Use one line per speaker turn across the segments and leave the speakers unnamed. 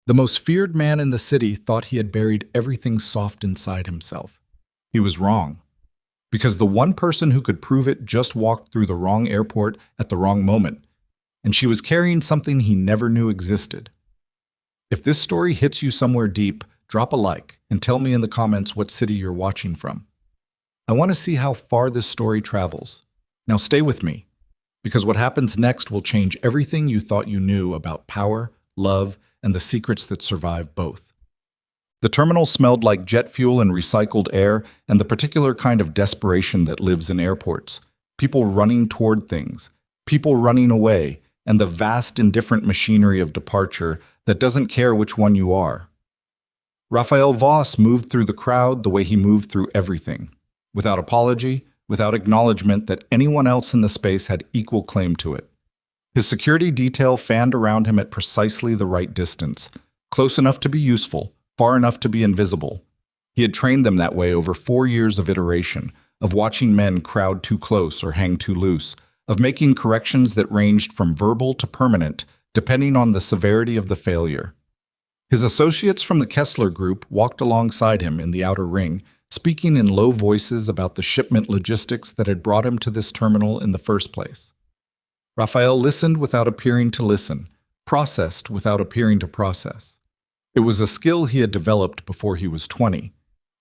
The most feared man in the city thought he had buried everything soft inside himself. He was wrong, because the one person who could prove it just walked through the wrong airport at the wrong moment, and she was carrying something he never knew existed. If this story hits you somewhere deep, drop a like and tell me in the comments what city you're watching from. I want to see how far this story travels. Now stay with me, because what happens next will change everything you thought you knew about power, love, and the secrets that survive both. The terminal smelled like jet fuel and recycled air, and the particular kind of desperation that lives in airports. People running toward things, people running away, and the vast indifferent machinery of departure that doesn't care which one you are. Raphael Voss moved through the crowd the way he moved through everything, without apology, without acknowledgement that anyone else in the space had equal claim to it. His security detail fanned around him at precisely the right distance, close enough to be useful, far enough to be invisible. He had trained them that way over 4 years of iteration, of watching men crowd too close or hang too loose, of making corrections that ranged from verbal to permanent, depending on the severity of the failure. His associates from the Kessler Group walked alongside him in the outer ring, speaking in low voices about the shipment logistics that had brought him to this terminal in the first place. Raphael listened without appearing to listen, processed without appearing to process. It was a skill he had developed before he was 20.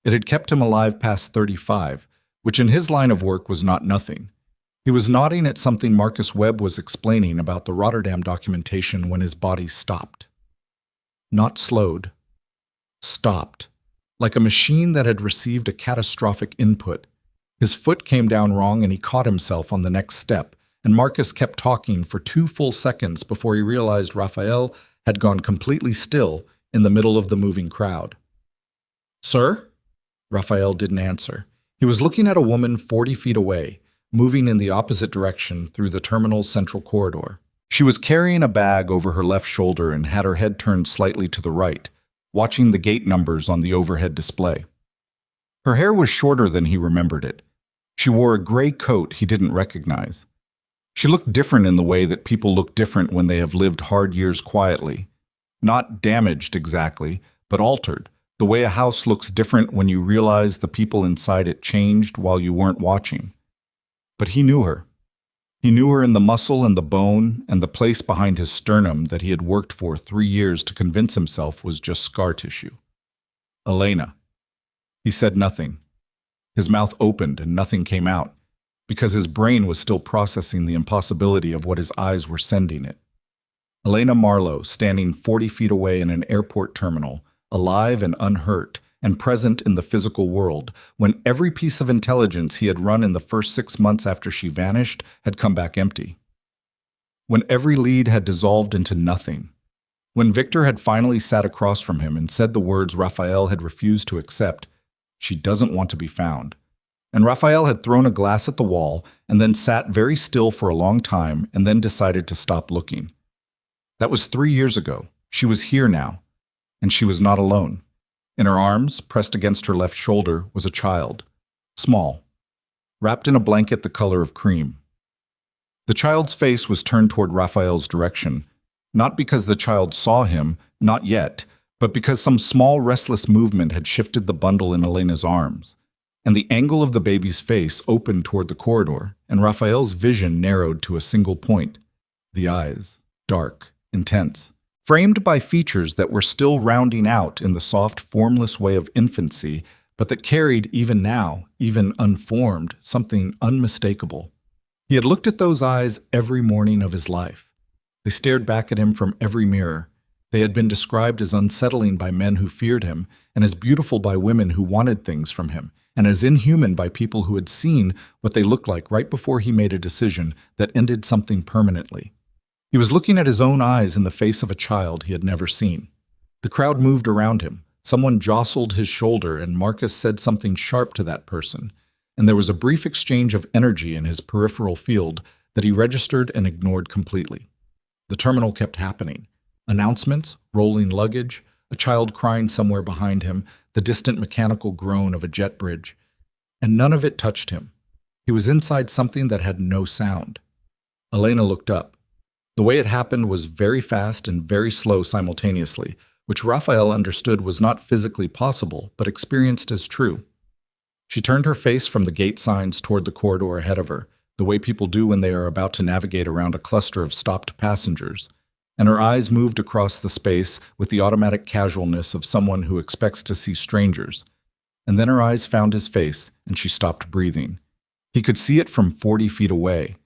It had kept him alive past 35, which in his line of work was not nothing. He was nodding at something Marcus Webb was explaining about the Rotterdam documentation when his body stopped. Not slowed. Stopped. Like a machine that had received a catastrophic input. His foot came down wrong and he caught himself on the next step, and Marcus kept talking for 2 full seconds before he realized Raphael had gone completely still in the middle of the moving crowd. "Sir?" Raphael didn't answer. He was looking at a woman 40 feet away, moving in the opposite direction through the terminal's central corridor. She was carrying a bag over her left shoulder and had her head turned slightly to the right, watching the gate numbers on the overhead display. Her hair was shorter than he remembered it. She wore a gray coat he didn't recognize. She looked different in the way that people look different when they have lived hard years quietly. Not damaged exactly, but altered, the way a house looks different when you realize the people inside it changed while you weren't watching. But he knew her. He knew her in the muscle and the bone and the place behind his sternum that he had worked for 3 years to convince himself was just scar tissue. Elena. He said nothing. His mouth opened and nothing came out, because his brain was still processing the impossibility of what his eyes were sending it. Elena Marlowe, standing 40 feet away in an airport terminal, alive and unhurt, and present in the physical world, when every piece of intelligence he had run in the first 6 months after she vanished had come back empty. When every lead had dissolved into nothing. When Victor had finally sat across from him and said the words Raphael had refused to accept, "She doesn't want to be found." And Raphael had thrown a glass at the wall and then sat very still for a long time and then decided to stop looking. That was 3 years ago. She was here now, and she was not alone. In her arms, pressed against her left shoulder, was a child, small, wrapped in a blanket the color of cream. The child's face was turned toward Raphael's direction, not because the child saw him, not yet, but because some small restless movement had shifted the bundle in Elena's arms, and the angle of the baby's face opened toward the corridor, and Raphael's vision narrowed to a single point, the eyes, dark, intense, framed by features that were still rounding out in the soft, formless way of infancy, but that carried, even now, even unformed, something unmistakable. He had looked at those eyes every morning of his life. They stared back at him from every mirror. They had been described as unsettling by men who feared him, and as beautiful by women who wanted things from him, and as inhuman by people who had seen what they looked like right before he made a decision that ended something permanently. He was looking at his own eyes in the face of a child he had never seen. The crowd moved around him. Someone jostled his shoulder, and Marcus said something sharp to that person, and there was a brief exchange of energy in his peripheral field that he registered and ignored completely. The terminal kept happening. Announcements, rolling luggage, a child crying somewhere behind him, the distant mechanical groan of a jet bridge. And none of it touched him. He was inside something that had no sound. Elena looked up. The way it happened was very fast and very slow simultaneously, which Raphael understood was not physically possible, but experienced as true. She turned her face from the gate signs toward the corridor ahead of her, the way people do when they are about to navigate around a cluster of stopped passengers, and her eyes moved across the space with the automatic casualness of someone who expects to see strangers. And then her eyes found his face, and she stopped breathing. He could see it from 40 feet away,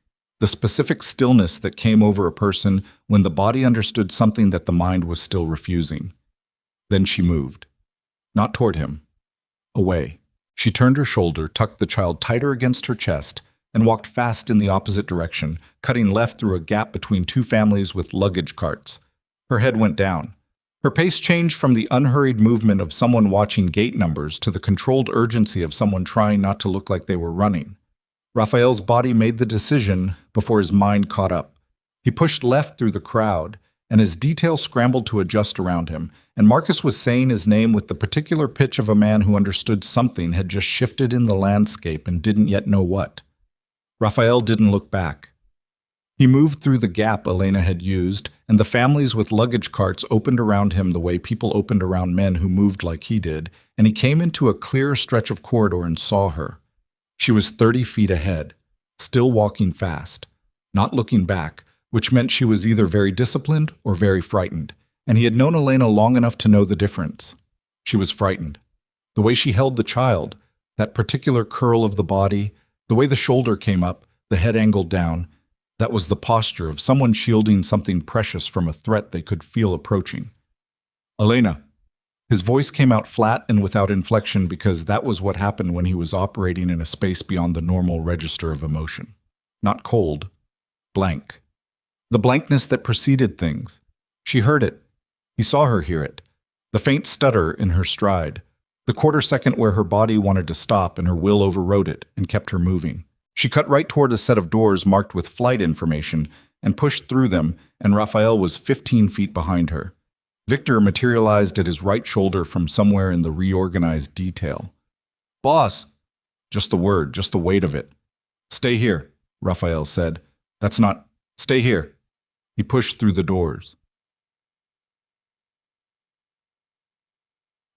the specific stillness that came over a person when the body understood something that the mind was still refusing. Then she moved. Not toward him. Away. She turned her shoulder, tucked the child tighter against her chest, and walked fast in the opposite direction, cutting left through a gap between two families with luggage carts. Her head went down. Her pace changed from the unhurried movement of someone watching gate numbers to the controlled urgency of someone trying not to look like they were running. Raphael's body made the decision before his mind caught up. He pushed left through the crowd, and his details scrambled to adjust around him, and Marcus was saying his name with the particular pitch of a man who understood something had just shifted in the landscape and didn't yet know what. Raphael didn't look back. He moved through the gap Elena had used, and the families with luggage carts opened around him the way people opened around men who moved like he did, and he came into a clear stretch of corridor and saw her. She was 30 feet ahead, still walking fast, not looking back, which meant she was either very disciplined or very frightened, and he had known Elena long enough to know the difference. She was frightened. The way she held the child, that particular curl of the body, the way the shoulder came up, the head angled down, that was the posture of someone shielding something precious from a threat they could feel approaching. Elena. His voice came out flat and without inflection because that was what happened when he was operating in a space beyond the normal register of emotion. Not cold, blank. The blankness that preceded things. She heard it. He saw her hear it. The faint stutter in her stride. The quarter second where her body wanted to stop and her will overrode it and kept her moving. She cut right toward a set of doors marked with flight information and pushed through them, and Raphael was 15 feet behind her. Victor materialized at his right shoulder from somewhere in the reorganized detail. Boss! Just the word, just the weight of it. Stay here, Raphael said. That's not... Stay here. He pushed through the doors.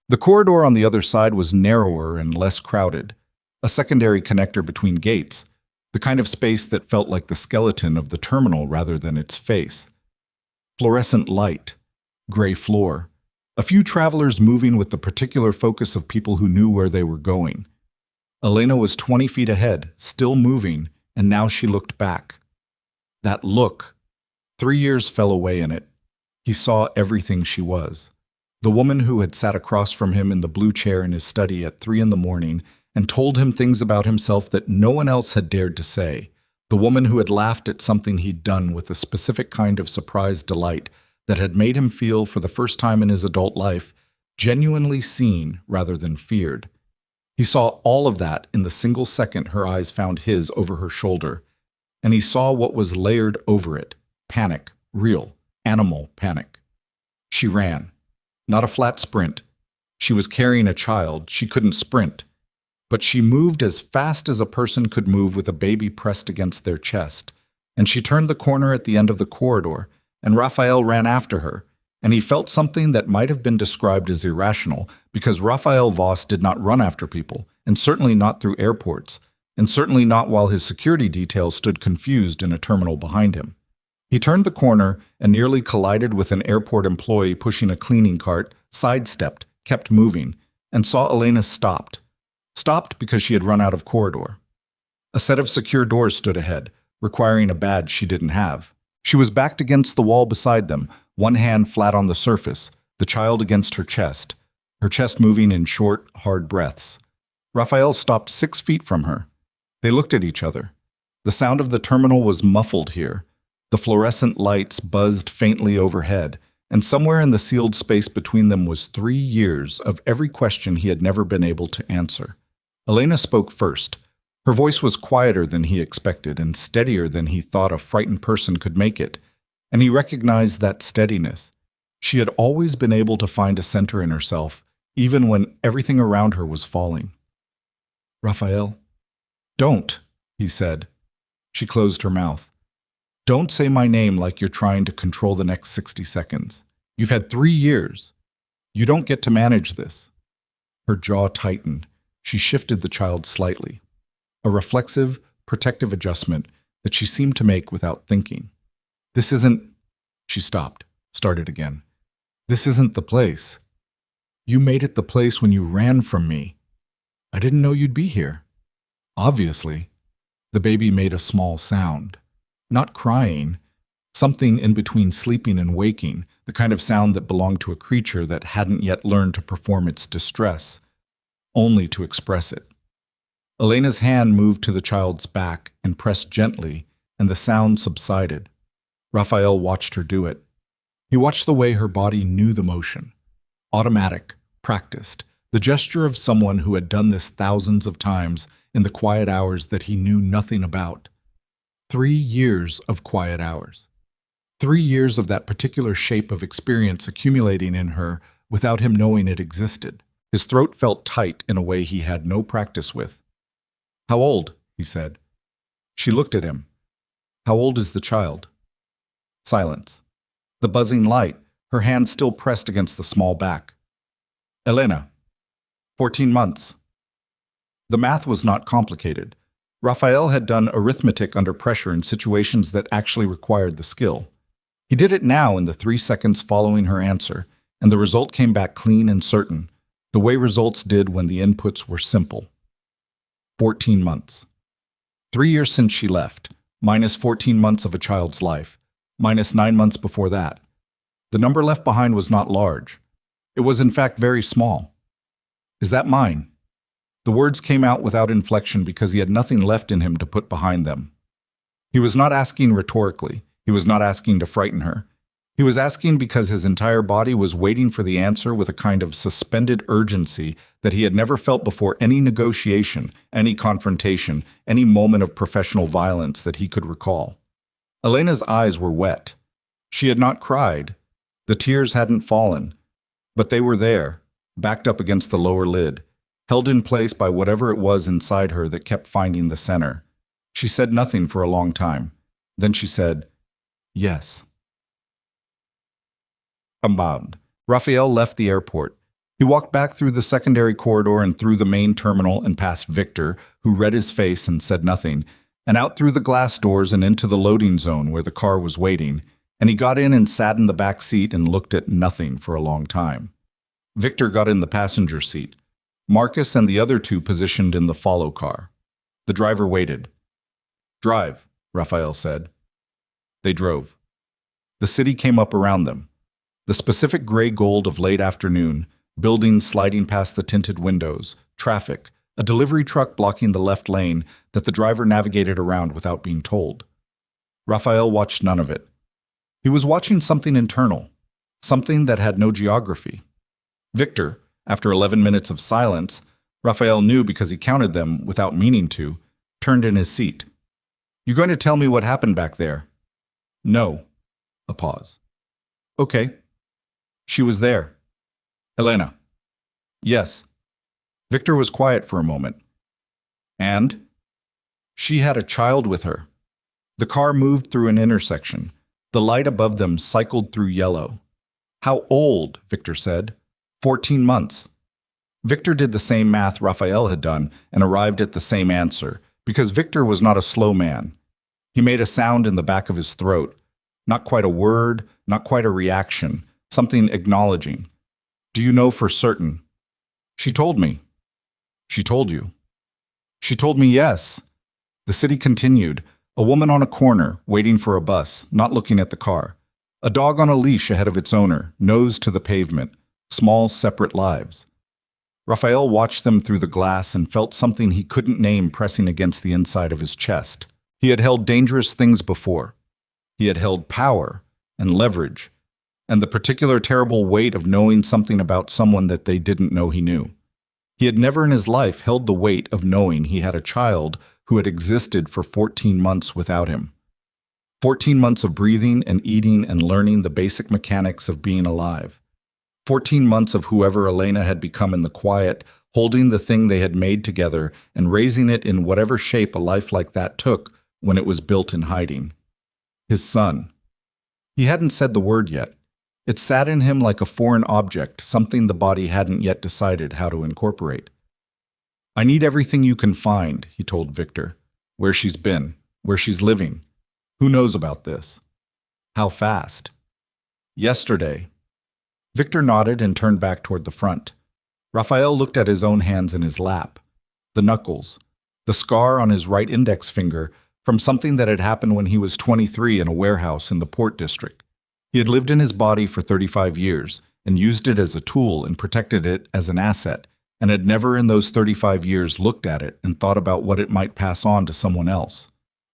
The corridor on the other side was narrower and less crowded, a secondary connector between gates, the kind of space that felt like the skeleton of the terminal rather than its face. Fluorescent light, gray floor, a few travelers moving with the particular focus of people who knew where they were going. Elena was 20 feet ahead, still moving, and now she looked back. That look, 3 years fell away in it. He saw everything she was. The woman who had sat across from him in the blue chair in his study at 3 a.m. and told him things about himself that no one else had dared to say. The woman who had laughed at something he'd done with a specific kind of surprised delight that had made him feel, for the first time in his adult life, genuinely seen rather than feared. He saw all of that in the single second her eyes found his over her shoulder, and he saw what was layered over it. Panic, real, animal panic. She ran. Not a flat sprint. She was carrying a child. She couldn't sprint. But she moved as fast as a person could move with a baby pressed against their chest. And she turned the corner at the end of the corridor, and Raphael ran after her, and he felt something that might have been described as irrational, because Raphael Voss did not run after people, and certainly not through airports, and certainly not while his security detail stood confused in a terminal behind him. He turned the corner and nearly collided with an airport employee pushing a cleaning cart, sidestepped, kept moving, and saw Elena stopped. Stopped because she had run out of corridor. A set of secure doors stood ahead, requiring a badge she didn't have. She was backed against the wall beside them, one hand flat on the surface, the child against her chest moving in short, hard breaths. Raphael stopped 6 feet from her. They looked at each other. The sound of the terminal was muffled here. The fluorescent lights buzzed faintly overhead, and somewhere in the sealed space between them was 3 years of every question he had never been able to answer. Elena spoke first. Her voice was quieter than he expected and steadier than he thought a frightened person could make it, and he recognized that steadiness. She had always been able to find a center in herself, even when everything around her was falling. Raphael, don't, he said. She closed her mouth. Don't say my name like you're trying to control the next 60 seconds. You've had 3 years. You don't get to manage this. Her jaw tightened. She shifted the child slightly. A reflexive, protective adjustment that she seemed to make without thinking. This isn't... She stopped, started again. This isn't the place. You made it the place when you ran from me. I didn't know you'd be here. Obviously. The baby made a small sound. Not crying. Something in between sleeping and waking, the kind of sound that belonged to a creature that hadn't yet learned to perform its distress, only to express it. Elena's hand moved to the child's back and pressed gently, and the sound subsided. Raphael watched her do it. He watched the way her body knew the motion. Automatic, practiced, the gesture of someone who had done this thousands of times in the quiet hours that he knew nothing about. 3 years of quiet hours. 3 years of that particular shape of experience accumulating in her without him knowing it existed. His throat felt tight in a way he had no practice with. "How old?" he said. She looked at him. "How old is the child?" Silence. The buzzing light, her hand still pressed against the small back. "Elena, 14 months." The math was not complicated. Raphael had done arithmetic under pressure in situations that actually required the skill. He did it now in the 3 seconds following her answer, and the result came back clean and certain, the way results did when the inputs were simple. 14 months. 3 years since she left, minus 14 months of a child's life, minus 9 months before that. The number left behind was not large. It was in fact very small. "Is that mine?" The words came out without inflection because he had nothing left in him to put behind them. He was not asking rhetorically. He was not asking to frighten her. He was asking because his entire body was waiting for the answer with a kind of suspended urgency that he had never felt before any negotiation, any confrontation, any moment of professional violence that he could recall. Elena's eyes were wet. She had not cried. The tears hadn't fallen. But they were there, backed up against the lower lid, held in place by whatever it was inside her that kept finding the center. She said nothing for a long time. Then she said, "Yes." Unbound. Raphael left the airport. He walked back through the secondary corridor and through the main terminal and past Victor, who read his face and said nothing, and out through the glass doors and into the loading zone where the car was waiting, and he got in and sat in the back seat and looked at nothing for a long time. Victor got in the passenger seat. Marcus and the other two positioned in the follow car. The driver waited. "Drive," Raphael said. They drove. The city came up around them. The specific gray gold of late afternoon, buildings sliding past the tinted windows, traffic, a delivery truck blocking the left lane that the driver navigated around without being told. Raphael watched none of it. He was watching something internal, something that had no geography. Victor, after 11 minutes of silence, Raphael knew because he counted them without meaning to, turned in his seat. "You going to tell me what happened back there?" "No." A pause. "Okay." "She was there." "Elena." "Yes." Victor was quiet for a moment. "And?" "She had a child with her." The car moved through an intersection. The light above them cycled through yellow. "How old?" Victor said. 14 months. Victor did the same math Raphael had done and arrived at the same answer, because Victor was not a slow man. He made a sound in the back of his throat. Not quite a word, not quite a reaction, something acknowledging. "Do you know for certain?" "She told me." "She told you?" "She told me yes." The city continued. A woman on a corner, waiting for a bus, not looking at the car. A dog on a leash ahead of its owner, nose to the pavement. Small, separate lives. Raphael watched them through the glass and felt something he couldn't name pressing against the inside of his chest. He had held dangerous things before. He had held power and leverage, and the particular terrible weight of knowing something about someone that they didn't know he knew. He had never in his life held the weight of knowing he had a child who had existed for 14 months without him. 14 months of breathing and eating and learning the basic mechanics of being alive. 14 months of whoever Elena had become in the quiet, holding the thing they had made together and raising it in whatever shape a life like that took when it was built in hiding. His son. He hadn't said the word yet. It sat in him like a foreign object, something the body hadn't yet decided how to incorporate. "I need everything you can find," he told Victor. "Where she's been, where she's living. Who knows about this? How fast?" "Yesterday." Victor nodded and turned back toward the front. Raphael looked at his own hands in his lap. The knuckles, the scar on his right index finger from something that had happened when he was 23 in a warehouse in the Port District. He had lived in his body for 35 years and used it as a tool and protected it as an asset, and had never in those 35 years looked at it and thought about what it might pass on to someone else,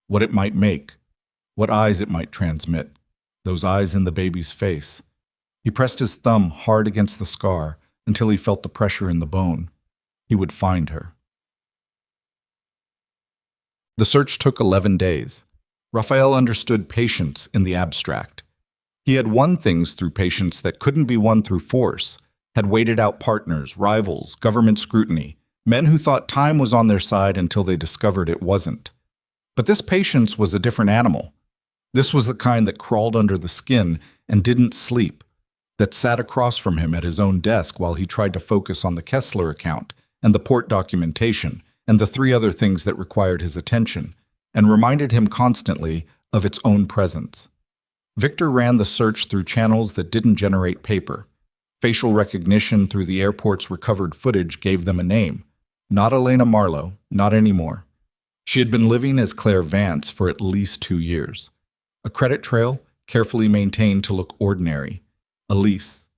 what it might make, what eyes it might transmit, those eyes in the baby's face. He pressed his thumb hard against the scar until he felt the pressure in the bone. He would find her. The search took 11 days. Raphael understood patience in the abstract. He had won things through patience that couldn't be won through force, had waited out partners, rivals, government scrutiny, men who thought time was on their side until they discovered it wasn't. But this patience was a different animal. This was the kind that crawled under the skin and didn't sleep, that sat across from him at his own desk while he tried to focus on the Kessler account and the port documentation and the 3 other things that required his attention, and reminded him constantly of its own presence. Victor ran the search through channels that didn't generate paper. Facial recognition through the airport's recovered footage gave them a name. Not Elena Marlowe, not anymore. She had been living as Claire Vance for at least 2 years. A credit trail, carefully maintained to look ordinary. A lease.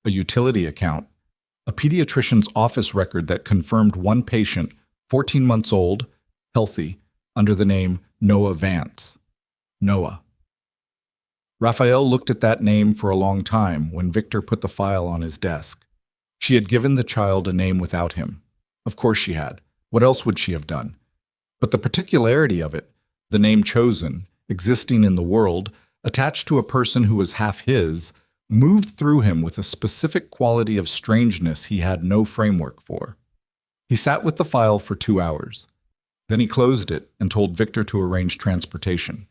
A utility account. A pediatrician's office record that confirmed one patient, 14 months old, healthy, under the name Noah Vance. Noah. Raphael looked at that name for a long time when Victor put the file on his desk. She had given the child a name without him. Of course she had. What else would she have done? But the particularity of it, the name chosen, existing in the world, attached to a person who was half his, moved through him with a specific quality of strangeness he had no framework for. He sat with the file for 2 hours. Then he closed it and told Victor to arrange transportation.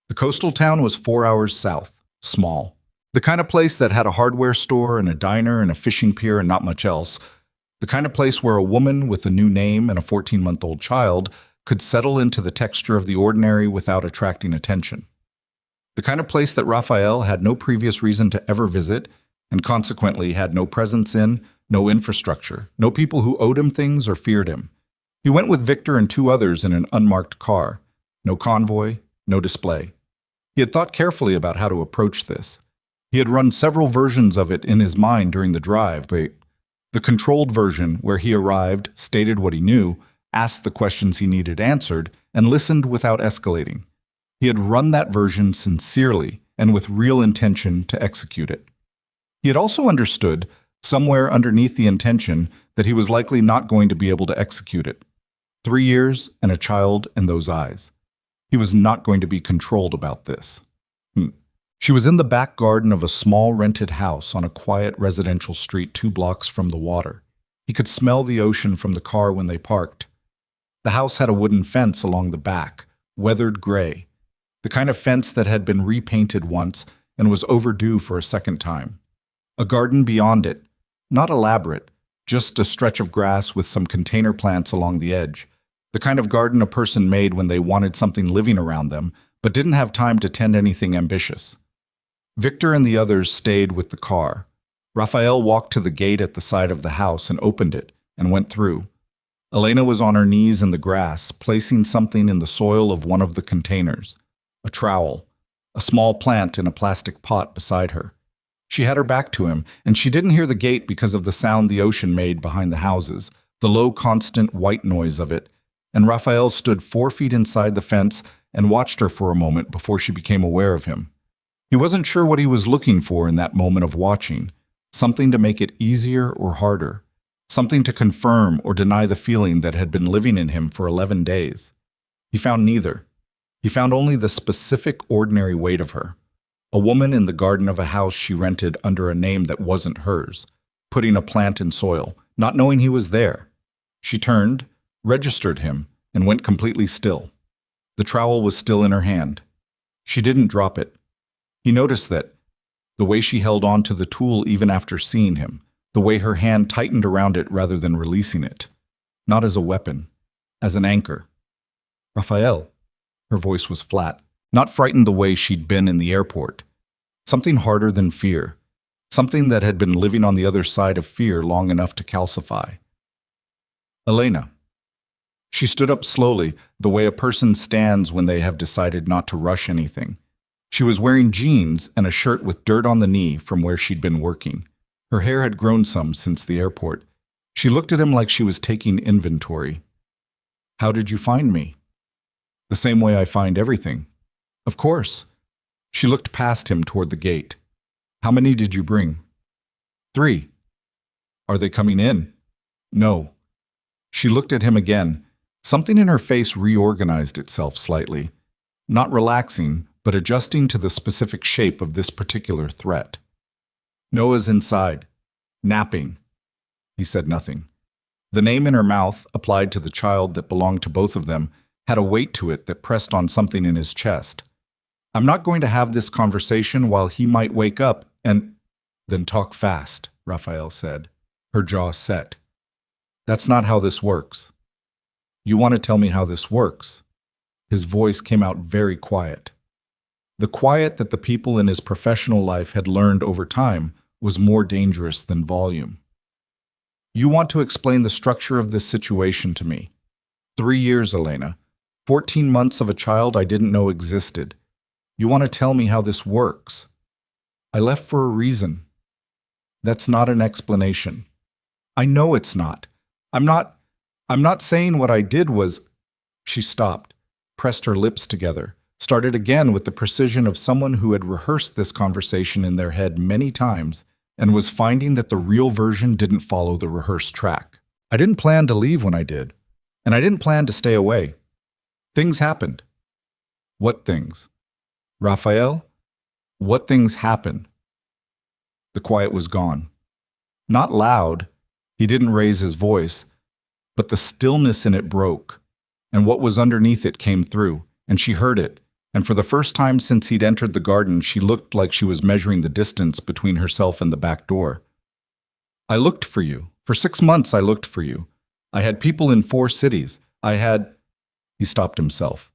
The coastal town was 4 hours south, small. The kind of place that had a hardware store and a diner and a fishing pier and not much else. The kind of place where a woman with a new name and a 14-month-old child could settle into the texture of the ordinary without attracting attention. The kind of place that Raphael had no previous reason to ever visit, and consequently had no presence in, no infrastructure, no people who owed him things or feared him. He went with Victor and 2 others in an unmarked car. No convoy, no display. He had thought carefully about how to approach this. He had run several versions of it in his mind during the drive, but the controlled version, where he arrived, stated what he knew, asked the questions he needed answered, and listened without escalating. He had run that version sincerely and with real intention to execute it. He had also understood, somewhere underneath the intention, that he was likely not going to be able to execute it. 3 years and a child and those eyes. He was not going to be controlled about this. She was in the back garden of a small rented house on a quiet residential street 2 blocks from the water. He could smell the ocean from the car when they parked. The house had a wooden fence along the back, weathered gray, the kind of fence that had been repainted once and was overdue for a second time. A garden beyond it, not elaborate, just a stretch of grass with some container plants along the edge. The kind of garden a person made when they wanted something living around them, but didn't have time to tend anything ambitious. Victor and the others stayed with the car. Raphael walked to the gate at the side of the house and opened it, and went through. Elena was on her knees in the grass, placing something in the soil of one of the containers. A trowel, a small plant in a plastic pot beside her. She had her back to him, and she didn't hear the gate because of the sound the ocean made behind the houses, the low, constant white noise of it, and Raphael stood 4 feet inside the fence and watched her for a moment before she became aware of him. He wasn't sure what he was looking for in that moment of watching, something to make it easier or harder, something to confirm or deny the feeling that had been living in him for 11 days. He found neither. He found only the specific, ordinary weight of her. A woman in the garden of a house she rented under a name that wasn't hers, putting a plant in soil, not knowing he was there. She turned, registered him, and went completely still. The trowel was still in her hand. She didn't drop it. He noticed that The way she held on to the tool even after seeing him. The way her hand tightened around it rather than releasing it. Not as a weapon, as an anchor. Raphael. Her voice was flat, not frightened the way she'd been in the airport. Something harder than fear. Something that had been living on the other side of fear long enough to calcify. Elena. She stood up slowly, the way a person stands when they have decided not to rush anything. She was wearing jeans and a shirt with dirt on the knee from where she'd been working. Her hair had grown some since the airport. She looked at him like she was taking inventory. How did you find me? The same way I find everything. Of course. She looked past him toward the gate. How many did you bring? 3. Are they coming in? No. She looked at him again. Something in her face reorganized itself slightly. Not relaxing, but adjusting to the specific shape of this particular threat. Noah's inside. Napping. He said nothing. The name in her mouth, applied to the child that belonged to both of them, had a weight to it that pressed on something in his chest. I'm not going to have this conversation while he might wake up and... Then talk fast, Raphael said, her jaw set. That's not how this works. You want to tell me how this works? His voice came out very quiet. The quiet that the people in his professional life had learned over time was more dangerous than volume. You want to explain the structure of this situation to me. 3 years, Elena. 14 months of a child I didn't know existed. You want to tell me how this works. I left for a reason. That's not an explanation. I know it's not. I'm not saying what I did was... She stopped, pressed her lips together, started again with the precision of someone who had rehearsed this conversation in their head many times and was finding that the real version didn't follow the rehearsed track. I didn't plan to leave when I did, and I didn't plan to stay away. Things happened. What things? Raphael? What things happened? The quiet was gone. Not loud, he didn't raise his voice, but the stillness in it broke, and what was underneath it came through, and she heard it, and for the first time since he'd entered the garden, she looked like she was measuring the distance between herself and the back door. I looked for you. For 6 months I looked for you. I had people in 4 cities. He stopped himself.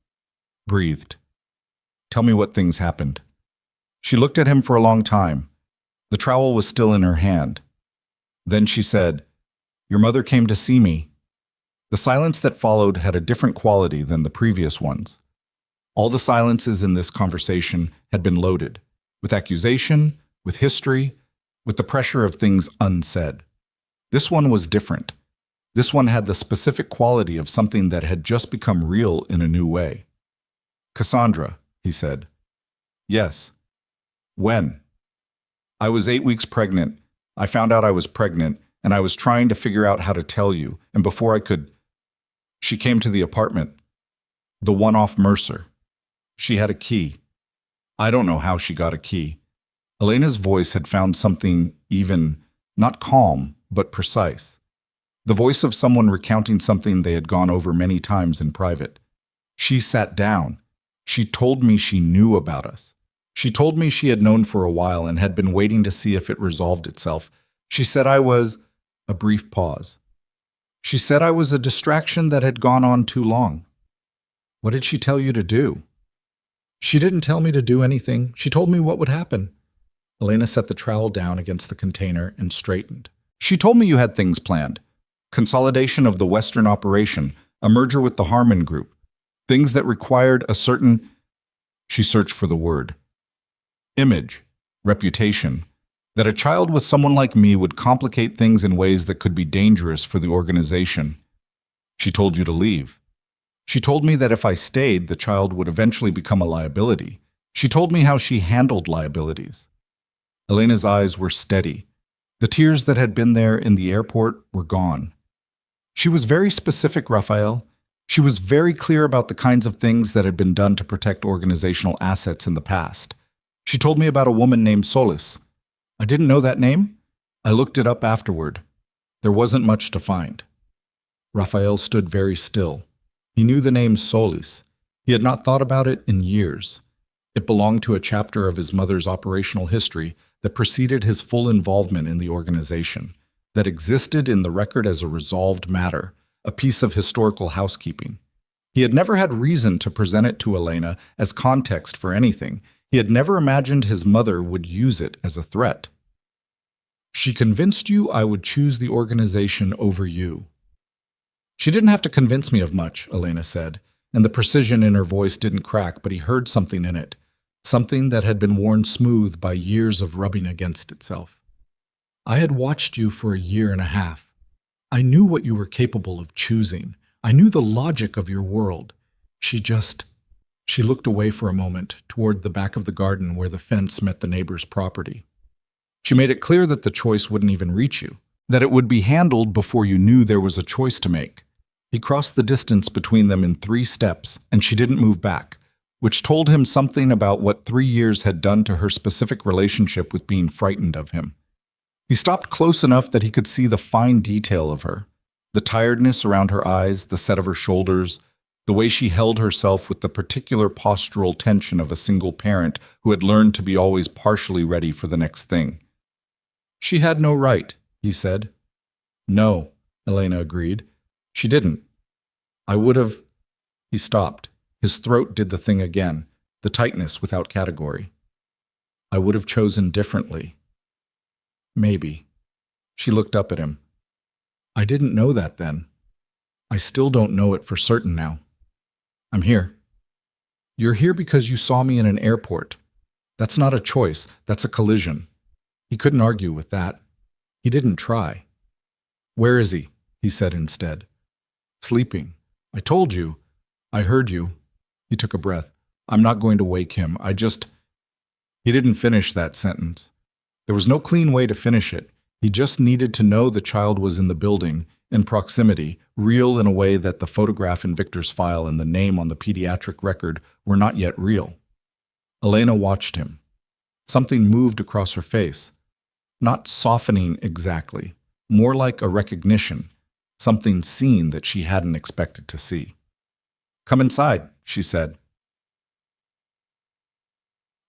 Breathed. Tell me what things happened. She looked at him for a long time. The trowel was still in her hand. Then she said, Your mother came to see me. The silence that followed had a different quality than the previous ones. All the silences in this conversation had been loaded, with accusation, with history, with the pressure of things unsaid. This one was different. This one had the specific quality of something that had just become real in a new way. Cassandra, he said. Yes. When? I was 8 weeks pregnant. I found out I was pregnant, and I was trying to figure out how to tell you, and before I could... She came to the apartment. The one off Mercer. She had a key. I don't know how she got a key. Elena's voice had found something even, not calm, but precise. The voice of someone recounting something they had gone over many times in private. She sat down. She told me she knew about us. She told me she had known for a while and had been waiting to see if it resolved itself. She said I was... A brief pause. She said I was a distraction that had gone on too long. What did she tell you to do? She didn't tell me to do anything. She told me what would happen. Elena set the trowel down against the container and straightened. She told me you had things planned. Consolidation of the Western operation, a merger with the Harmon Group. Things that required a certain... She searched for the word. Image, reputation. That a child with someone like me would complicate things in ways that could be dangerous for the organization. She told you to leave. She told me that if I stayed, the child would eventually become a liability. She told me how she handled liabilities. Elena's eyes were steady. The tears that had been there in the airport were gone. She was very specific, Raphael. She was very clear about the kinds of things that had been done to protect organizational assets in the past. She told me about a woman named Solis. I didn't know that name. I looked it up afterward. There wasn't much to find. Raphael stood very still. He knew the name Solis. He had not thought about it in years. It belonged to a chapter of his mother's operational history that preceded his full involvement in the organization, that existed in the record as a resolved matter, a piece of historical housekeeping. He had never had reason to present it to Elena as context for anything. He had never imagined his mother would use it as a threat. She convinced you I would choose the organization over you. She didn't have to convince me of much, Elena said, and the precision in her voice didn't crack, but he heard something in it, something that had been worn smooth by years of rubbing against itself. I had watched you for a year and a half. I knew what you were capable of choosing. I knew the logic of your world. She looked away for a moment, toward the back of the garden where the fence met the neighbor's property. She made it clear that the choice wouldn't even reach you, that it would be handled before you knew there was a choice to make. He crossed the distance between them in 3 steps, and she didn't move back, which told him something about what 3 years had done to her specific relationship with being frightened of him. He stopped close enough that he could see the fine detail of her, the tiredness around her eyes, the set of her shoulders, the way she held herself with the particular postural tension of a single parent who had learned to be always partially ready for the next thing. She had no right, he said. No, Elena agreed. She didn't. I would have... He stopped. His throat did the thing again, the tightness without category. I would have chosen differently. Maybe. She looked up at him. I didn't know that then. I still don't know it for certain now. I'm here. You're here because you saw me in an airport. That's not a choice, that's a collision. He couldn't argue with that. He didn't try. Where is he? He said instead. Sleeping. I told you. I heard you. He took a breath. I'm not going to wake him. He didn't finish that sentence. There was no clean way to finish it. He just needed to know the child was in the building, in proximity, real in a way that the photograph in Victor's file and the name on the pediatric record were not yet real. Elena watched him. Something moved across her face. Not softening exactly, more like a recognition, something seen that she hadn't expected to see. Come inside, she said.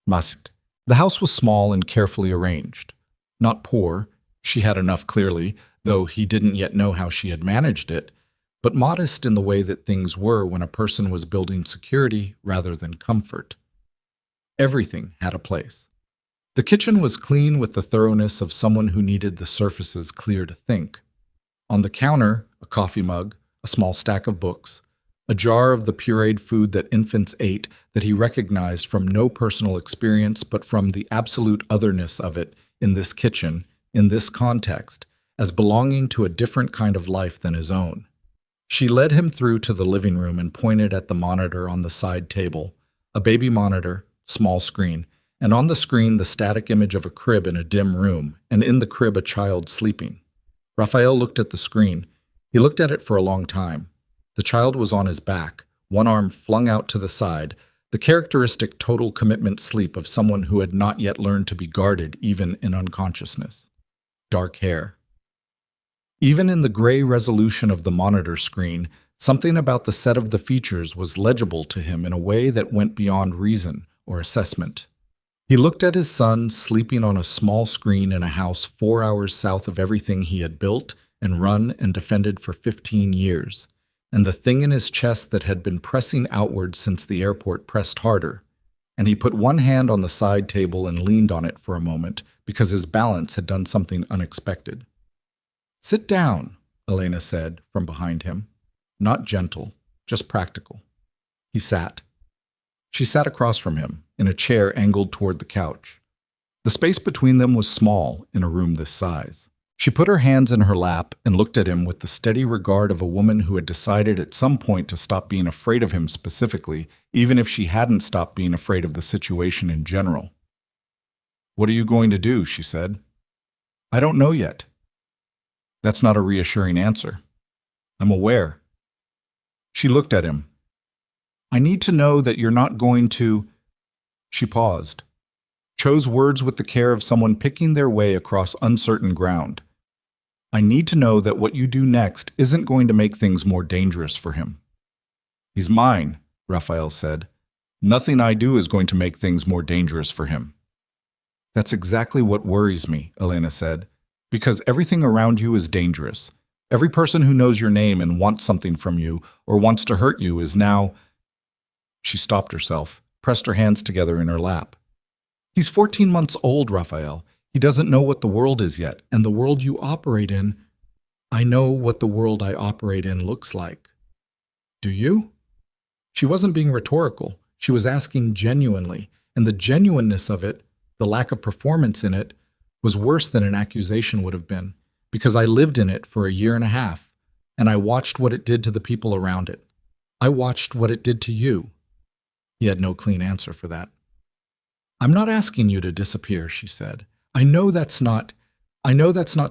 Masked. The house was small and carefully arranged. Not poor, she had enough clearly, though he didn't yet know how she had managed it, but modest in the way that things were when a person was building security rather than comfort. Everything had a place. The kitchen was clean with the thoroughness of someone who needed the surfaces clear to think. On the counter, a coffee mug, a small stack of books, a jar of the pureed food that infants ate that he recognized from no personal experience but from the absolute otherness of it in this kitchen, in this context, as belonging to a different kind of life than his own. She led him through to the living room and pointed at the monitor on the side table, a baby monitor, small screen, and on the screen the static image of a crib in a dim room, and in the crib a child sleeping. Raphael looked at the screen. He looked at it for a long time. The child was on his back, one arm flung out to the side, the characteristic total commitment sleep of someone who had not yet learned to be guarded even in unconsciousness. Dark hair. Even in the gray resolution of the monitor screen, something about the set of the features was legible to him in a way that went beyond reason or assessment. He looked at his son sleeping on a small screen in a house 4 hours south of everything he had built and run and defended for 15 years, and the thing in his chest that had been pressing outward since the airport pressed harder, and he put one hand on the side table and leaned on it for a moment because his balance had done something unexpected. Sit down, Elena said from behind him. Not gentle, just practical. He sat. She sat across from him, in a chair angled toward the couch. The space between them was small in a room this size. She put her hands in her lap and looked at him with the steady regard of a woman who had decided at some point to stop being afraid of him specifically, even if she hadn't stopped being afraid of the situation in general. What are you going to do? She said. I don't know yet. That's not a reassuring answer. I'm aware. She looked at him. I need to know that you're not going to... She paused, chose words with the care of someone picking their way across uncertain ground. I need to know that what you do next isn't going to make things more dangerous for him. He's mine, Raphael said. Nothing I do is going to make things more dangerous for him. That's exactly what worries me, Elena said, because everything around you is dangerous. Every person who knows your name and wants something from you or wants to hurt you is now. She stopped herself, pressed her hands together in her lap. He's 14 months old, Raphael. He doesn't know what the world is yet, and the world you operate in. I know what the world I operate in looks like. Do you? She wasn't being rhetorical. She was asking genuinely, and the genuineness of it, the lack of performance in it, was worse than an accusation would have been, because I lived in it for a year and a half, and I watched what it did to the people around it. I watched what it did to you. He had no clean answer for that. I'm not asking you to disappear, she said. I know that's not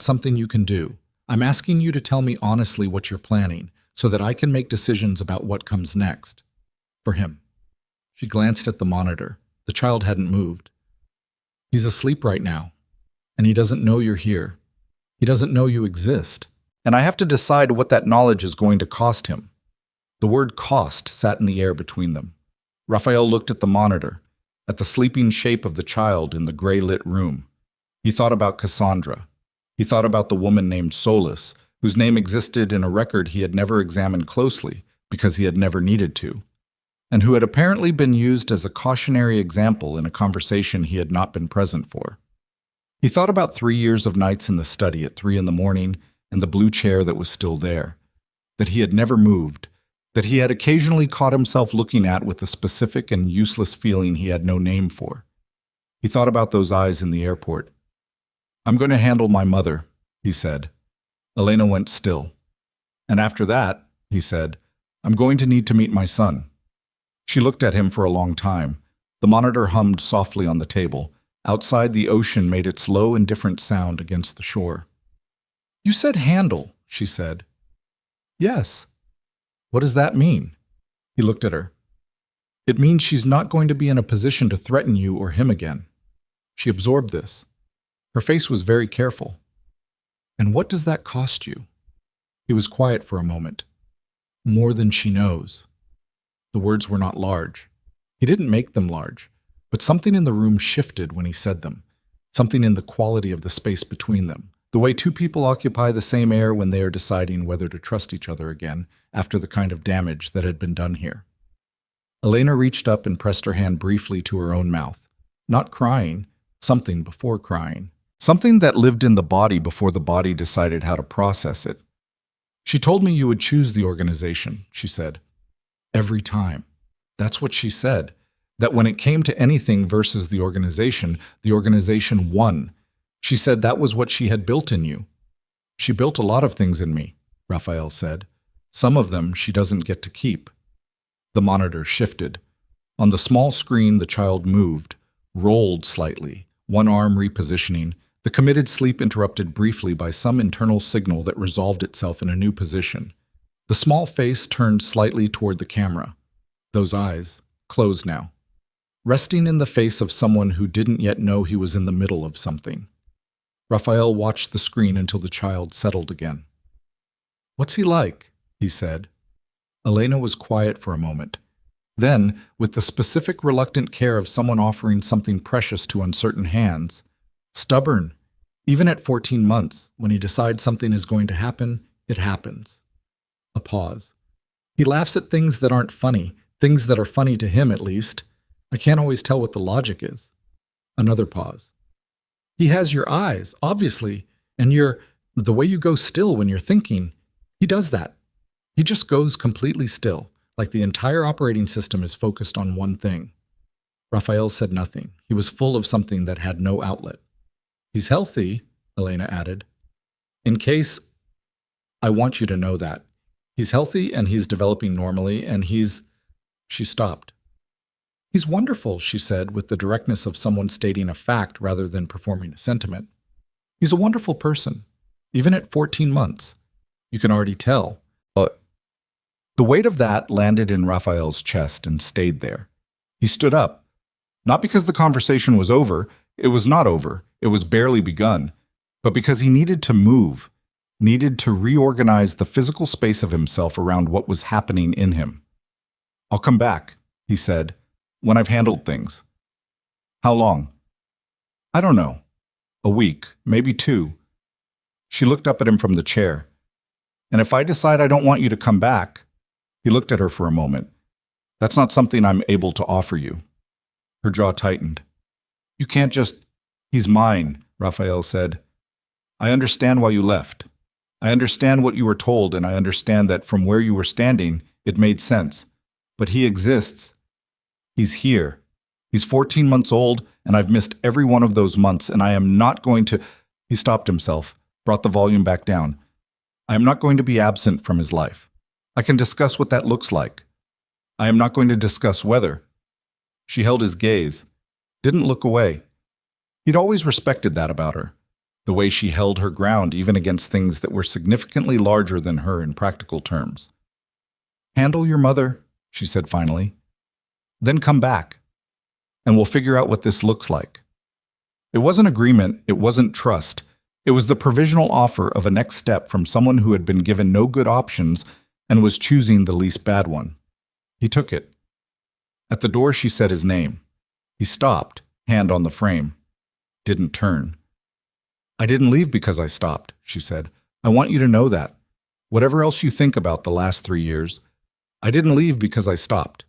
something you can do. I'm asking you to tell me honestly what you're planning, so that I can make decisions about what comes next. For him. She glanced at the monitor. The child hadn't moved. He's asleep right now, and he doesn't know you're here. He doesn't know you exist. And I have to decide what that knowledge is going to cost him. The word cost sat in the air between them. Raphael looked at the monitor, at the sleeping shape of the child in the gray-lit room. He thought about Cassandra. He thought about the woman named Solus, whose name existed in a record he had never examined closely because he had never needed to, and who had apparently been used as a cautionary example in a conversation he had not been present for. He thought about 3 years of nights in the study at 3 a.m. and the blue chair that was still there, that he had never moved, that he had occasionally caught himself looking at with a specific and useless feeling he had no name for. He thought about those eyes in the airport. I'm going to handle my mother, he said. Elena went still. And after that, he said, I'm going to need to meet my son. She looked at him for a long time. The monitor hummed softly on the table. Outside, the ocean made its low, indifferent sound against the shore. You said handle, she said. Yes. What does that mean? He looked at her. It means she's not going to be in a position to threaten you or him again. She absorbed this. Her face was very careful. And what does that cost you? He was quiet for a moment. More than she knows. The words were not large. He didn't make them large, but something in the room shifted when he said them. Something in the quality of the space between them. The way two people occupy the same air when they are deciding whether to trust each other again after the kind of damage that had been done here. Elena reached up and pressed her hand briefly to her own mouth. Not crying, something before crying. Something that lived in the body before the body decided how to process it. She told me you would choose the organization, she said. Every time. That's what she said. That when it came to anything versus the organization won. She said that was what she had built in you. She built a lot of things in me, Raphael said. Some of them she doesn't get to keep. The monitor shifted. On the small screen, the child moved, rolled slightly, one arm repositioning, the committed sleep interrupted briefly by some internal signal that resolved itself in a new position. The small face turned slightly toward the camera. Those eyes, closed now. Resting in the face of someone who didn't yet know he was in the middle of something. Raphael watched the screen until the child settled again. What's he like? He said. Elena was quiet for a moment. Then, with the specific reluctant care of someone offering something precious to uncertain hands, stubborn. Even at 14 months, when he decides something is going to happen, it happens. A pause. He laughs at things that aren't funny, things that are funny to him at least. I can't always tell what the logic is. Another pause. He has your eyes, obviously, and the way you go still when you're thinking. He does that. He just goes completely still, like the entire operating system is focused on one thing. Raphael said nothing. He was full of something that had no outlet. He's healthy, Elena added. In case, I want you to know that. He's healthy and he's developing normally and She stopped. He's wonderful, she said, with the directness of someone stating a fact rather than performing a sentiment. He's a wonderful person, even at 14 months. You can already tell. But the weight of that landed in Raphael's chest and stayed there. He stood up. Not because the conversation was over. It was not over. It was barely begun. But because he needed to move, needed to reorganize the physical space of himself around what was happening in him. I'll come back, he said, when I've handled things. How long? I don't know. A week, maybe 2. She looked up at him from the chair. And if I decide I don't want you to come back, he looked at her for a moment. That's not something I'm able to offer you. Her jaw tightened. You can't just... He's mine, Raphael said. I understand why you left. I understand what you were told, and I understand that from where you were standing, it made sense. But he exists. He's here. He's 14 months old, and I've missed every one of those months, and I am not going to... He stopped himself, brought the volume back down. I am not going to be absent from his life. I can discuss what that looks like. I am not going to discuss whether. She held his gaze, didn't look away. He'd always respected that about her, the way she held her ground even against things that were significantly larger than her in practical terms. Handle your mother, she said finally. Then come back, and we'll figure out what this looks like. It wasn't agreement, it wasn't trust. It was the provisional offer of a next step from someone who had been given no good options and was choosing the least bad one. He took it. At the door, she said his name. He stopped, hand on the frame. Didn't turn. I didn't leave because I stopped, she said. I want you to know that. Whatever else you think about the last 3 years, I didn't leave because I stopped.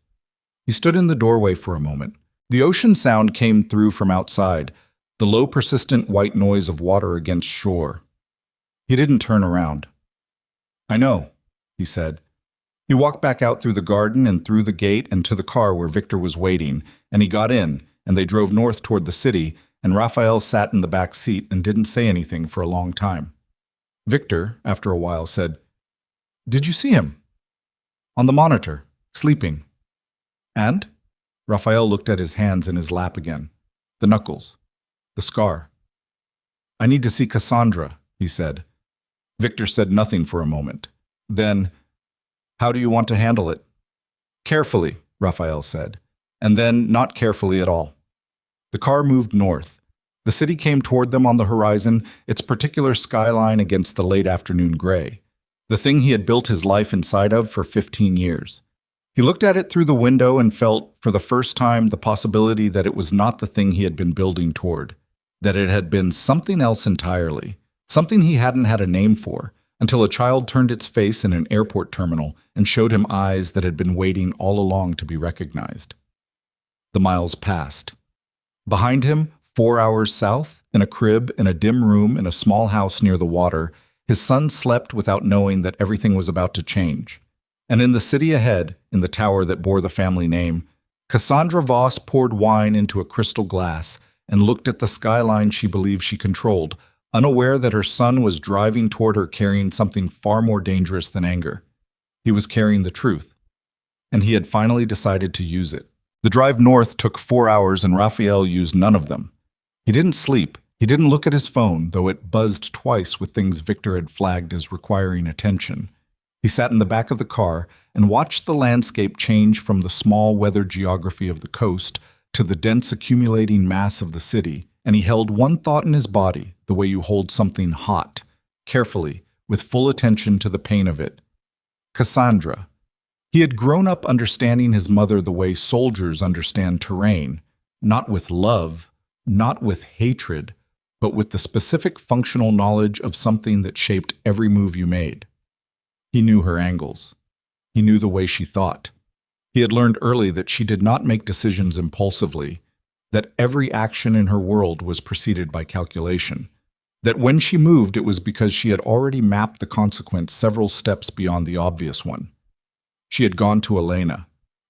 He stood in the doorway for a moment. The ocean sound came through from outside, the low, persistent white noise of water against shore. He didn't turn around. I know, he said. He walked back out through the garden and through the gate and to the car where Victor was waiting, and he got in, and they drove north toward the city, and Raphael sat in the back seat and didn't say anything for a long time. Victor, after a while, said, Did you see him? On the monitor, sleeping. And? Raphael looked at his hands in his lap again. The knuckles. The scar. I need to see Cassandra, he said. Victor said nothing for a moment. Then, how do you want to handle it? Carefully, Raphael said, and then not carefully at all. The car moved north. The city came toward them on the horizon, its particular skyline against the late afternoon gray, the thing he had built his life inside of for 15 years. He looked at it through the window and felt, for the first time, the possibility that it was not the thing he had been building toward, that it had been something else entirely, something he hadn't had a name for, until a child turned its face in an airport terminal and showed him eyes that had been waiting all along to be recognized. The miles passed. Behind him, 4 hours south, in a crib in a dim room in a small house near the water, his son slept without knowing that everything was about to change. And in the city ahead, in the tower that bore the family name, Cassandra Voss poured wine into a crystal glass and looked at the skyline she believed she controlled, unaware that her son was driving toward her carrying something far more dangerous than anger. He was carrying the truth, and he had finally decided to use it. The drive north took 4 hours, and Raphael used none of them. He didn't sleep. He didn't look at his phone, though it buzzed twice with things Victor had flagged as requiring attention. He sat in the back of the car and watched the landscape change from the small weathered geography of the coast to the dense accumulating mass of the city, and he held one thought in his body, the way you hold something hot, carefully, with full attention to the pain of it. Cassandra. He had grown up understanding his mother the way soldiers understand terrain, not with love, not with hatred, but with the specific functional knowledge of something that shaped every move you made. He knew her angles. He knew the way she thought. He had learned early that she did not make decisions impulsively, that every action in her world was preceded by calculation, that when she moved it was because she had already mapped the consequence several steps beyond the obvious one. She had gone to Elena,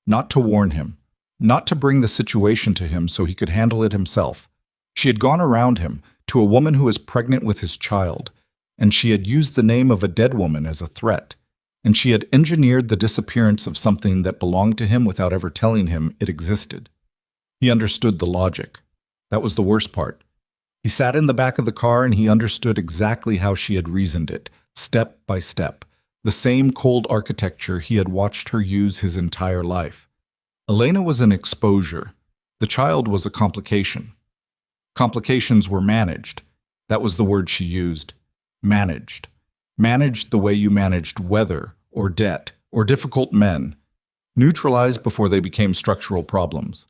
not to warn him, not to bring the situation to him so he could handle it himself. She had gone around him, to a woman who was pregnant with his child, and she had used the name of a dead woman as a threat, and she had engineered the disappearance of something that belonged to him without ever telling him it existed. He understood the logic. That was the worst part. He sat in the back of the car and he understood exactly how she had reasoned it, step by step, the same cold architecture he had watched her use his entire life. Elena was an exposure. The child was a complication. Complications were managed. That was the word she used. Managed. Managed the way you managed weather, or debt, or difficult men. Neutralized before they became structural problems.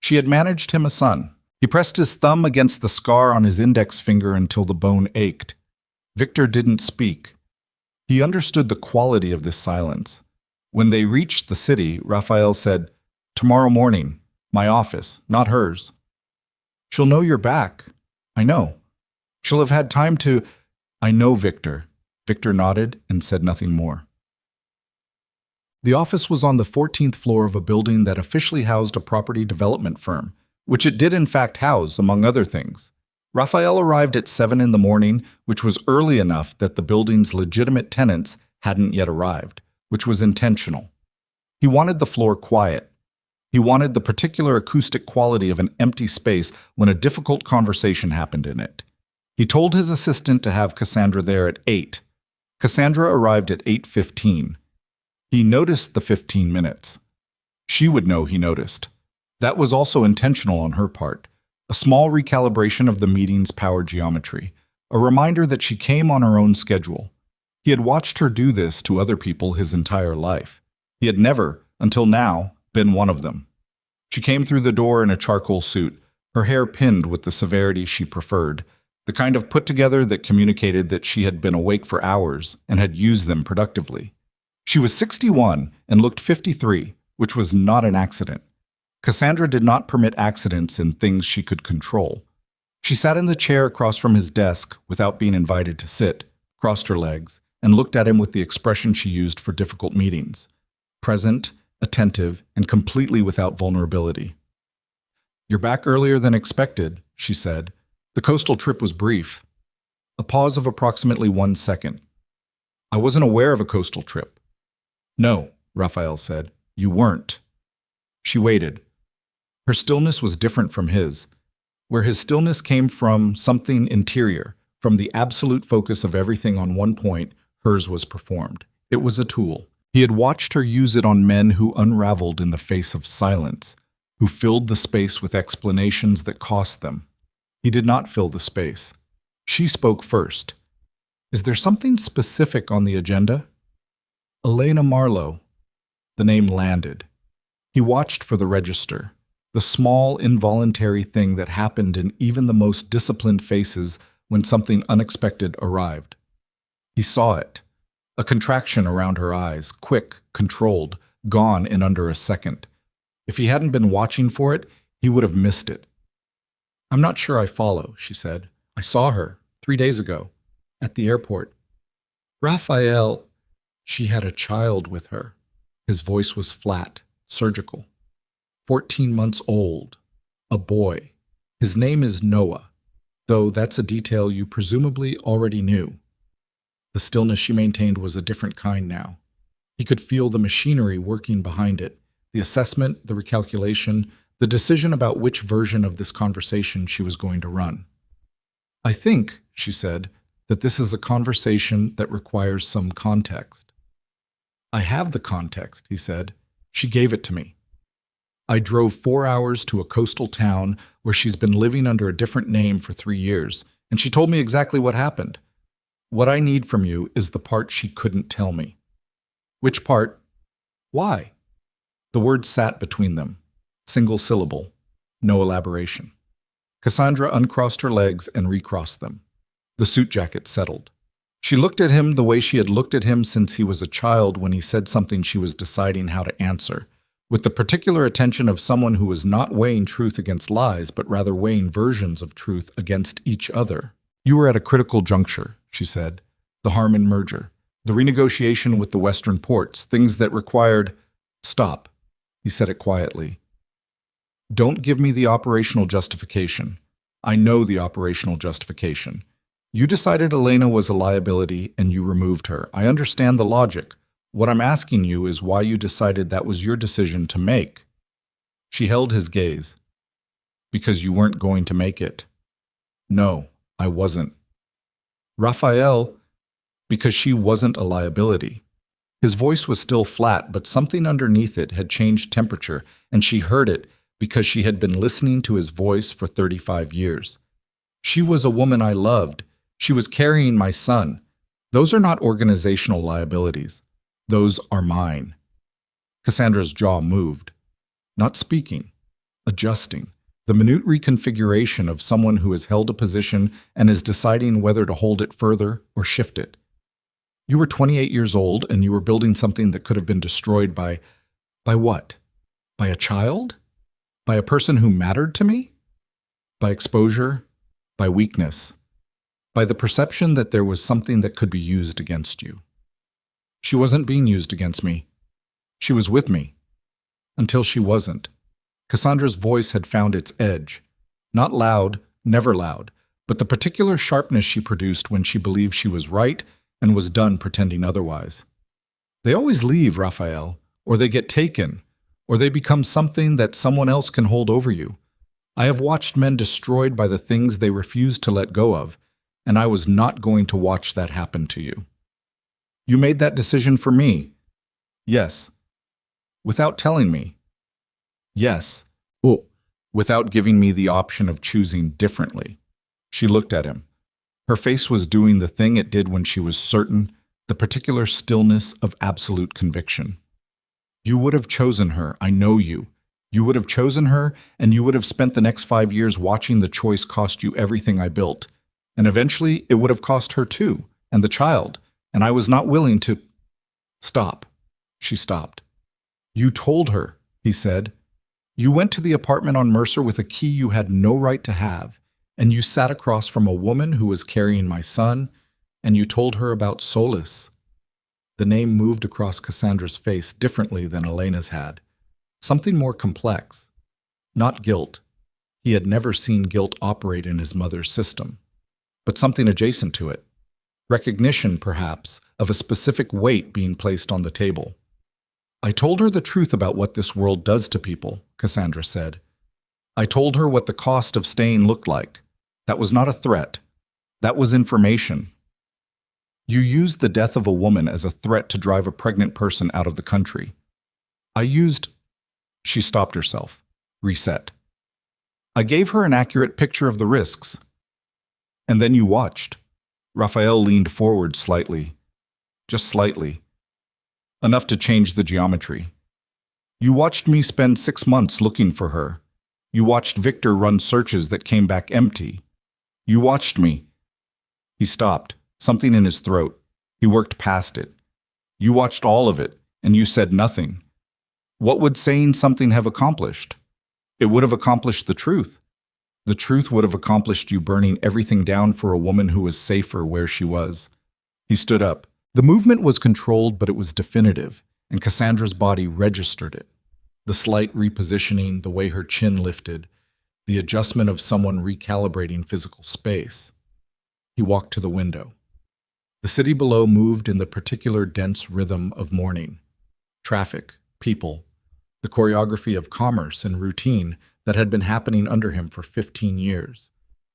She had managed him a son, He pressed his thumb against the scar on his index finger until the bone ached. Victor didn't speak. He understood the quality of this silence. When they reached the city, Raphael said, "Tomorrow morning, my office, not hers." "She'll know you're back." "I know. She'll have had time to—" "I know, Victor." Victor nodded and said nothing more. The office was on the 14th floor of a building that officially housed a property development firm, which it did in fact house, among other things. Raphael arrived at 7 in the morning, which was early enough that the building's legitimate tenants hadn't yet arrived, which was intentional. He wanted the floor quiet. He wanted the particular acoustic quality of an empty space when a difficult conversation happened in it. He told his assistant to have Cassandra there at 8. Cassandra arrived at 8:15. He noticed the 15 minutes. She would know he noticed. That was also intentional on her part. A small recalibration of the meeting's power geometry. A reminder that she came on her own schedule. He had watched her do this to other people his entire life. He had never, until now, been one of them. She came through the door in a charcoal suit, her hair pinned with the severity she preferred, the kind of put-together that communicated that she had been awake for hours and had used them productively. She was 61 and looked 53, which was not an accident. Cassandra did not permit accidents in things she could control. She sat in the chair across from his desk without being invited to sit, crossed her legs, and looked at him with the expression she used for difficult meetings. Present, attentive, and completely without vulnerability. "You're back earlier than expected," she said. "The coastal trip was brief." A pause of approximately 1 second. "I wasn't aware of a coastal trip." "No," Raphael said. "You weren't." She waited. Her stillness was different from his. Where his stillness came from something interior, from the absolute focus of everything on one point, hers was performed. It was a tool. He had watched her use it on men who unraveled in the face of silence, who filled the space with explanations that cost them. He did not fill the space. She spoke first. "Is there something specific on the agenda?" "Elena Marlowe." The name landed. He watched for the register, the small, involuntary thing that happened in even the most disciplined faces when something unexpected arrived. He saw it. A contraction around her eyes, quick, controlled, gone in under a second. If he hadn't been watching for it, he would have missed it. "I'm not sure I follow," she said. "I saw her 3 days ago, at the airport." "Raphael," she had a child with her. His voice was flat, surgical. 14 months old. A boy. His name is Noah, though that's a detail you presumably already knew. The stillness she maintained was a different kind now. He could feel the machinery working behind it, the assessment, the recalculation, the decision about which version of this conversation she was going to run. "I think," she said, "that this is a conversation that requires some context." "I have the context," he said. "She gave it to me. I drove 4 hours to a coastal town where she's been living under a different name for 3 years, and she told me exactly what happened. What I need from you is the part she couldn't tell me." "Which part?" "Why?" The words sat between them. Single syllable. No elaboration. Cassandra uncrossed her legs and recrossed them. The suit jacket settled. She looked at him the way she had looked at him since he was a child when he said something she was deciding how to answer, with the particular attention of someone who was not weighing truth against lies, but rather weighing versions of truth against each other. "You were at a critical juncture," she said. "The Harmon merger, the renegotiation with the Western ports, things that required—" "Stop," he said it quietly. "Don't give me the operational justification. I know the operational justification. You decided Elena was a liability and you removed her. I understand the logic. What I'm asking you is why you decided that was your decision to make." She held his gaze. "Because you weren't going to make it." "No, I wasn't." "Raphael," "Because she wasn't a liability." His voice was still flat, but something underneath it had changed temperature, and she heard it because she had been listening to his voice for 35 years. "She was a woman I loved. She was carrying my son. Those are not organizational liabilities. Those are mine." Cassandra's jaw moved. Not speaking, adjusting. The minute reconfiguration of someone who has held a position and is deciding whether to hold it further or shift it. You were 28 years old and you were building something that could have been destroyed by what? By a child? By a person who mattered to me? By exposure? By weakness? By the perception that there was something that could be used against you. She wasn't being used against me. She was with me. Until she wasn't. Cassandra's voice had found its edge. Not loud, never loud, but the particular sharpness she produced when she believed she was right and was done pretending otherwise. They always leave, Raphael, or they get taken, or they become something that someone else can hold over you. I have watched men destroyed by the things they refused to let go of, and I was not going to watch that happen to you. You made that decision for me. Yes. Without telling me. Yes. Oh. Without giving me the option of choosing differently. She looked at him. Her face was doing the thing it did when she was certain, the particular stillness of absolute conviction. You would have chosen her, I know you. You would have chosen her, and you would have spent the next 5 years watching the choice cost you everything I built. And eventually, it would have cost her too, and the child, and I was not willing to… Stop. She stopped. You told her, he said. You went to the apartment on Mercer with a key you had no right to have, and you sat across from a woman who was carrying my son, and you told her about Solis. The name moved across Cassandra's face differently than Elena's had. Something more complex. Not guilt. He had never seen guilt operate in his mother's system. But something adjacent to it. Recognition, perhaps, of a specific weight being placed on the table. I told her the truth about what this world does to people, Cassandra said. I told her what the cost of staying looked like. That was not a threat. That was information. You used the death of a woman as a threat to drive a pregnant person out of the country. I used… She stopped herself. Reset. I gave her an accurate picture of the risks. And then you watched. Raphael leaned forward slightly. Just slightly. Enough to change the geometry. You watched me spend 6 months looking for her. You watched Victor run searches that came back empty. You watched me. He stopped, something in his throat. He worked past it. You watched all of it, and you said nothing. What would saying something have accomplished? It would have accomplished the truth. The truth would have accomplished you burning everything down for a woman who was safer where she was. He stood up. The movement was controlled, but it was definitive, and Cassandra's body registered it. The slight repositioning, the way her chin lifted, the adjustment of someone recalibrating physical space. He walked to the window. The city below moved in the particular dense rhythm of morning. Traffic, people, the choreography of commerce and routine that had been happening under him for 15 years.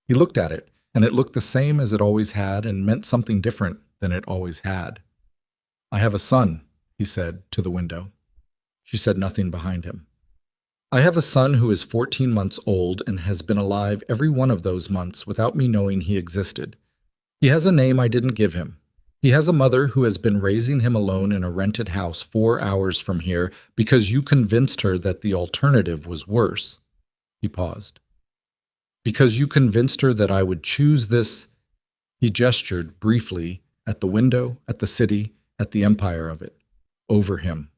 He looked at it, and it looked the same as it always had and meant something different than it always had. I have a son, he said to the window. She said nothing behind him. I have a son who is 14 months old and has been alive every one of those months without me knowing he existed. He has a name I didn't give him. He has a mother who has been raising him alone in a rented house 4 hours from here because you convinced her that the alternative was worse. He paused. Because you convinced her that I would choose this… He gestured briefly at the window, at the city, at the empire of it, over him.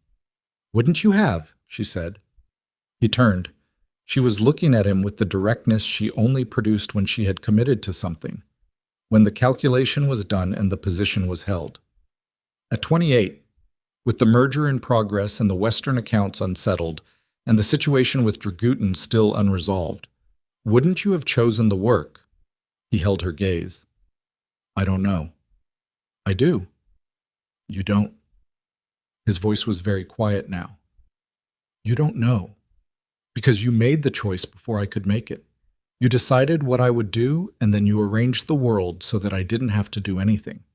Wouldn't you have? She said. He turned. She was looking at him with the directness she only produced when she had committed to something, when the calculation was done and the position was held. At 28, with the merger in progress and the Western accounts unsettled, and the situation with Dragutin still unresolved, wouldn't you have chosen the work? He held her gaze. I don't know. I do. You don't. His voice was very quiet now. You don't know. Because you made the choice before I could make it. You decided what I would do, and then you arranged the world so that I didn't have to do anything.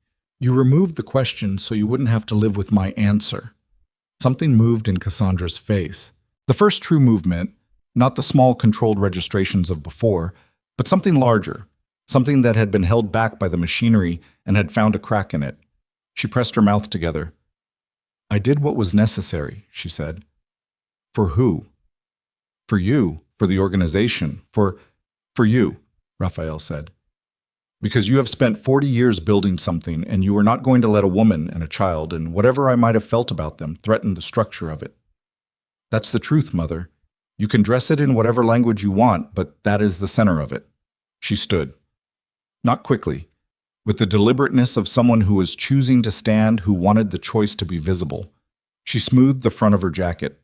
You removed the question so you wouldn't have to live with my answer. Something moved in Cassandra's face. The first true movement, not the small controlled registrations of before, but something larger, something that had been held back by the machinery and had found a crack in it. She pressed her mouth together. I did what was necessary, she said. For who? For you, for the organization, for you, Raphael said. Because you have spent 40 years building something, and you are not going to let a woman and a child and whatever I might have felt about them threaten the structure of it. That's the truth, Mother. You can dress it in whatever language you want, but that is the center of it. She stood. Not quickly, with the deliberateness of someone who was choosing to stand, who wanted the choice to be visible. She smoothed the front of her jacket.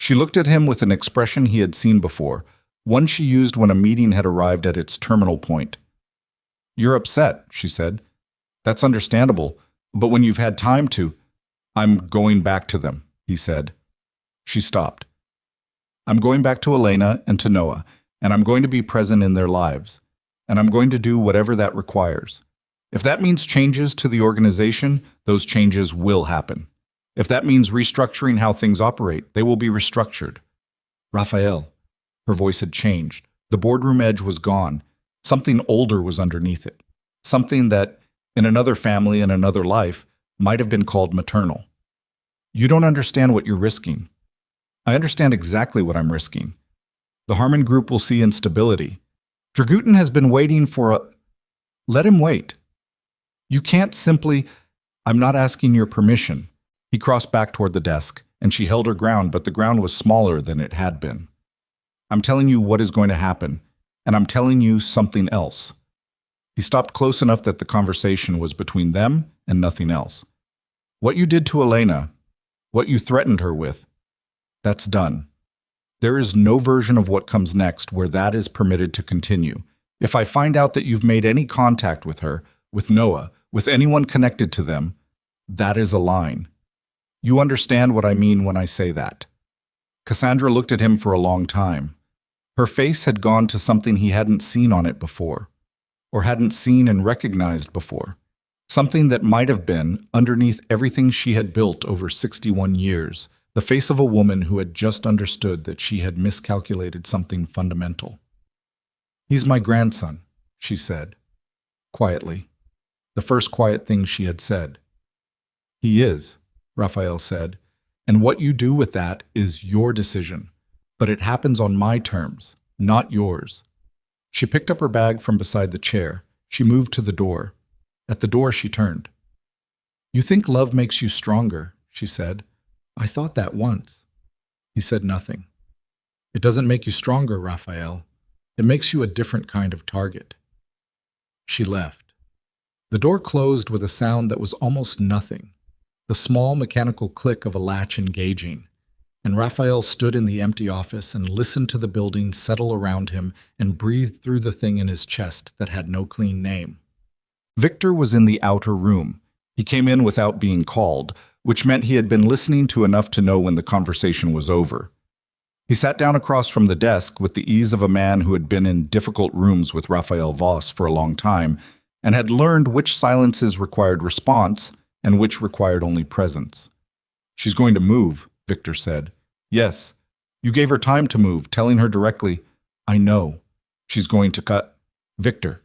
She looked at him with an expression he had seen before, one she used when a meeting had arrived at its terminal point. You're upset, she said. That's understandable, but when you've had time to— I'm going back to them, he said. She stopped. I'm going back to Elena and to Noah, and I'm going to be present in their lives, and I'm going to do whatever that requires. If that means changes to the organization, those changes will happen. If that means restructuring how things operate, they will be restructured. Raphael. Her voice had changed. The boardroom edge was gone. Something older was underneath it. Something that, in another family and another life, might have been called maternal. You don't understand what you're risking. I understand exactly what I'm risking. The Harmon Group will see instability. Dragutin has been waiting for a— Let him wait. You can't simply— I'm not asking your permission. He crossed back toward the desk, and she held her ground, but the ground was smaller than it had been. I'm telling you what is going to happen, and I'm telling you something else. He stopped close enough that the conversation was between them and nothing else. What you did to Elena, what you threatened her with, that's done. There is no version of what comes next where that is permitted to continue. If I find out that you've made any contact with her, with Noah, with anyone connected to them, that is a line. You understand what I mean when I say that. Cassandra looked at him for a long time. Her face had gone to something he hadn't seen on it before, or hadn't seen and recognized before. Something that might have been, underneath everything she had built over 61 years, the face of a woman who had just understood that she had miscalculated something fundamental. He's my grandson, she said, quietly. The first quiet thing she had said. He is, Raphael said, and what you do with that is your decision, but it happens on my terms, not yours. She picked up her bag from beside the chair. She moved to the door. At the door she turned. You think love makes you stronger, she said. I thought that once. He said nothing. It doesn't make you stronger, Raphael. It makes you a different kind of target. She left. The door closed with a sound that was almost nothing, the small mechanical click of a latch engaging, and Raphael stood in the empty office and listened to the building settle around him and breathed through the thing in his chest that had no clean name. Victor was in the outer room. He came in without being called, which meant he had been listening to enough to know when the conversation was over. He sat down across from the desk with the ease of a man who had been in difficult rooms with Raphael Voss for a long time and had learned which silences required response and which required only presence. She's going to move, Victor said. Yes. You gave her time to move, telling her directly, I know. She's going to cut. Victor.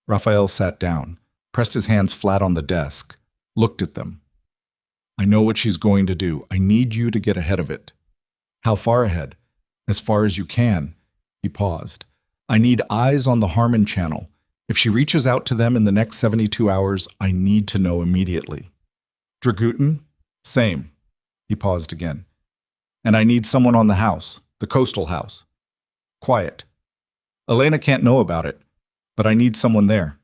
Raphael sat down, pressed his hands flat on the desk, looked at them. I know what she's going to do. I need you to get ahead of it. How far ahead? As far as you can. He paused. I need eyes on the Harmon channel. If she reaches out to them in the next 72 hours, I need to know immediately. Dragutin? Same. He paused again. And I need someone on the house, the coastal house. Quiet. Elena can't know about it, but I need someone there.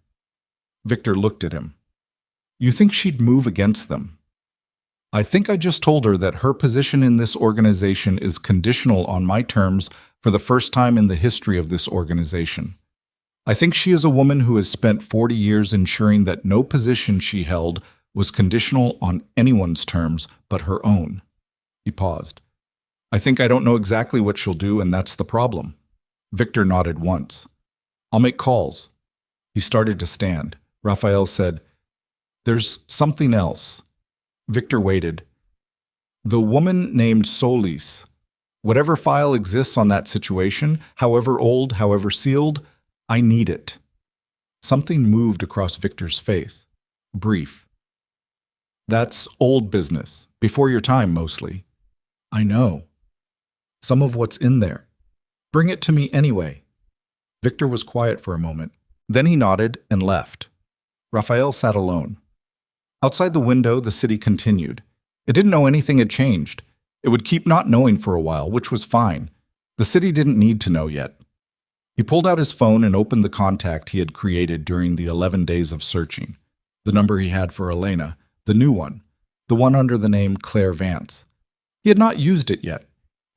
Victor looked at him. You think she'd move against them? I think I just told her that her position in this organization is conditional on my terms for the first time in the history of this organization. I think she is a woman who has spent 40 years ensuring that no position she held was conditional on anyone's terms but her own. He paused. I think I don't know exactly what she'll do, and that's the problem. Victor nodded once. I'll make calls. He started to stand. Raphael said, There's something else. Victor waited. The woman named Solis. Whatever file exists on that situation, however old, however sealed, I need it. Something moved across Victor's face. Brief. That's old business, before your time mostly. I know. Some of what's in there. Bring it to me anyway. Victor was quiet for a moment. Then he nodded and left. Raphael sat alone. Outside the window, the city continued. It didn't know anything had changed. It would keep not knowing for a while, which was fine. The city didn't need to know yet. He pulled out his phone and opened the contact he had created during the 11 days of searching. The number he had for Elena, the new one, the one under the name Claire Vance. He had not used it yet.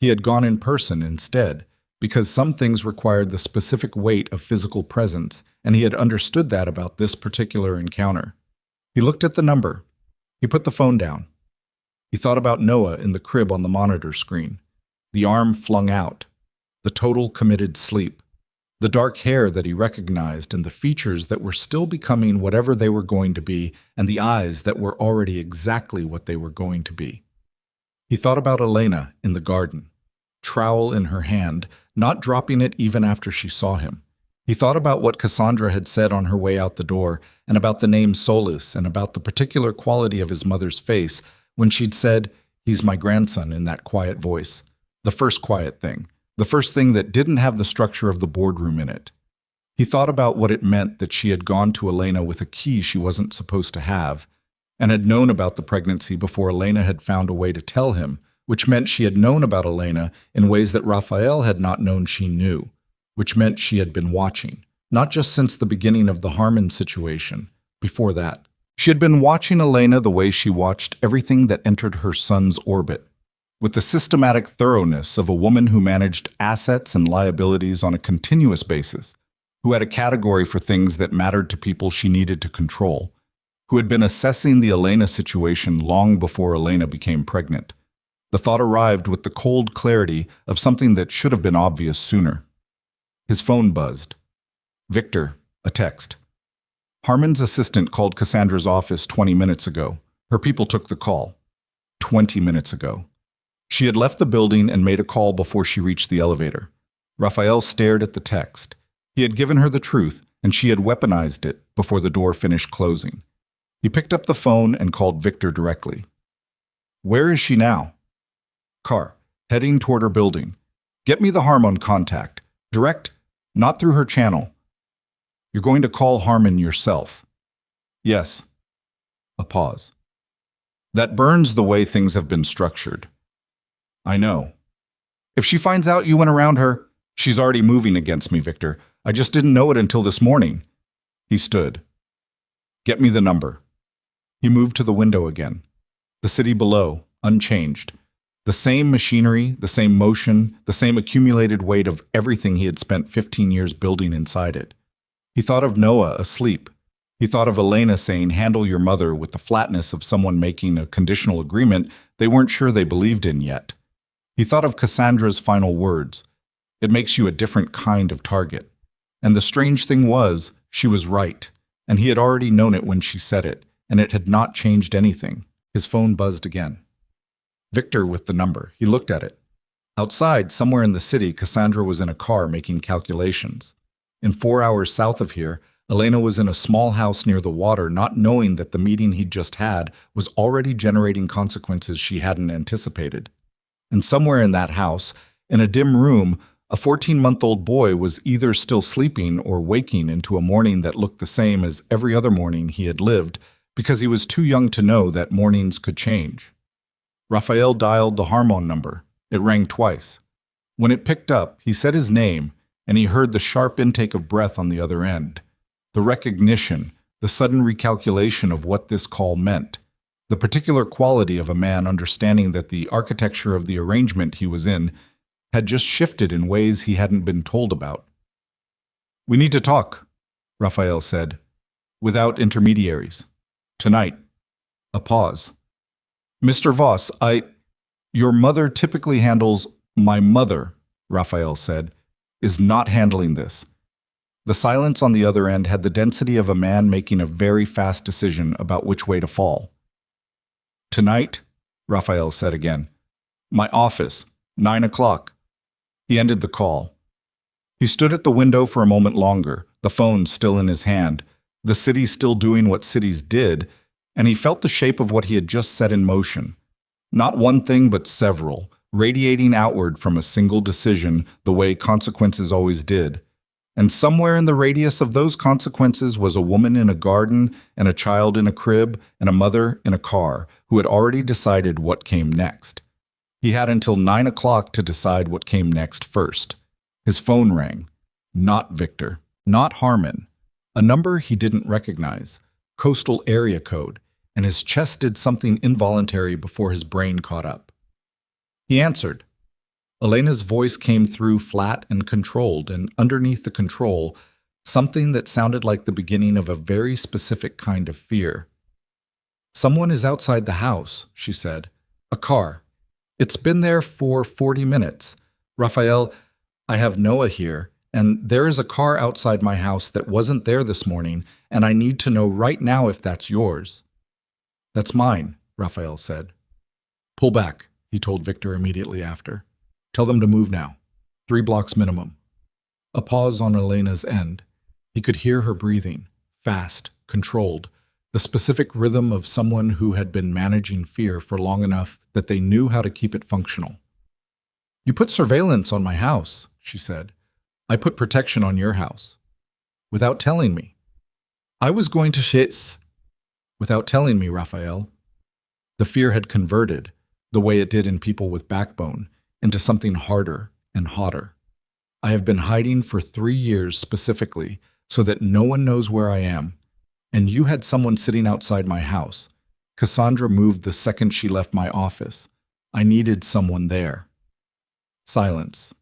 He had gone in person instead, because some things required the specific weight of physical presence, and he had understood that about this particular encounter. He looked at the number. He put the phone down. He thought about Noah in the crib on the monitor screen, the arm flung out, the total committed sleep, the dark hair that he recognized and the features that were still becoming whatever they were going to be, and the eyes that were already exactly what they were going to be. He thought about Elena in the garden, trowel in her hand, not dropping it even after she saw him. He thought about what Cassandra had said on her way out the door, and about the name Solus, and about the particular quality of his mother's face when she'd said, "He's my grandson," in that quiet voice. The first quiet thing. The first thing that didn't have the structure of the boardroom in it. He thought about what it meant that she had gone to Elena with a key she wasn't supposed to have, and had known about the pregnancy before Elena had found a way to tell him, which meant she had known about Elena in ways that Raphael had not known she knew, which meant she had been watching, not just since the beginning of the Harmon situation, before that. She had been watching Elena the way she watched everything that entered her son's orbit, with the systematic thoroughness of a woman who managed assets and liabilities on a continuous basis, who had a category for things that mattered to people she needed to control, who had been assessing the Elena situation long before Elena became pregnant. The thought arrived with the cold clarity of something that should have been obvious sooner. His phone buzzed. Victor, a text. Harmon's assistant called Cassandra's office 20 minutes ago. Her people took the call. 20 minutes ago. She had left the building and made a call before she reached the elevator. Raphael stared at the text. He had given her the truth, and she had weaponized it before the door finished closing. He picked up the phone and called Victor directly. Where is she now? Car, heading toward her building. Get me the Harmon contact. Direct, not through her channel. You're going to call Harmon yourself. Yes. A pause. That burns the way things have been structured. I know. If she finds out you went around her, she's already moving against me, Victor. I just didn't know it until this morning. He stood. Get me the number. He moved to the window again. The city below, unchanged. The same machinery, the same motion, the same accumulated weight of everything he had spent 15 years building inside it. He thought of Noah asleep. He thought of Elena saying, "Handle your mother," with the flatness of someone making a conditional agreement they weren't sure they believed in yet. He thought of Cassandra's final words. It makes you a different kind of target. And the strange thing was, she was right, and he had already known it when she said it, and it had not changed anything. His phone buzzed again. Victor with the number. He looked at it. Outside, somewhere in the city, Cassandra was in a car making calculations. In 4 hours south of here, Elena was in a small house near the water, not knowing that the meeting he'd just had was already generating consequences she hadn't anticipated. And somewhere in that house, in a dim room, a 14-month-old boy was either still sleeping or waking into a morning that looked the same as every other morning he had lived, because he was too young to know that mornings could change. Raphael dialed the Harmon number. It rang twice. When it picked up, he said his name, and he heard the sharp intake of breath on the other end. The recognition, the sudden recalculation of what this call meant. The particular quality of a man understanding that the architecture of the arrangement he was in had just shifted in ways he hadn't been told about. "We need to talk," Raphael said, "without intermediaries. Tonight." A pause. "Mr. Voss, Your mother typically handles—" "My mother," Raphael said, "is not handling this." The silence on the other end had the density of a man making a very fast decision about which way to fall. "Tonight," Raphael said again. "My office, 9 o'clock. He ended the call. He stood at the window for a moment longer, the phone still in his hand, the city still doing what cities did, and he felt the shape of what he had just set in motion. Not one thing, but several, radiating outward from a single decision the way consequences always did. And somewhere in the radius of those consequences was a woman in a garden and a child in a crib and a mother in a car who had already decided what came next. He had until 9 o'clock to decide what came next first. His phone rang. Not Victor. Not Harmon. A number he didn't recognize. Coastal area code. And his chest did something involuntary before his brain caught up. He answered. Elena's voice came through flat and controlled, and underneath the control, something that sounded like the beginning of a very specific kind of fear. "Someone is outside the house," she said. "A car. It's been there for 40 minutes. Raphael, I have Noah here, and there is a car outside my house that wasn't there this morning, and I need to know right now if that's yours." "That's mine," Raphael said. "Pull back," he told Victor immediately after. "Tell them to move now. 3 blocks minimum." A pause on Elena's end. He could hear her breathing, fast, controlled, the specific rhythm of someone who had been managing fear for long enough that they knew how to keep it functional. "You put surveillance on my house," she said. "I put protection on your house. Without telling me. I was going to shit. Without telling me, Raphael." The fear had converted, the way it did in people with backbone, into something harder and hotter. "I have been hiding for 3 years specifically so that no one knows where I am. And you had someone sitting outside my house. Cassandra moved the second she left my office. I needed someone there." Silence.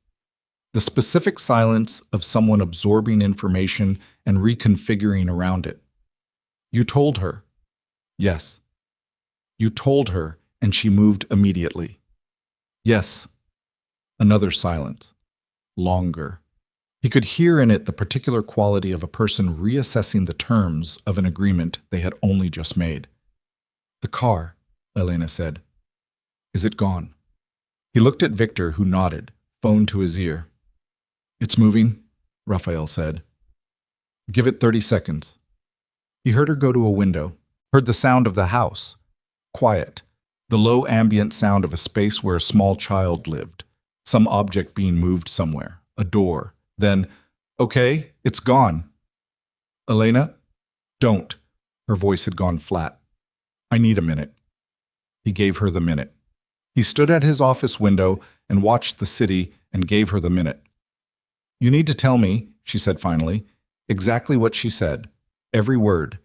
The specific silence of someone absorbing information and reconfiguring around it. "You told her." "Yes." "You told her, and she moved immediately." "Yes." Another silence. Longer. He could hear in it the particular quality of a person reassessing the terms of an agreement they had only just made. "The car," Elena said. "Is it gone?" He looked at Victor, who nodded, phone to his ear. "It's moving," Raphael said. "Give it 30 seconds." He heard her go to a window, heard the sound of the house. Quiet. The low ambient sound of a space where a small child lived. Some object being moved somewhere. A door. Then, "Okay, it's gone." "Elena, don't." Her voice had gone flat. "I need a minute." He gave her the minute. He stood at his office window and watched the city and gave her the minute. "You need to tell me," she said finally, exactly what she said. Every word.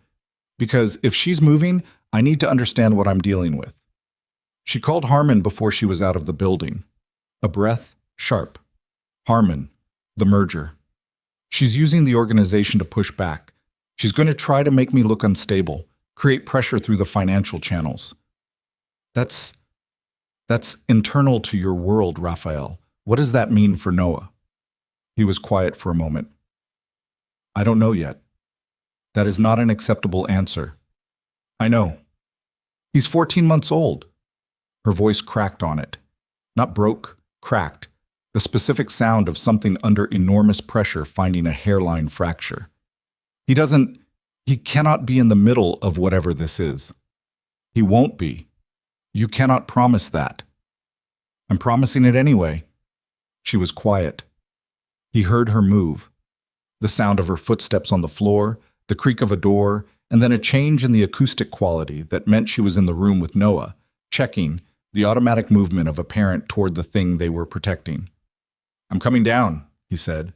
"Because if she's moving, I need to understand what I'm dealing with." She called Harmon before she was out of the building. A breath, sharp. "Harmon, the merger. She's using the organization to push back. She's going to try to make me look unstable, create pressure through the financial channels." That's internal to your world, Raphael. What does that mean for Noah?" He was quiet for a moment. "I don't know yet." "That is not an acceptable answer." "I know. He's 14 months old." Her voice cracked on it. Not broke, cracked. The specific sound of something under enormous pressure finding a hairline fracture. He cannot be in the middle of whatever this is. He won't be. You cannot promise that. "I'm promising it anyway." She was quiet. He heard her move. The sound of her footsteps on the floor, the creak of a door, and then a change in the acoustic quality that meant she was in the room with Noah, checking the automatic movement of a parent toward the thing they were protecting. "I'm coming down," he said.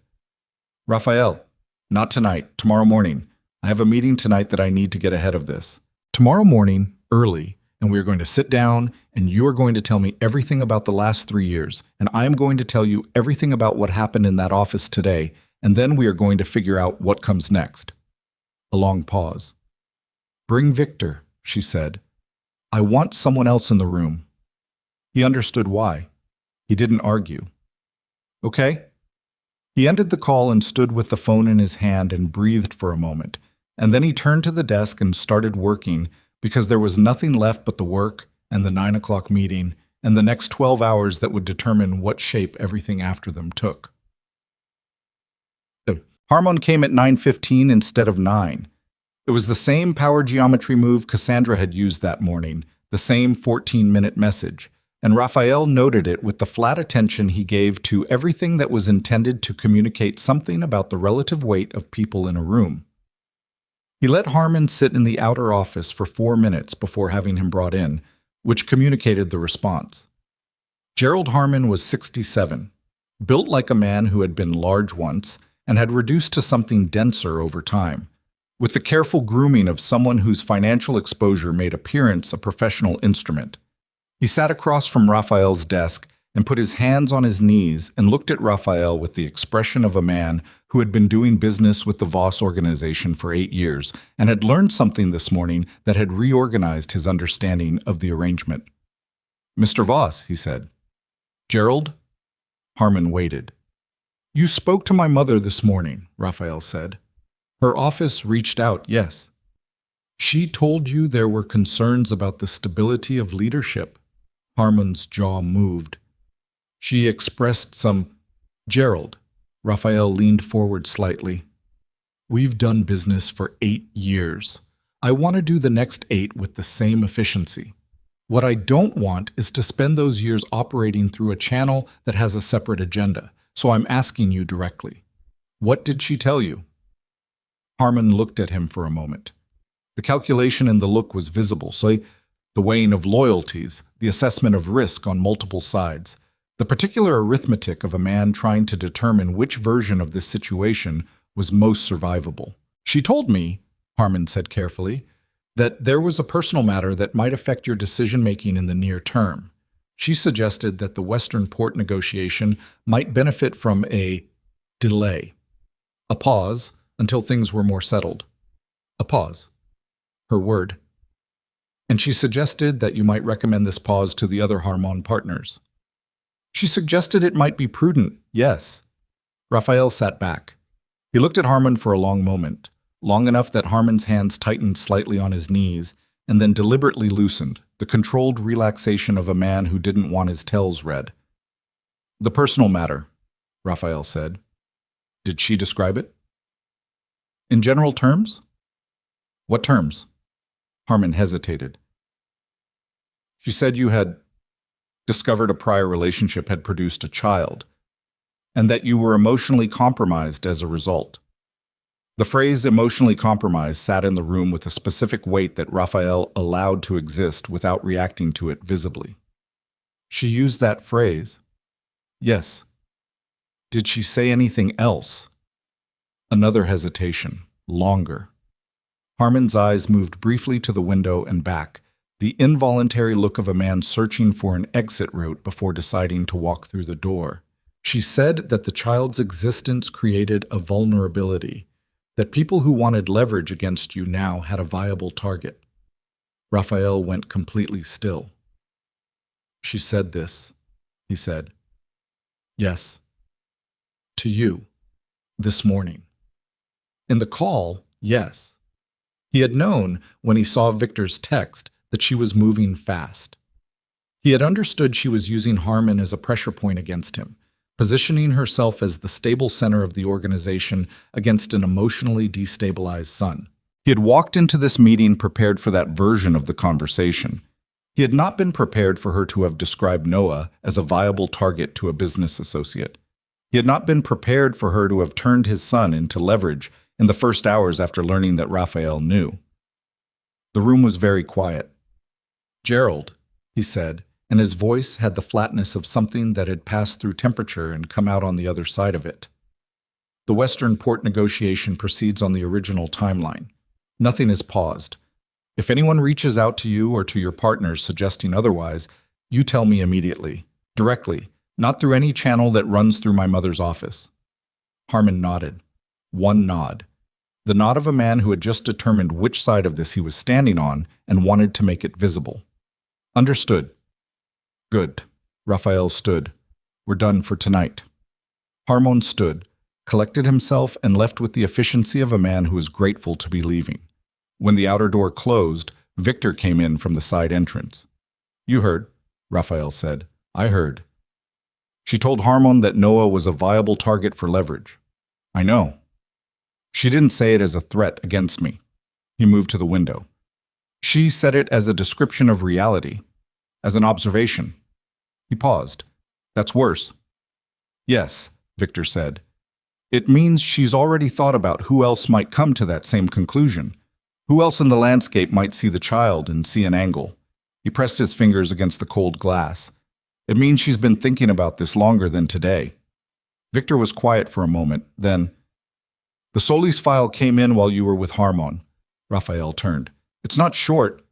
"Raphael, not tonight, tomorrow morning. I have a meeting tonight that I need to get ahead of this. Tomorrow morning, early, and we are going to sit down, and you are going to tell me everything about the last 3 years, and I am going to tell you everything about what happened in that office today, and then we are going to figure out what comes next." A long pause. "Bring Victor," she said. "I want someone else in the room." He understood why. He didn't argue. "Okay?" He ended the call and stood with the phone in his hand and breathed for a moment, and then he turned to the desk and started working because there was nothing left but the work and the 9 o'clock meeting and the next 12 hours that would determine what shape everything after them took. Harmon came at 9:15 instead of 9. It was the same power geometry move Cassandra had used that morning, the same 14-minute message, and Raphael noted it with the flat attention he gave to everything that was intended to communicate something about the relative weight of people in a room. He let Harmon sit in the outer office for 4 minutes before having him brought in, which communicated the response. Gerald Harmon was 67, built like a man who had been large once and had reduced to something denser over time, with the careful grooming of someone whose financial exposure made appearance a professional instrument. He sat across from Raphael's desk and put his hands on his knees and looked at Raphael with the expression of a man who had been doing business with the Voss organization for 8 years and had learned something this morning that had reorganized his understanding of the arrangement. "Mr. Voss," he said. "Gerald?" Harmon waited. "You spoke to my mother this morning," Raphael said. "Her office reached out, yes. She told you there were concerns about the stability of leadership." Harmon's jaw moved. "She expressed some—" "Gerald," Raphael leaned forward slightly. "We've done business for 8 years. I want to do the next 8 with the same efficiency. What I don't want is to spend those years operating through a channel that has a separate agenda, so I'm asking you directly. What did she tell you?" Harmon looked at him for a moment. The calculation in the look was visible, so the weighing of loyalties, the assessment of risk on multiple sides, the particular arithmetic of a man trying to determine which version of this situation was most survivable. "She told me," Harmon said carefully, "that there was a personal matter that might affect your decision-making in the near term. She suggested that the Western port negotiation might benefit from a delay, a pause until things were more settled. A pause. Her word. And she suggested that you might recommend this pause to the other Harmon partners." "She suggested it might be prudent, yes." Raphael sat back. He looked at Harmon for a long moment, long enough that Harmon's hands tightened slightly on his knees and then deliberately loosened, the controlled relaxation of a man who didn't want his tells read. "The personal matter," Raphael said. "Did she describe it?" "In general terms?" "What terms?" Harmon hesitated. "She said you had discovered a prior relationship had produced a child, and that you were emotionally compromised as a result." The phrase emotionally compromised sat in the room with a specific weight that Raphael allowed to exist without reacting to it visibly. "She used that phrase?" "Yes." "Did she say anything else?" Another hesitation, longer. Harmon's eyes moved briefly to the window and back, the involuntary look of a man searching for an exit route before deciding to walk through the door. "She said that the child's existence created a vulnerability, that people who wanted leverage against you now had a viable target." Raphael went completely still. "She said this," he said. "Yes. To you. This morning." In the call, yes. He had known, when he saw Victor's text, that she was moving fast. He had understood she was using Harmon as a pressure point against him, positioning herself as the stable center of the organization against an emotionally destabilized son. He had walked into this meeting prepared for that version of the conversation. He had not been prepared for her to have described Noah as a viable target to a business associate. He had not been prepared for her to have turned his son into leverage in the first hours after learning that Raphael knew. The room was very quiet. "Gerald," he said, and his voice had the flatness of something that had passed through temperature and come out on the other side of it. "The Western port negotiation proceeds on the original timeline. Nothing is paused. If anyone reaches out to you or to your partners suggesting otherwise, you tell me immediately, directly, not through any channel that runs through my mother's office." Harmon nodded. One nod. The nod of a man who had just determined which side of this he was standing on and wanted to make it visible. "Understood." "Good." Raphael stood. "We're done for tonight." Harmon stood, collected himself, and left with the efficiency of a man who is grateful to be leaving. When the outer door closed, Victor came in from the side entrance. "You heard," Raphael said. "I heard. She told Harmon that Noah was a viable target for leverage." "I know." "She didn't say it as a threat against me." He moved to the window. "She said it as a description of reality, as an observation. He paused. That's worse. Yes, Victor said. It means she's already thought about who else might come to that same conclusion. Who else in the landscape might see the child and see an angle? He pressed his fingers against the cold glass. It means she's been thinking about this longer than today. Victor was quiet for a moment, then, the Solis file came in while you were with Harmon. Raphael turned. It's not short.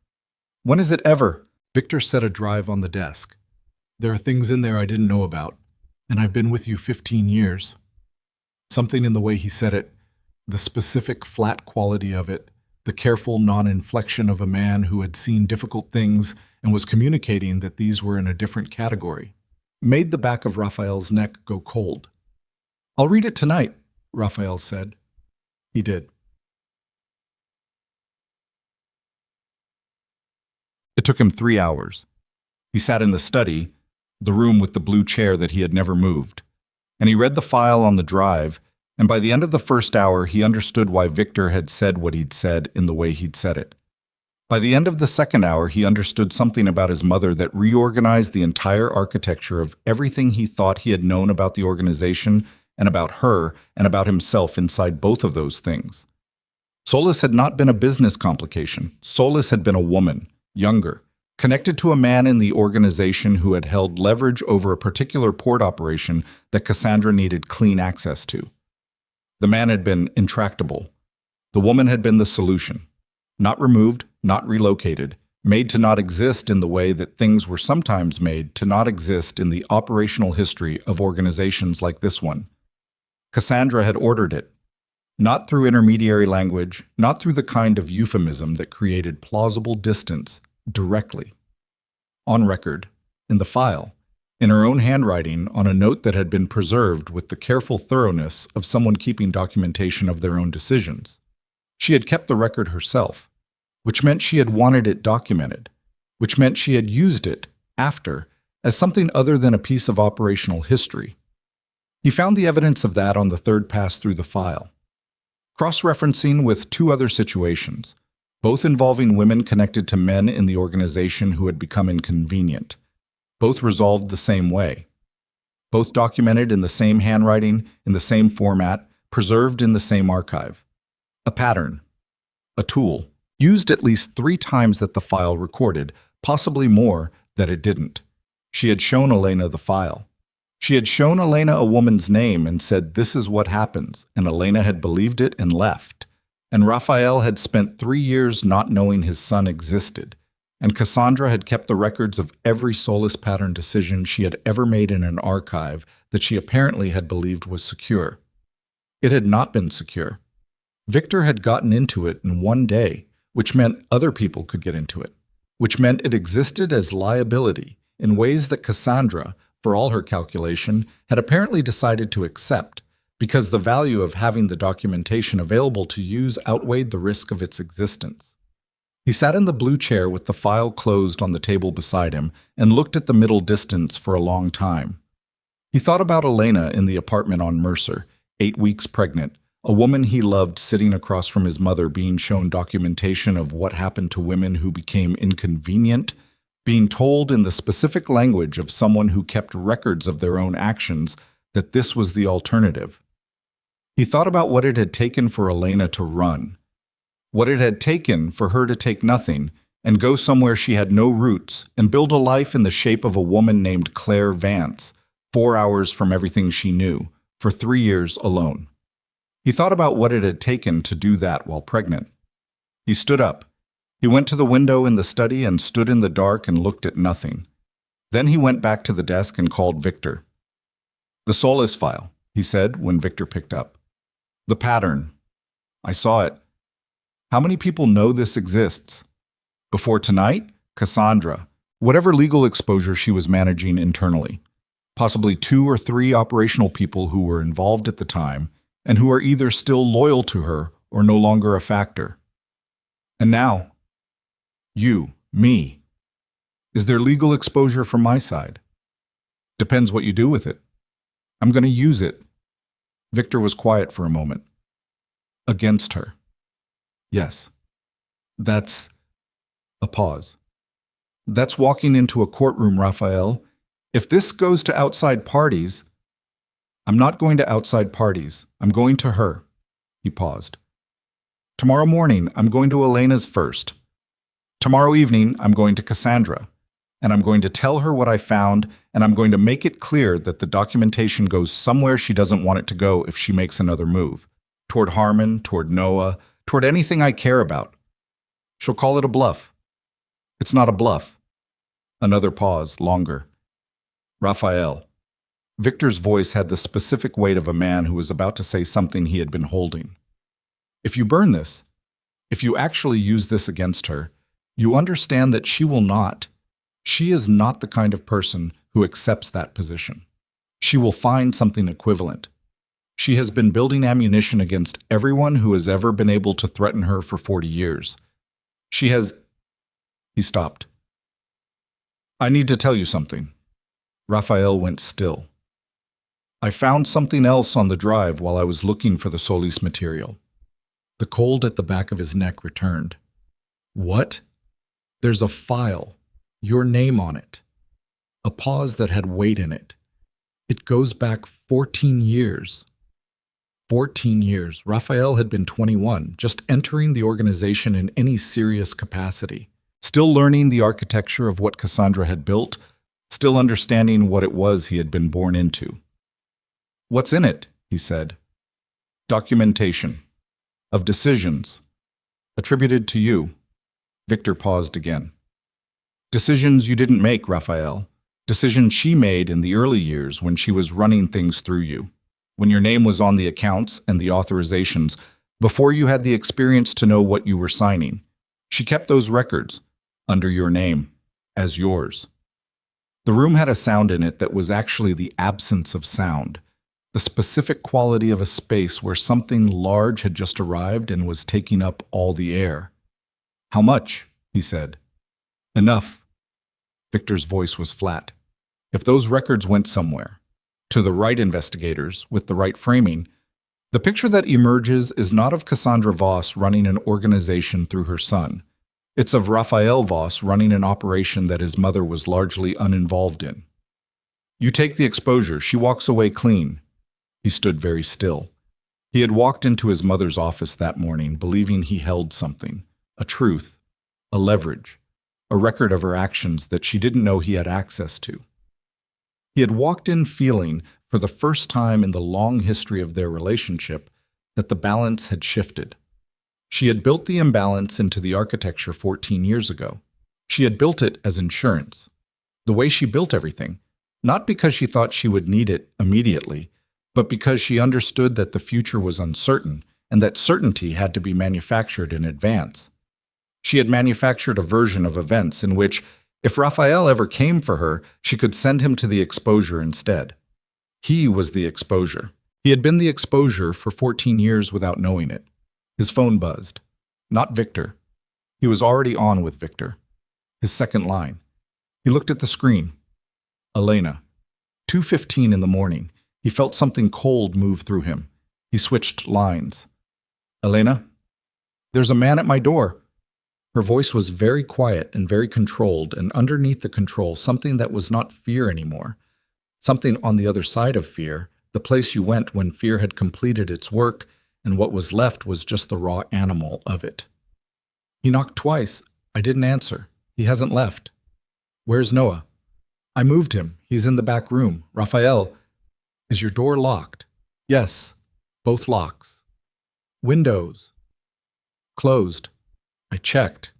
When is it ever? Victor set a drive on the desk. There are things in there I didn't know about, and I've been with you 15 years. Something in the way he said it, the specific flat quality of it, the careful non-inflection of a man who had seen difficult things and was communicating that these were in a different category, made the back of Raphael's neck go cold. I'll read it tonight, Raphael said. He did. It took him 3 hours. He sat in the study, the room with the blue chair that he had never moved, and he read the file on the drive, and by the end of the first hour he understood why Victor had said what he'd said in the way he'd said it. By the end of the second hour he understood something about his mother that reorganized the entire architecture of everything he thought he had known about the organization and about her and about himself inside both of those things. Solis had not been a business complication. Solis had been a woman, younger, connected to a man in the organization who had held leverage over a particular port operation that Cassandra needed clean access to. The man had been intractable. The woman had been the solution. Not removed, not relocated, made to not exist in the way that things were sometimes made to not exist in the operational history of organizations like this one. Cassandra had ordered it. Not through intermediary language, not through the kind of euphemism that created plausible distance, directly. On record, in the file, in her own handwriting on a note that had been preserved with the careful thoroughness of someone keeping documentation of their own decisions. She had kept the record herself, which meant she had wanted it documented, which meant she had used it, after, as something other than a piece of operational history. He found the evidence of that on the third pass through the file. Cross-referencing with 2 other situations, both involving women connected to men in the organization who had become inconvenient. Both resolved the same way. Both documented in the same handwriting, in the same format, preserved in the same archive. A pattern. A tool. Used at least 3 times that the file recorded, possibly more that it didn't. She had shown Elena the file. She had shown Elena a woman's name and said, "This is what happens," and Elena had believed it and left. And Raphael had spent 3 years not knowing his son existed. And Cassandra had kept the records of every Solis pattern decision she had ever made in an archive that she apparently had believed was secure. It had not been secure. Victor had gotten into it in 1 day, which meant other people could get into it, which meant it existed as liability in ways that Cassandra, for all her calculation, had apparently decided to accept, because the value of having the documentation available to use outweighed the risk of its existence. He sat in the blue chair with the file closed on the table beside him and looked at the middle distance for a long time. He thought about Elena in the apartment on Mercer, 8 weeks pregnant, a woman he loved sitting across from his mother being shown documentation of what happened to women who became inconvenient, being told in the specific language of someone who kept records of their own actions that this was the alternative. He thought about what it had taken for Elena to run, what it had taken for her to take nothing and go somewhere she had no roots and build a life in the shape of a woman named Claire Vance, 4 hours from everything she knew, for 3 years alone. He thought about what it had taken to do that while pregnant. He stood up. He went to the window in the study and stood in the dark and looked at nothing. Then he went back to the desk and called Victor. "The Solis file," he said when Victor picked up. "The pattern. I saw it. How many people know this exists? Before tonight, Cassandra, whatever legal exposure she was managing internally. Possibly 2 or 3 operational people who were involved at the time and who are either still loyal to her or no longer a factor. And now, you, me. Is there legal exposure from my side? Depends what you do with it. I'm going to use it." Victor was quiet for a moment. "Against her." "Yes. That's..." A pause. "That's walking into a courtroom, Raphael. If this goes to outside parties, I'm not going to outside parties. I'm going to her. He paused. Tomorrow morning, I'm going to Elena's first. Tomorrow evening, I'm going to Cassandra. And I'm going to tell her what I found, and I'm going to make it clear that the documentation goes somewhere she doesn't want it to go if she makes another move. Toward Harmon, toward Noah, toward anything I care about. She'll call it a bluff. It's not a bluff. Another pause, longer. Raphael. Victor's voice had the specific weight of a man who was about to say something he had been holding. If you burn this, if you actually use this against her, you understand that she will not. She is not the kind of person who accepts that position. She will find something equivalent. She has been building ammunition against everyone who has ever been able to threaten her for 40 years. She has... He stopped. I need to tell you something. Raphael went still. I found something else on the drive while I was looking for the Solis material. The cold at the back of his neck returned. What? There's a file. Your name on it. A pause that had weight in it. It goes back 14 years. 14 years. Raphael had been 21, just entering the organization in any serious capacity. Still learning the architecture of what Cassandra had built, still understanding what it was he had been born into. What's in it? He said. Documentation. Of decisions. Attributed to you. Victor paused again. Decisions you didn't make, Raphael. Decisions she made in the early years when she was running things through you. When your name was on the accounts and the authorizations, before you had the experience to know what you were signing. She kept those records, under your name, as yours. The room had a sound in it that was actually the absence of sound, the specific quality of a space where something large had just arrived and was taking up all the air. How much? He said. Enough. Victor's voice was flat. If those records went somewhere, to the right investigators, with the right framing, the picture that emerges is not of Cassandra Voss running an organization through her son. It's of Raphael Voss running an operation that his mother was largely uninvolved in. You take the exposure, she walks away clean. He stood very still. He had walked into his mother's office that morning, believing he held something, a truth, a leverage, a record of her actions that she didn't know he had access to. He had walked in feeling, for the first time in the long history of their relationship, that the balance had shifted. She had built the imbalance into the architecture 14 years ago. She had built it as insurance. The way she built everything, not because she thought she would need it immediately, but because she understood that the future was uncertain and that certainty had to be manufactured in advance. She had manufactured a version of events in which, if Raphael ever came for her, she could send him to the exposure instead. He was the exposure. He had been the exposure for 14 years without knowing it. His phone buzzed. Not Victor. He was already on with Victor. His second line. He looked at the screen. Elena. 2:15 in the morning. He felt something cold move through him. He switched lines. Elena? There's a man at my door. Her voice was very quiet and very controlled, and underneath the control, something that was not fear anymore. Something on the other side of fear, the place you went when fear had completed its work, and what was left was just the raw animal of it. He knocked twice. I didn't answer. He hasn't left. Where's Noah? I moved him. He's in the back room. Raphael, is your door locked? Yes, both locks. Windows. Closed. I checked.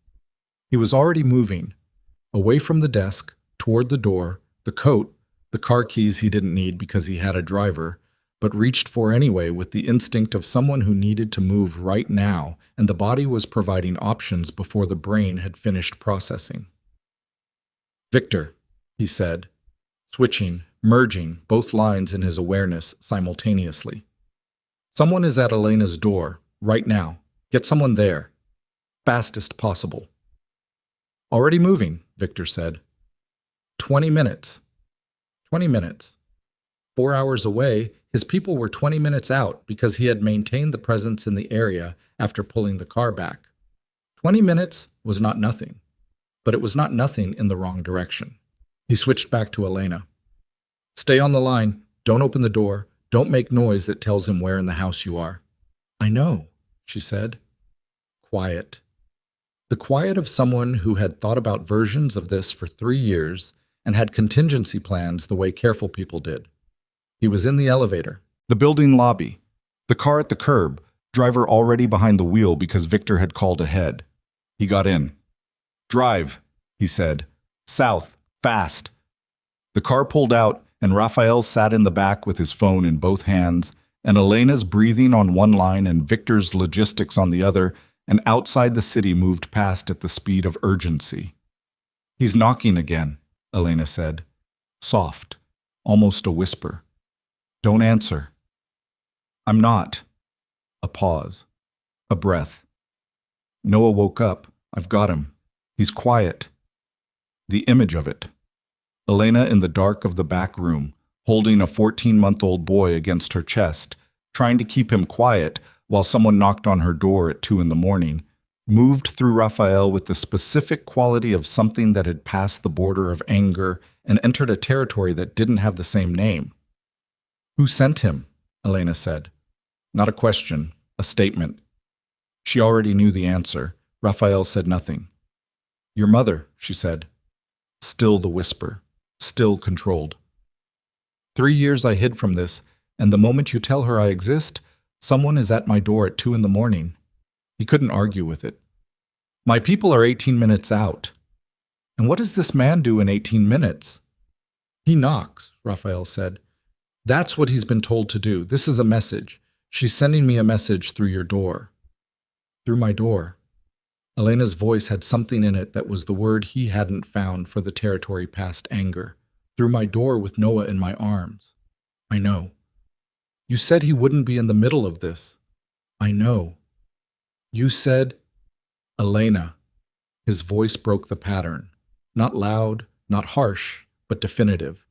He was already moving, away from the desk, toward the door, the coat, the car keys he didn't need because he had a driver, but reached for anyway with the instinct of someone who needed to move right now, and the body was providing options before the brain had finished processing. Victor, he said, switching, merging both lines in his awareness simultaneously. Someone is at Elena's door, right now. Get someone there. Fastest possible. Already moving, Victor said. 20 minutes. 20 minutes. 4 hours away, his people were 20 minutes out because he had maintained the presence in the area after pulling the car back. 20 minutes was not nothing, but it was not nothing in the wrong direction. He switched back to Elena. Stay on the line. Don't open the door. Don't make noise that tells him where in the house you are. I know, she said. Quiet. The quiet of someone who had thought about versions of this for 3 years and had contingency plans the way careful people did. He was in the elevator, the building lobby, the car at the curb, driver already behind the wheel because Victor had called ahead. He got in. Drive, he said. South, fast. The car pulled out, and Raphael sat in the back with his phone in both hands, and Elena's breathing on one line and Victor's logistics on the other, and outside the city moved past at the speed of urgency. He's knocking again, Elena said. Soft, almost a whisper. Don't answer. I'm not. A pause. A breath. Noah woke up. I've got him. He's quiet. The image of it. Elena in the dark of the back room, holding a 14-month-old boy against her chest, trying to keep him quiet while someone knocked on her door at 2 a.m, moved through Raphael with the specific quality of something that had passed the border of anger and entered a territory that didn't have the same name. Who sent him? Elena said. Not a question, a statement. She already knew the answer. Raphael said nothing. Your mother, she said. Still the whisper, still controlled. 3 years I hid from this, and the moment you tell her I exist, someone is at my door at 2 a.m. He couldn't argue with it. My people are 18 minutes out. And what does this man do in 18 minutes? He knocks, Raphael said. That's what he's been told to do. This is a message. She's sending me a message through your door. Through my door. Elena's voice had something in it that was the word he hadn't found for the territory past anger. Through my door with Noah in my arms. I know. You said he wouldn't be in the middle of this. I know. You said, Elena. His voice broke the pattern. Not loud, not harsh, but definitive.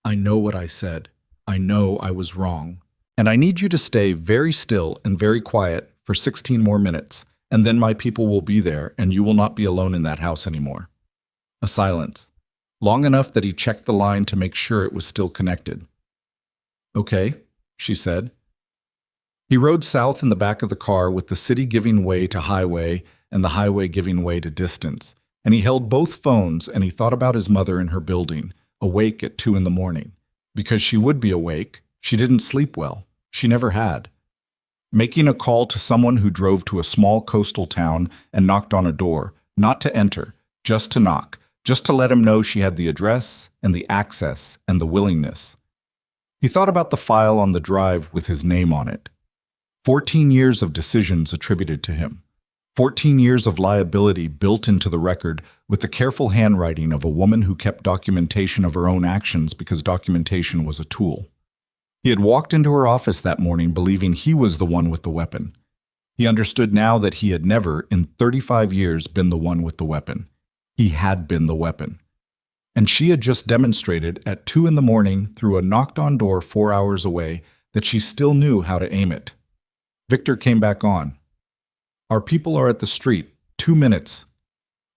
I know what I said. I know I was wrong. And I need you to stay very still and very quiet for 16 more minutes, and then my people will be there, and you will not be alone in that house anymore. A silence. Long enough that he checked the line to make sure it was still connected. Okay, she said. He rode south in the back of the car with the city giving way to highway and the highway giving way to distance, and he held both phones and he thought about his mother in her building, awake at 2 a.m. Because she would be awake, she didn't sleep well. She never had. Making a call to someone who drove to a small coastal town and knocked on a door, not to enter, just to knock, just to let him know she had the address and the access and the willingness. He thought about the file on the drive with his name on it. 14 years of decisions attributed to him. 14 years of liability built into the record with the careful handwriting of a woman who kept documentation of her own actions because documentation was a tool. He had walked into her office that morning believing he was the one with the weapon. He understood now that he had never, in 35 years, been the one with the weapon. He had been the weapon. And she had just demonstrated at 2 a.m. through a knocked-on door 4 hours away that she still knew how to aim it. Victor came back on. Our people are at the street. 2 minutes.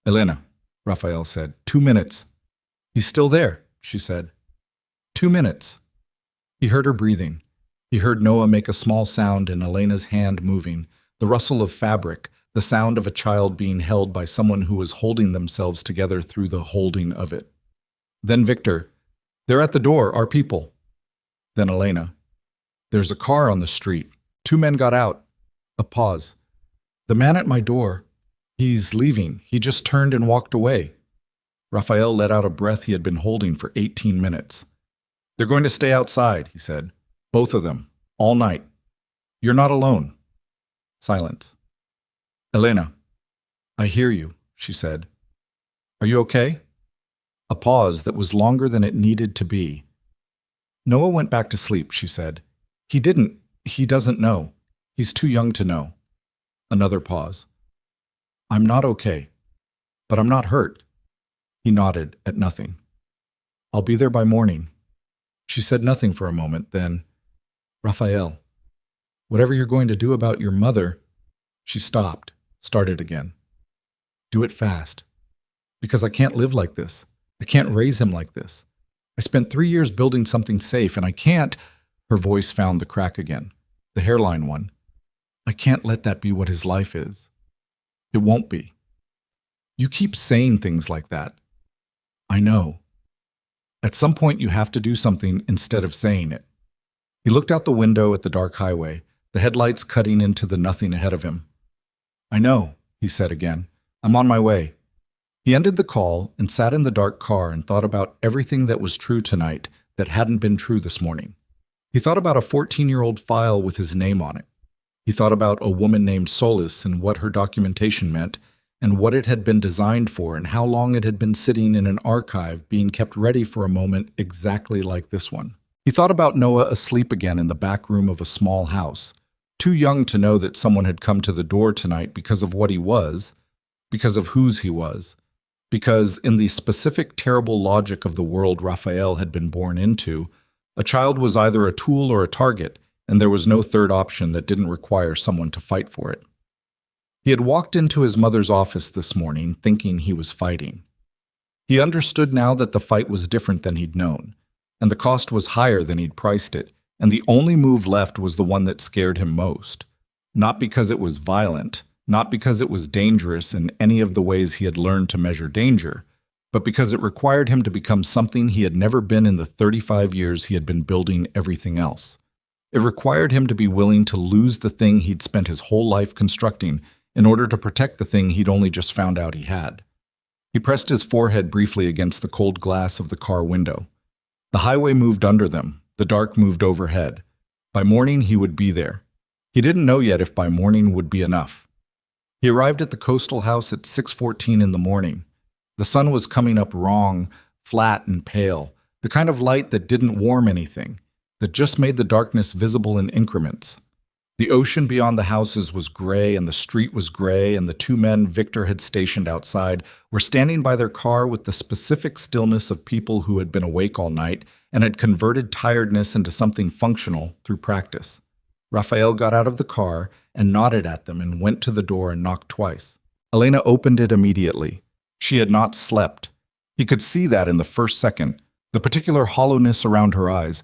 Elena, Raphael said. 2 minutes. He's still there, she said. 2 minutes. He heard her breathing. He heard Noah make a small sound in Elena's hand moving, the rustle of fabric, the sound of a child being held by someone who was holding themselves together through the holding of it. Then Victor, they're at the door, our people. Then Elena, there's a car on the street. 2 men got out. A pause. The man at my door, he's leaving. He just turned and walked away. Raphael let out a breath he had been holding for 18 minutes. They're going to stay outside, he said. Both of them. All night. You're not alone. Silence. Elena, I hear you, she said. Are you okay? A pause that was longer than it needed to be. Noah went back to sleep, she said. He doesn't know. He's too young to know. Another pause. I'm not okay, but I'm not hurt. He nodded at nothing. I'll be there by morning. She said nothing for a moment, then, Raphael, whatever you're going to do about your mother, she stopped, started again. Do it fast, because I can't live like this. I can't raise him like this. I spent 3 years building something safe, and I can't. Her voice found the crack again, the hairline one. I can't let that be what his life is. It won't be. You keep saying things like that. I know. At some point, you have to do something instead of saying it. He looked out the window at the dark highway, the headlights cutting into the nothing ahead of him. I know, he said again. I'm on my way. He ended the call and sat in the dark car and thought about everything that was true tonight that hadn't been true this morning. He thought about a 14-year-old file with his name on it. He thought about a woman named Solis and what her documentation meant, and what it had been designed for, and how long it had been sitting in an archive being kept ready for a moment exactly like this one. He thought about Noah asleep again in the back room of a small house, too young to know that someone had come to the door tonight because of what he was, because of whose he was, because in the specific terrible logic of the world Raphael had been born into, a child was either a tool or a target, and there was no third option that didn't require someone to fight for it. He had walked into his mother's office this morning thinking he was fighting. He understood now that the fight was different than he'd known, and the cost was higher than he'd priced it, and the only move left was the one that scared him most. Not because it was violent, not because it was dangerous in any of the ways he had learned to measure danger, but because it required him to become something he had never been in the 35 years he had been building everything else. It required him to be willing to lose the thing he'd spent his whole life constructing in order to protect the thing he'd only just found out he had. He pressed his forehead briefly against the cold glass of the car window. The highway moved under them, the dark moved overhead. By morning he would be there. He didn't know yet if by morning would be enough. He arrived at the coastal house at 6:14 in the morning. The sun was coming up wrong, flat and pale, the kind of light that didn't warm anything, that just made the darkness visible in increments. The ocean beyond the houses was gray, and the street was gray, and the two men Victor had stationed outside were standing by their car with the specific stillness of people who had been awake all night and had converted tiredness into something functional through practice. Raphael got out of the car and nodded at them and went to the door and knocked twice. Elena opened it immediately. She had not slept. He could see that in the first second, the particular hollowness around her eyes,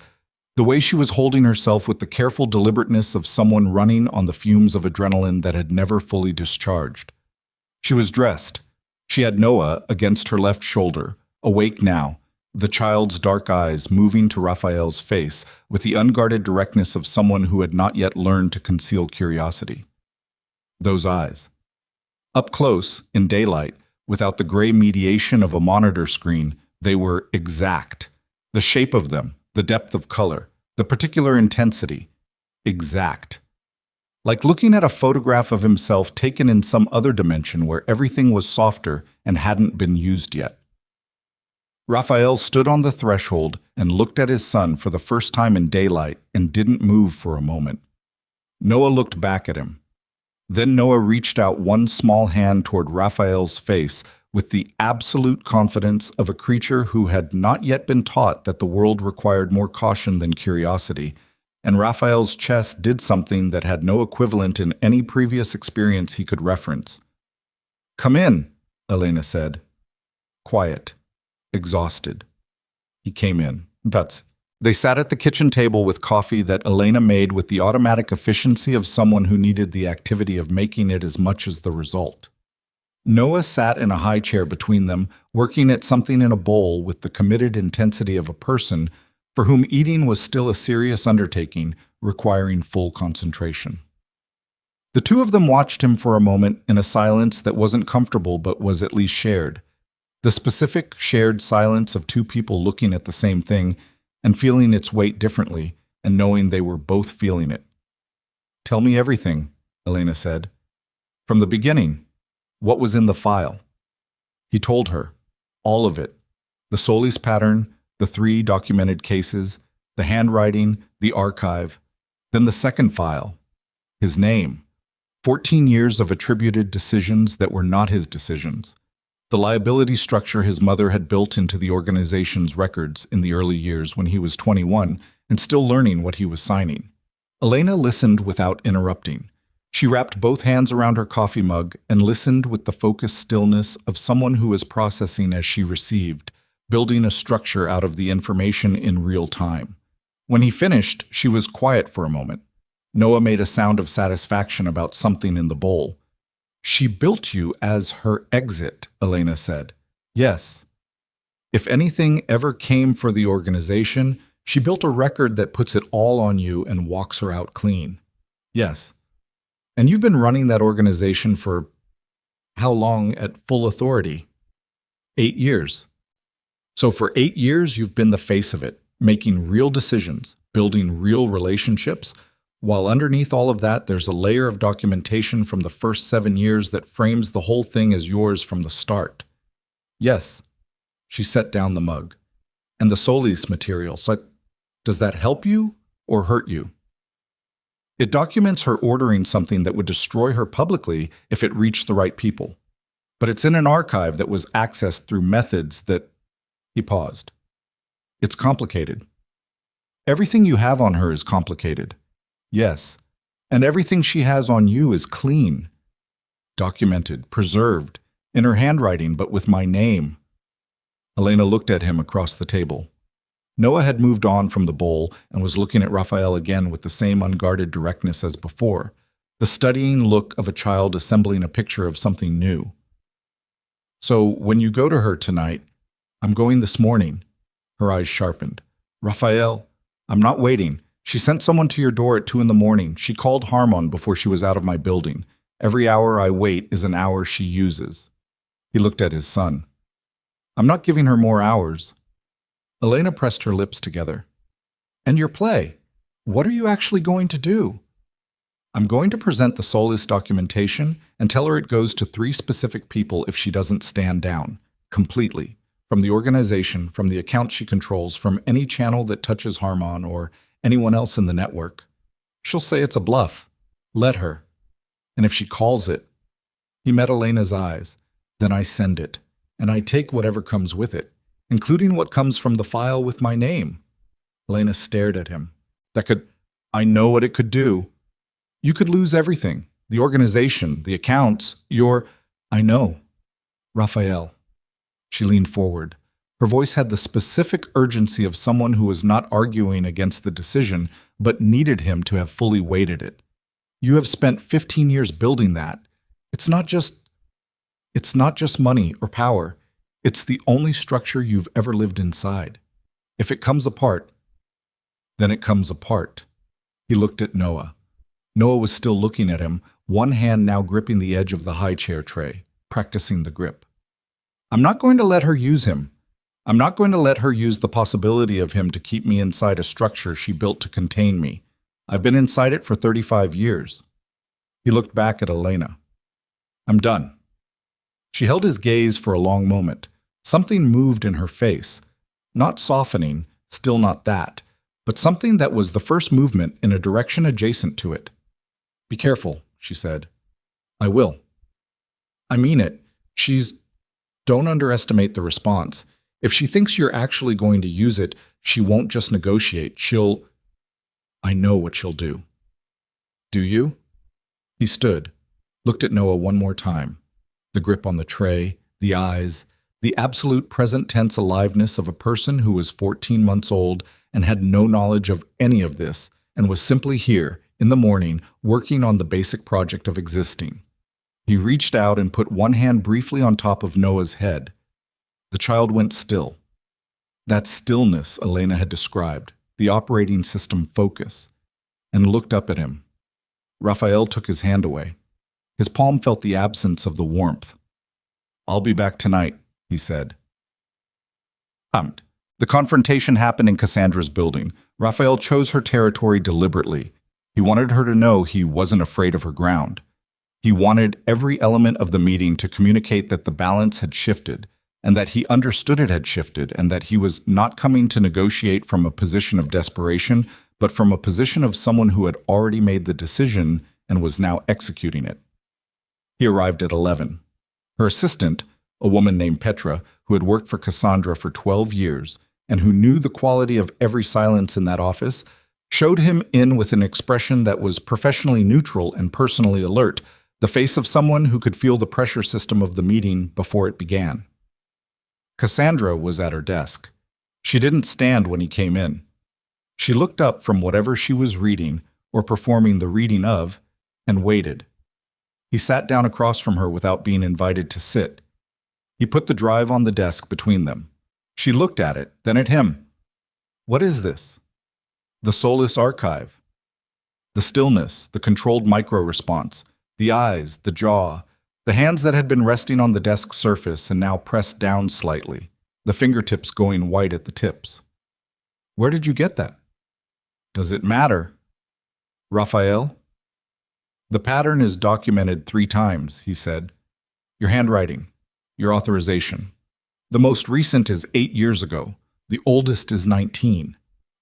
the way she was holding herself with the careful deliberateness of someone running on the fumes of adrenaline that had never fully discharged. She was dressed. She had Noah against her left shoulder, awake now, the child's dark eyes moving to Raphael's face with the unguarded directness of someone who had not yet learned to conceal curiosity. Those eyes. Up close, in daylight, without the gray mediation of a monitor screen, they were exact. The shape of them, the depth of color, the particular intensity, exact. Like looking at a photograph of himself taken in some other dimension where everything was softer and hadn't been used yet. Raphael stood on the threshold and looked at his son for the first time in daylight and didn't move for a moment. Noah looked back at him. Then Noah reached out one small hand toward Raphael's face with the absolute confidence of a creature who had not yet been taught that the world required more caution than curiosity, and Raphael's chest did something that had no equivalent in any previous experience he could reference. "Come in," Elena said. Quiet. Exhausted. He came in. They sat at the kitchen table with coffee that Elena made with the automatic efficiency of someone who needed the activity of making it as much as the result. Noah sat in a high chair between them, working at something in a bowl with the committed intensity of a person for whom eating was still a serious undertaking, requiring full concentration. The two of them watched him for a moment in a silence that wasn't comfortable but was at least shared. The specific, shared silence of two people looking at the same thing and feeling its weight differently, and knowing they were both feeling it. "Tell me everything," Elena said. "From the beginning. What was in the file?" He told her. All of it. The Solis pattern, the 3 documented cases, the handwriting, the archive. Then the second file. His name. 14 years of attributed decisions that were not his decisions. The liability structure his mother had built into the organization's records in the early years when he was 21 and still learning what he was signing. Elena listened without interrupting. She wrapped both hands around her coffee mug and listened with the focused stillness of someone who was processing as she received, building a structure out of the information in real time. When he finished, she was quiet for a moment. Noah made a sound of satisfaction about something in the bowl. She built you as her exit, Elena said. Yes. If anything ever came for the organization, she built a record that puts it all on you and walks her out clean. Yes. And you've been running that organization for how long at full authority? 8 years. So for 8 years, you've been the face of it, making real decisions, building real relationships, while underneath all of that, there's a layer of documentation from the first 7 years that frames the whole thing as yours from the start. Yes. She set down the mug. And the Solis material, so does that help you or hurt you? It documents her ordering something that would destroy her publicly if it reached the right people. But it's in an archive that was accessed through methods that... He paused. It's complicated. Everything you have on her is complicated. Yes. And everything she has on you is clean. Documented, preserved, in her handwriting, but with my name. Elena looked at him across the table. Noah had moved on from the bowl and was looking at Raphael again with the same unguarded directness as before, the studying look of a child assembling a picture of something new. So when you go to her tonight, I'm going this morning. Her eyes sharpened. Raphael, I'm not waiting. She sent someone to your door at 2 a.m. She called Harmon before she was out of my building. Every hour I wait is an hour she uses. He looked at his son. I'm not giving her more hours. Elena pressed her lips together. And your play? What are you actually going to do? I'm going to present the Solis documentation and tell her it goes to 3 specific people if she doesn't stand down, completely, from the organization, from the account she controls, from any channel that touches Harmon or anyone else in the network. She'll say it's a bluff. Let her. And if she calls it, he met Elena's eyes, then I send it, and I take whatever comes with it, including what comes from the file with my name. Elena stared at him. I know what it could do. You could lose everything. The organization, the accounts, I know. Raphael. She leaned forward. Her voice had the specific urgency of someone who was not arguing against the decision, but needed him to have fully weighted it. You have spent 15 years building that. It's not just money or power. It's the only structure you've ever lived inside. If it comes apart, then it comes apart. He looked at Noah. Noah was still looking at him, one hand now gripping the edge of the high chair tray, practicing the grip. I'm not going to let her use him. I'm not going to let her use the possibility of him to keep me inside a structure she built to contain me. I've been inside it for 35 years. He looked back at Elena. I'm done. She held his gaze for a long moment. Something moved in her face. Not softening, still not that, but something that was the first movement in a direction adjacent to it. Be careful, she said. I will. I mean it. Don't underestimate the response. If she thinks you're actually going to use it, she won't just negotiate. I know what she'll do. Do you? He stood, looked at Noah one more time. The grip on the tray, the eyes, the absolute present tense aliveness of a person who was 14 months old and had no knowledge of any of this and was simply here, in the morning, working on the basic project of existing. He reached out and put one hand briefly on top of Noah's head. The child went still. That stillness Elena had described, the operating system focus, and looked up at him. Raphael took his hand away. His palm felt the absence of the warmth. I'll be back tonight, he said. The confrontation happened in Cassandra's building. Raphael chose her territory deliberately. He wanted her to know he wasn't afraid of her ground. He wanted every element of the meeting to communicate that the balance had shifted, and that he understood it had shifted, and that he was not coming to negotiate from a position of desperation, but from a position of someone who had already made the decision and was now executing it. He arrived at 11. Her assistant, a woman named Petra, who had worked for Cassandra for 12 years, and who knew the quality of every silence in that office, showed him in with an expression that was professionally neutral and personally alert, the face of someone who could feel the pressure system of the meeting before it began. Cassandra was at her desk. She didn't stand when he came in. She looked up from whatever she was reading or performing the reading of and waited. He sat down across from her without being invited to sit. He put the drive on the desk between them. She looked at it, then at him. What is this? The soulless archive. The stillness, the controlled micro-response, the eyes, the jaw, the hands that had been resting on the desk surface and now pressed down slightly, the fingertips going white at the tips. Where did you get that? Does it matter? Raphael? The pattern is documented 3 times, he said. Your handwriting, your authorization. The most recent is 8 years ago. The oldest is 19.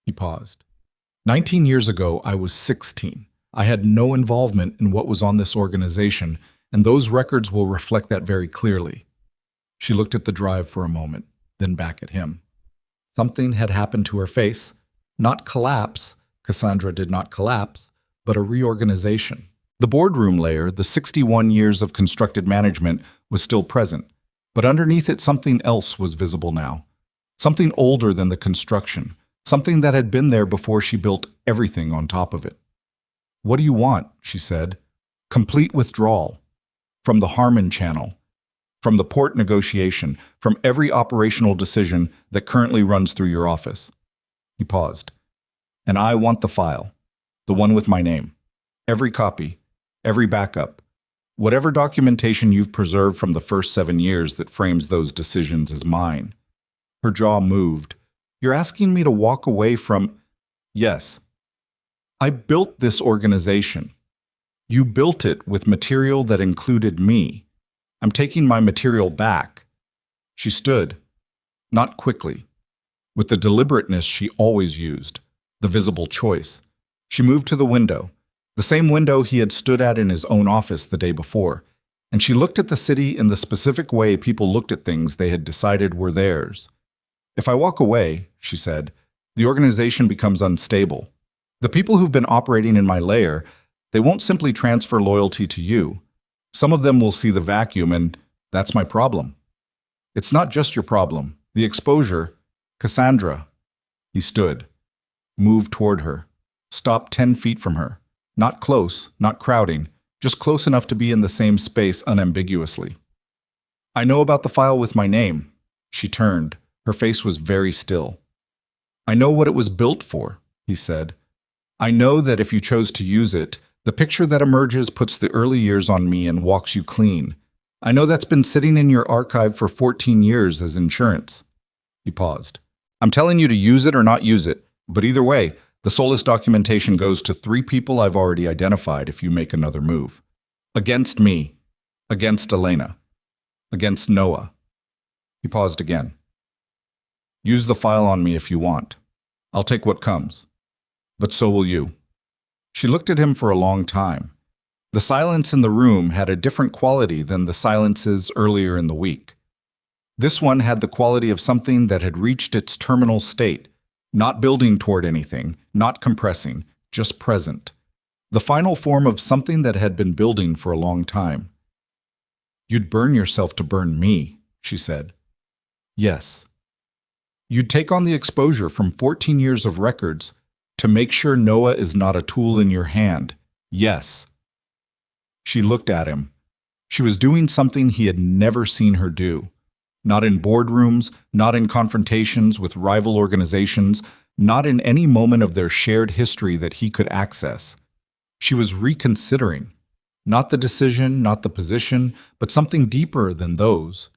He paused. 19 years ago, I was 16. I had no involvement in what was on this organization, and those records will reflect that very clearly. She looked at the drive for a moment, then back at him. Something had happened to her face. Not collapse, Cassandra did not collapse, but a reorganization. The boardroom layer, the 61 years of constructed management, was still present, but underneath it something else was visible now. Something older than the construction, something that had been there before she built everything on top of it. What do you want? She said. Complete withdrawal. From the Harmon channel. From the port negotiation. From every operational decision that currently runs through your office. He paused. And I want the file. The one with my name. Every copy. Every backup. Whatever documentation you've preserved from the first 7 years that frames those decisions as mine. Her jaw moved. You're asking me to walk away from... Yes. I built this organization. You built it with material that included me. I'm taking my material back. She stood. Not quickly. With the deliberateness she always used. The visible choice. She moved to the window. The same window he had stood at in his own office the day before. And she looked at the city in the specific way people looked at things they had decided were theirs. If I walk away, she said, the organization becomes unstable. The people who've been operating in my layer, they won't simply transfer loyalty to you. Some of them will see the vacuum, and that's my problem. It's not just your problem. The exposure, Cassandra. He stood, moved toward her, stopped 10 feet from her. Not close, not crowding, just close enough to be in the same space unambiguously. I know about the file with my name. She turned. Her face was very still. I know what it was built for, he said. I know that if you chose to use it, the picture that emerges puts the early years on me and walks you clean. I know that's been sitting in your archive for 14 years as insurance. He paused. I'm telling you to use it or not use it, but either way, the soulless documentation goes to 3 people I've already identified if you make another move. Against me. Against Elena. Against Noah. He paused again. Use the file on me if you want. I'll take what comes. But so will you. She looked at him for a long time. The silence in the room had a different quality than the silences earlier in the week. This one had the quality of something that had reached its terminal state, not building toward anything, not compressing, just present. The final form of something that had been building for a long time. You'd burn yourself to burn me, she said. Yes. You'd take on the exposure from 14 years of records to make sure Noah is not a tool in your hand. Yes. She looked at him. She was doing something he had never seen her do. Not in boardrooms, not in confrontations with rival organizations, not in any moment of their shared history that he could access. She was reconsidering. Not the decision, not the position, but something deeper than those.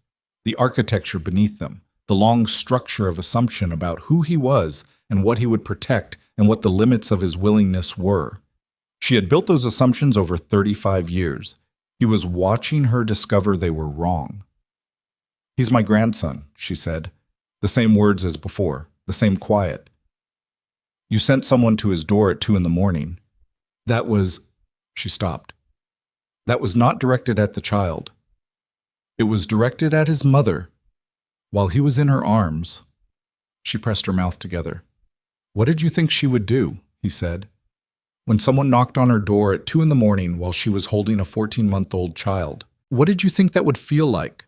The architecture beneath them. The long structure of assumption about who he was and what he would protect and what the limits of his willingness were. She had built those assumptions over 35 years. He was watching her discover they were wrong. He's my grandson, she said. The same words as before, the same quiet. You sent someone to his door at 2 a.m. That was... She stopped. That was not directed at the child. It was directed at his mother. While he was in her arms, she pressed her mouth together. What did you think she would do? He said. When someone knocked on her door at 2 a.m. while she was holding a 14-month-old child, what did you think that would feel like?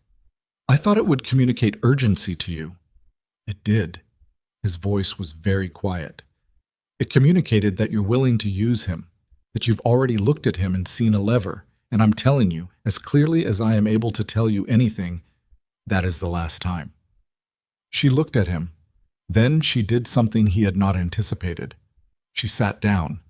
I thought it would communicate urgency to you. It did. His voice was very quiet. It communicated that you're willing to use him, that you've already looked at him and seen a lever, and I'm telling you, as clearly as I am able to tell you anything, that is the last time. She looked at him. Then she did something he had not anticipated. She sat down,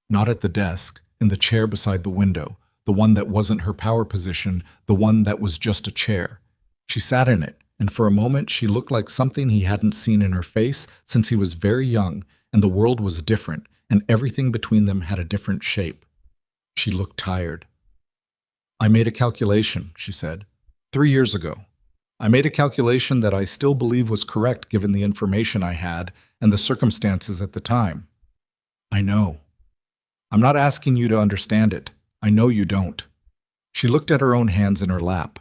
not at the desk, in the chair beside the window, the one that wasn't her power position, the one that was just a chair. She sat in it, and for a moment she looked like something he hadn't seen in her face since he was very young, and the world was different, and everything between them had a different shape. She looked tired. I made a calculation, she said, 3 years ago. I made a calculation that I still believe was correct given the information I had and the circumstances at the time. I know. I'm not asking you to understand it. I know you don't. She looked at her own hands in her lap.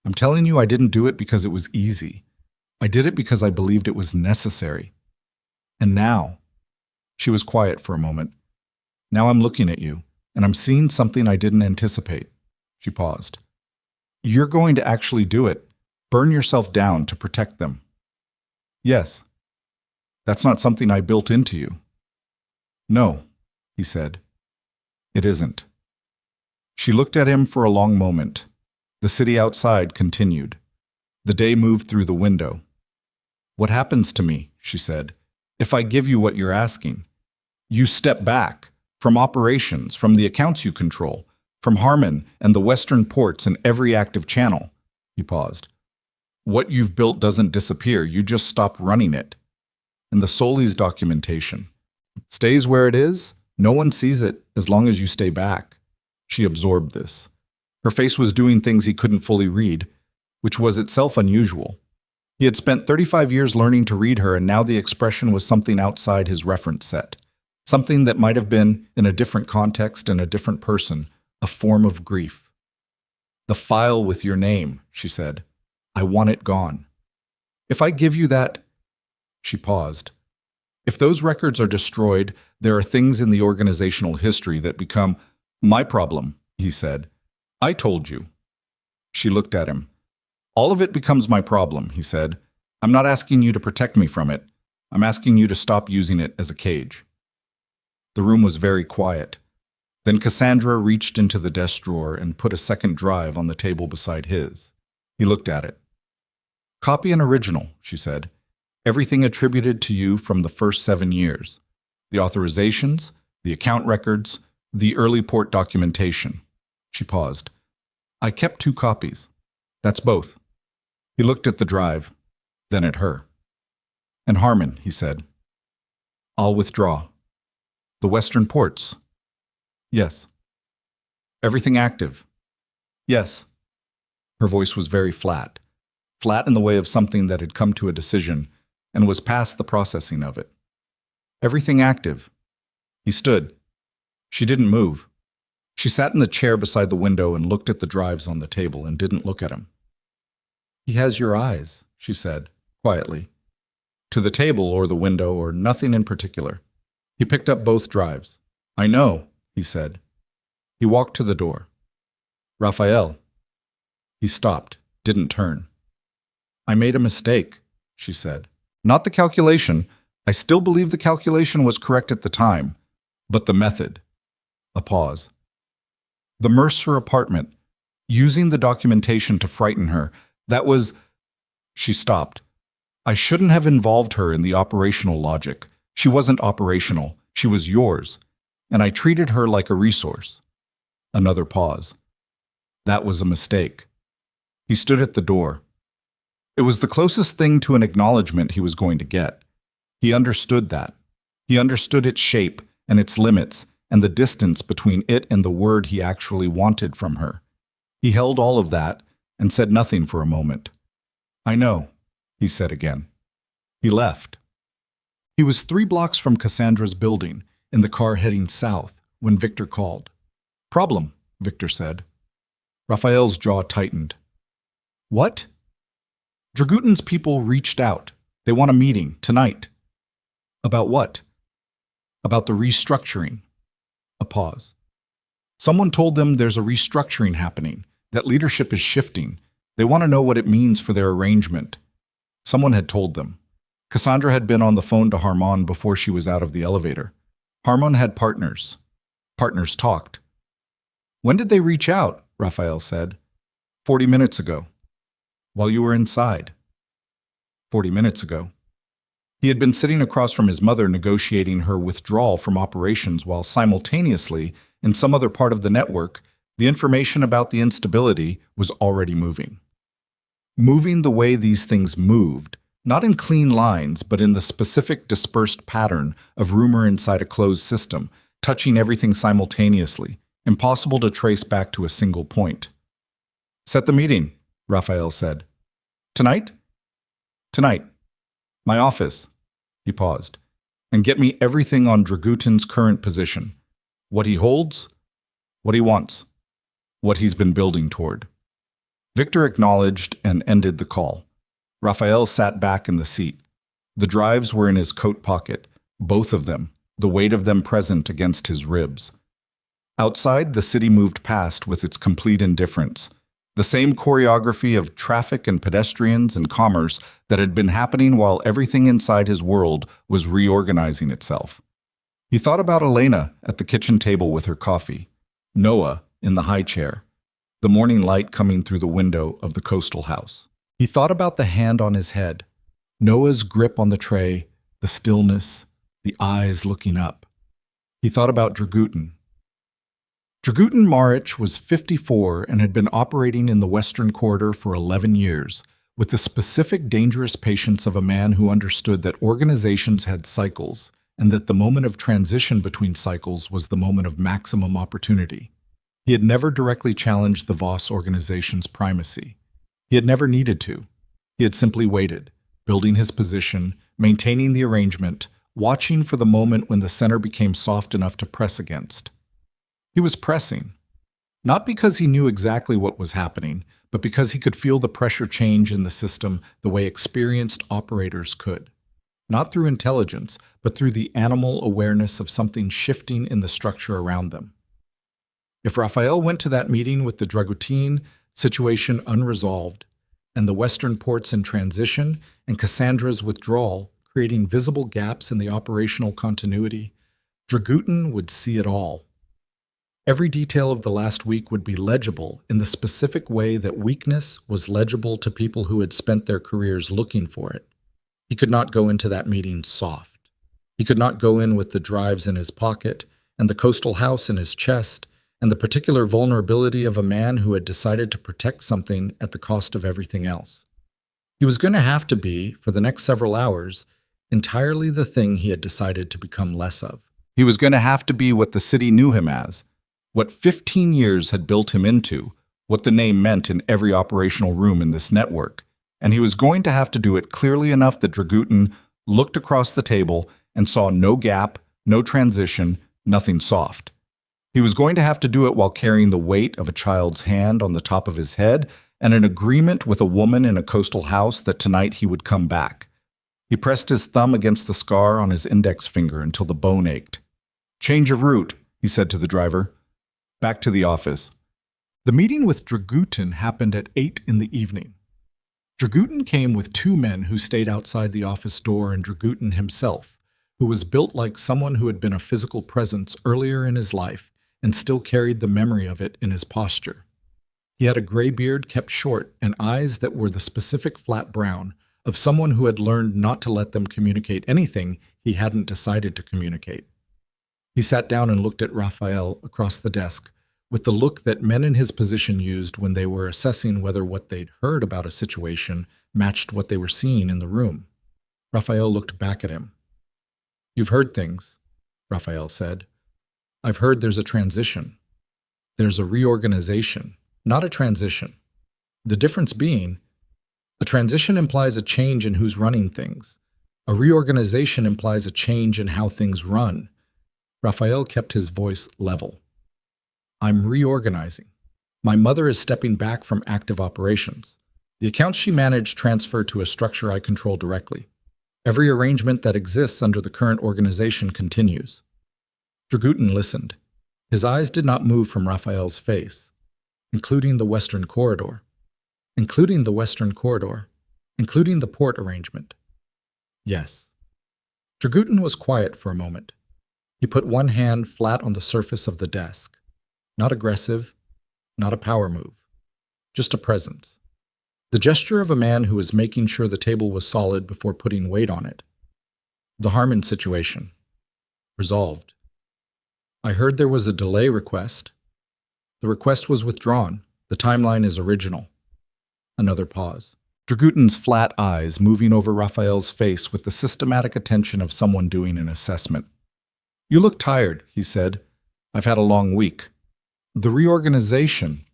I'm telling you I didn't do it because it was easy. I did it because I believed it was necessary. And now, she was quiet for a moment. Now I'm looking at you, and I'm seeing something I didn't anticipate. She paused. You're going to actually do it. Burn yourself down to protect them. Yes. That's not something I built into you. No, he said. It isn't. She looked at him for a long moment. The city outside continued. The day moved through the window. What happens to me, she said, if I give you what you're asking? You step back from operations, from the accounts you control, from Harmon and the western ports and every active channel. He paused. What you've built doesn't disappear, you just stop running it. And the Solis documentation stays where it is. No one sees it as long as you stay back. She absorbed this. Her face was doing things he couldn't fully read, which was itself unusual. He had spent 35 years learning to read her, and now the expression was something outside his reference set. Something that might have been, in a different context and a different person, a form of grief. The file with your name, she said. I want it gone. If I give you that... She paused. If those records are destroyed, there are things in the organizational history that become my problem, he said. I told you. She looked at him. All of it becomes my problem, he said. I'm not asking you to protect me from it. I'm asking you to stop using it as a cage. The room was very quiet. Then Cassandra reached into the desk drawer and put a second drive on the table beside his. He looked at it. Copy and original, she said. Everything attributed to you from the first 7 years. The authorizations, the account records, the early port documentation. She paused. I kept 2 copies. That's both. He looked at the drive, then at her. And Harmon, he said. I'll withdraw. The western ports. Yes. Everything active. Yes. Her voice was very flat. Flat in the way of something that had come to a decision and was past the processing of it. Everything active. He stood. She didn't move. She sat in the chair beside the window and looked at the drives on the table and didn't look at him. He has your eyes, she said, quietly. To the table or the window or nothing in particular. He picked up both drives. I know, he said. He walked to the door. Raphael. He stopped, didn't turn. I made a mistake, she said. Not the calculation. I still believe the calculation was correct at the time, but the method. A pause. The Mercer apartment, using the documentation to frighten her, that was... She stopped. I shouldn't have involved her in the operational logic. She wasn't operational. She was yours. And I treated her like a resource. Another pause. That was a mistake. He stood at the door. It was the closest thing to an acknowledgement he was going to get. He understood that. He understood its shape and its limits and the distance between it and the word he actually wanted from her. He held all of that and said nothing for a moment. I know, he said again. He left. He was 3 blocks from Cassandra's building, in the car heading south, when Victor called. Problem, Victor said. Raphael's jaw tightened. What? Dragutin's people reached out. They want a meeting, tonight. About what? About the restructuring. A pause. Someone told them there's a restructuring happening, that leadership is shifting. They want to know what it means for their arrangement. Someone had told them. Cassandra had been on the phone to Harmon before she was out of the elevator. Harmon had partners. Partners talked. When did they reach out? Raphael said. 40 minutes ago. While you were inside. 40 minutes ago. He had been sitting across from his mother negotiating her withdrawal from operations while simultaneously, in some other part of the network, the information about the instability was already moving. Moving the way these things moved, not in clean lines, but in the specific dispersed pattern of rumor inside a closed system, touching everything simultaneously, impossible to trace back to a single point. Set the meeting, Raphael said. Tonight? Tonight. My office. He paused. And get me everything on Dragutin's current position. What he holds, what he wants, what he's been building toward. Victor acknowledged and ended the call. Raphael sat back in the seat. The drives were in his coat pocket, both of them, the weight of them present against his ribs. Outside, the city moved past with its complete indifference. The same choreography of traffic and pedestrians and commerce that had been happening while everything inside his world was reorganizing itself. He thought about Elena at the kitchen table with her coffee, Noah in the high chair, the morning light coming through the window of the coastal house. He thought about the hand on his head, Noah's grip on the tray, the stillness, the eyes looking up. He thought about Dragutin. Dragutin Maric was 54 and had been operating in the Western Corridor for 11 years, with the specific dangerous patience of a man who understood that organizations had cycles and that the moment of transition between cycles was the moment of maximum opportunity. He had never directly challenged the Voss organization's primacy. He had never needed to. He had simply waited, building his position, maintaining the arrangement, watching for the moment when the center became soft enough to press against. He was pressing, not because he knew exactly what was happening, but because he could feel the pressure change in the system the way experienced operators could. Not through intelligence, but through the animal awareness of something shifting in the structure around them. If Raphael went to that meeting with the Dragutin situation unresolved, and the Western ports in transition, and Cassandra's withdrawal, creating visible gaps in the operational continuity, Dragutin would see it all. Every detail of the last week would be legible in the specific way that weakness was legible to people who had spent their careers looking for it. He could not go into that meeting soft. He could not go in with the drives in his pocket and the coastal house in his chest and the particular vulnerability of a man who had decided to protect something at the cost of everything else. He was going to have to be, for the next several hours, entirely the thing he had decided to become less of. He was going to have to be what the city knew him as, what 15 years had built him into, what the name meant in every operational room in this network, and he was going to have to do it clearly enough that Dragutin looked across the table and saw no gap, no transition, nothing soft. He was going to have to do it while carrying the weight of a child's hand on the top of his head and an agreement with a woman in a coastal house that tonight he would come back. He pressed his thumb against the scar on his index finger until the bone ached. "Change of route," he said to the driver. Back to the office. The meeting with Dragutin happened at 8 in the evening. Dragutin came with two men who stayed outside the office door and Dragutin himself, who was built like someone who had been a physical presence earlier in his life and still carried the memory of it in his posture. He had a gray beard kept short and eyes that were the specific flat brown of someone who had learned not to let them communicate anything he hadn't decided to communicate. He sat down and looked at Raphael across the desk with the look that men in his position used when they were assessing whether what they'd heard about a situation matched what they were seeing in the room. Raphael looked back at him. "You've heard things," Raphael said. "I've heard there's a transition. There's a reorganization, not a transition. The difference being, a transition implies a change in who's running things. A reorganization implies a change in how things run." Raphael kept his voice level. "I'm reorganizing. My mother is stepping back from active operations. The accounts she managed transfer to a structure I control directly. Every arrangement that exists under the current organization continues." Dragutin listened. His eyes did not move from Raphael's face, including the Western Corridor. Including the western corridor, including the port arrangement. Yes. Dragutin was quiet for a moment. He put one hand flat on the surface of the desk. Not aggressive, not a power move, just a presence. The gesture of a man who was making sure the table was solid before putting weight on it. The Harmon situation. Resolved. I heard there was a delay request. The request was withdrawn. The timeline is original. Another pause. Dragutin's flat eyes moving over Raphael's face with the systematic attention of someone doing an assessment. You look tired, he said. I've had a long week. The reorganization.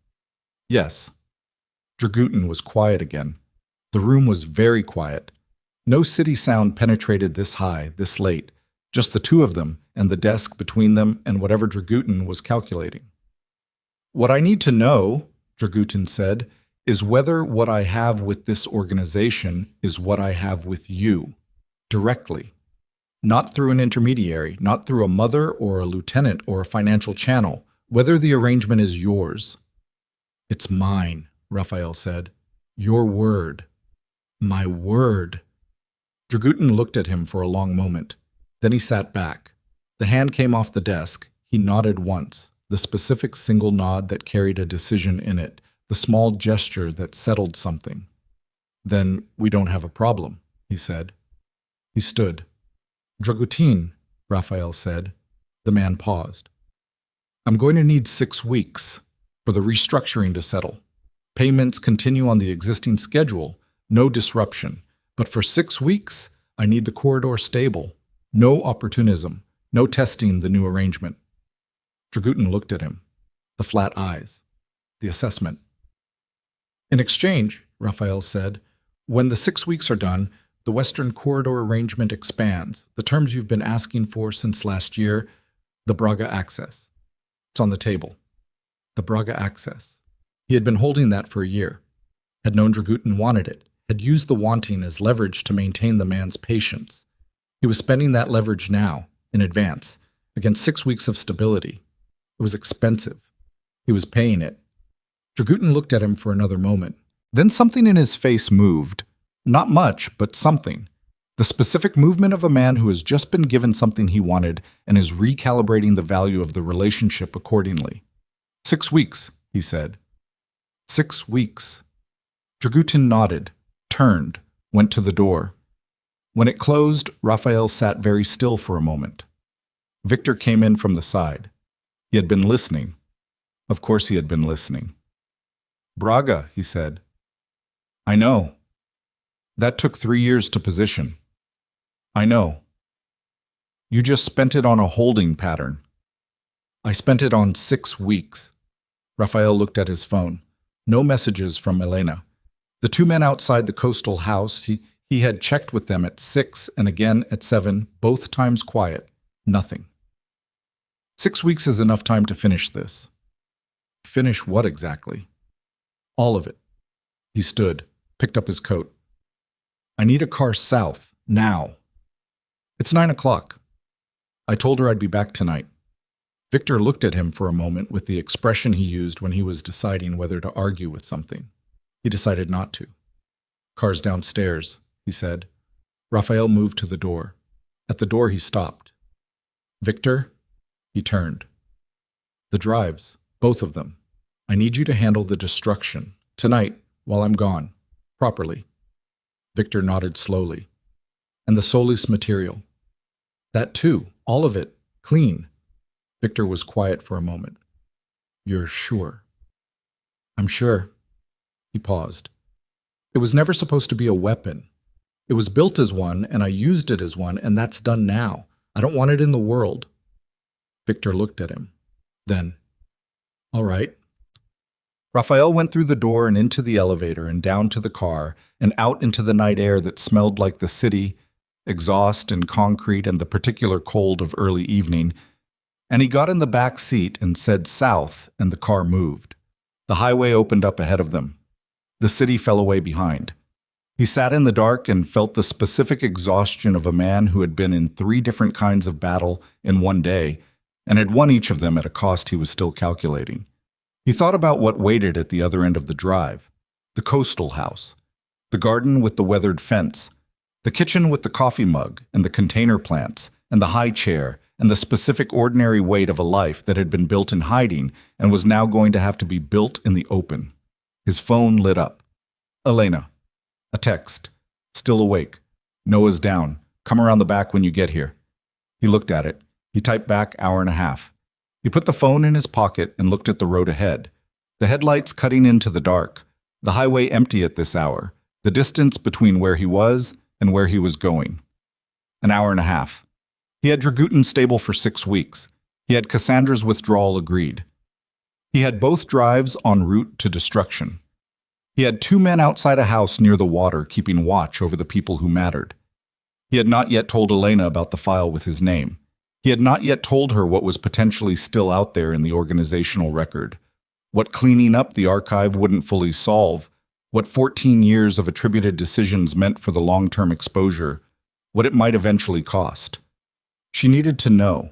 Yes. Dragutin was quiet again. The room was very quiet. No city sound penetrated this high, this late. Just the two of them and the desk between them and whatever Dragutin was calculating. What I need to know, Dragutin said, is whether what I have with this organization is what I have with you, directly. Not through an intermediary, not through a mother or a lieutenant or a financial channel, whether the arrangement is yours. It's mine, Raphael said. Your word. My word. Dragutin looked at him for a long moment. Then he sat back. The hand came off the desk. He nodded once, the specific single nod that carried a decision in it, the small gesture that settled something. Then we don't have a problem, he said. He stood. Dragutin, Raphael said. The man paused. I'm going to need 6 weeks for the restructuring to settle. Payments continue on the existing schedule, no disruption. But for 6 weeks, I need the corridor stable. No opportunism, no testing the new arrangement. Dragutin looked at him. The flat eyes. The assessment. In exchange, Raphael said, when the 6 weeks are done, the Western Corridor arrangement expands, the terms you've been asking for since last year, the Braga access. It's on the table. The Braga access. He had been holding that for a year, had known Dragutin wanted it, had used the wanting as leverage to maintain the man's patience. He was spending that leverage now, in advance, against 6 weeks of stability. It was expensive. He was paying it. Dragutin looked at him for another moment. Then something in his face moved. Not much, but something. The specific movement of a man who has just been given something he wanted and is recalibrating the value of the relationship accordingly. 6 weeks, he said. 6 weeks. Dragutin nodded, turned, went to the door. When it closed, Raphael sat very still for a moment. Victor came in from the side. He had been listening. Of course he had been listening. Braga, he said. I know. That took 3 years to position. I know. You just spent it on a holding pattern. I spent it on 6 weeks. Raphael looked at his phone. No messages from Elena. The two men outside the coastal house, he had checked with them at 6 and again at 7, both times quiet. Nothing. 6 weeks is enough time to finish this. Finish what exactly? All of it. He stood, picked up his coat. I need a car south, now. It's 9 o'clock. I told her I'd be back tonight. Victor looked at him for a moment with the expression he used when he was deciding whether to argue with something. He decided not to. Car's downstairs, he said. Raphael moved to the door. At the door he stopped. Victor? He turned. The drives, both of them. I need you to handle the destruction, tonight, while I'm gone, properly. Victor nodded slowly. And the Solis material. That too, all of it, clean. Victor was quiet for a moment. You're sure? I'm sure. He paused. It was never supposed to be a weapon. It was built as one, and I used it as one, and that's done now. I don't want it in the world. Victor looked at him. Then, all right. Raphael went through the door and into the elevator and down to the car and out into the night air that smelled like the city, exhaust and concrete and the particular cold of early evening, and he got in the back seat and said south, and the car moved. The highway opened up ahead of them. The city fell away behind. He sat in the dark and felt the specific exhaustion of a man who had been in 3 different kinds of battle in one day and had won each of them at a cost he was still calculating. He thought about what waited at the other end of the drive. The coastal house, the garden with the weathered fence, the kitchen with the coffee mug and the container plants, and the high chair, and the specific ordinary weight of a life that had been built in hiding and was now going to have to be built in the open. His phone lit up. Elena. A text. Still awake. Noah's down. Come around the back when you get here. He looked at it. He typed back 1.5 hours. He put the phone in his pocket and looked at the road ahead. The headlights cutting into the dark. The highway empty at this hour. The distance between where he was and where he was going. 1.5 hours. He had Dragutin stable for 6 weeks. He had Cassandra's withdrawal agreed. He had both drives en route to destruction. He had 2 men outside a house near the water keeping watch over the people who mattered. He had not yet told Elena about the file with his name. He had not yet told her what was potentially still out there in the organizational record, what cleaning up the archive wouldn't fully solve, what 14 years of attributed decisions meant for the long-term exposure, what it might eventually cost. She needed to know.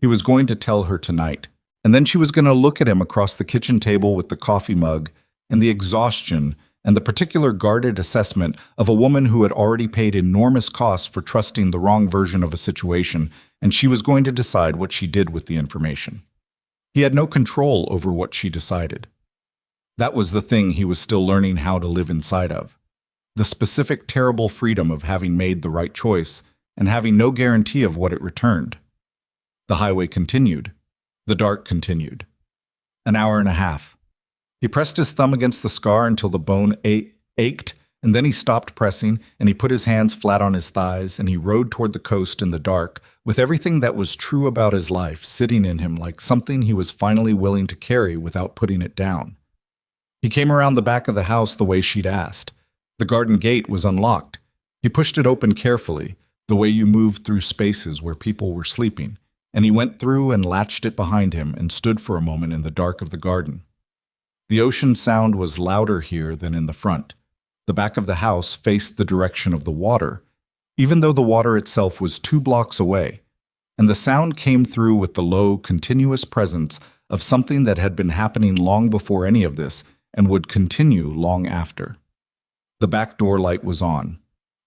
He was going to tell her tonight, and then she was going to look at him across the kitchen table with the coffee mug and the exhaustion and the particular guarded assessment of a woman who had already paid enormous costs for trusting the wrong version of a situation, and she was going to decide what she did with the information. He had no control over what she decided. That was the thing he was still learning how to live inside of. The specific terrible freedom of having made the right choice and having no guarantee of what it returned. The highway continued. The dark continued. 1.5 hours. He pressed his thumb against the scar until the bone ached, and then he stopped pressing, and he put his hands flat on his thighs, and he rode toward the coast in the dark, with everything that was true about his life sitting in him like something he was finally willing to carry without putting it down. He came around the back of the house the way she'd asked. The garden gate was unlocked. He pushed it open carefully, the way you moved through spaces where people were sleeping, and he went through and latched it behind him and stood for a moment in the dark of the garden. The ocean sound was louder here than in the front. The back of the house faced the direction of the water, even though the water itself was 2 blocks away, and the sound came through with the low, continuous presence of something that had been happening long before any of this and would continue long after. The back door light was on.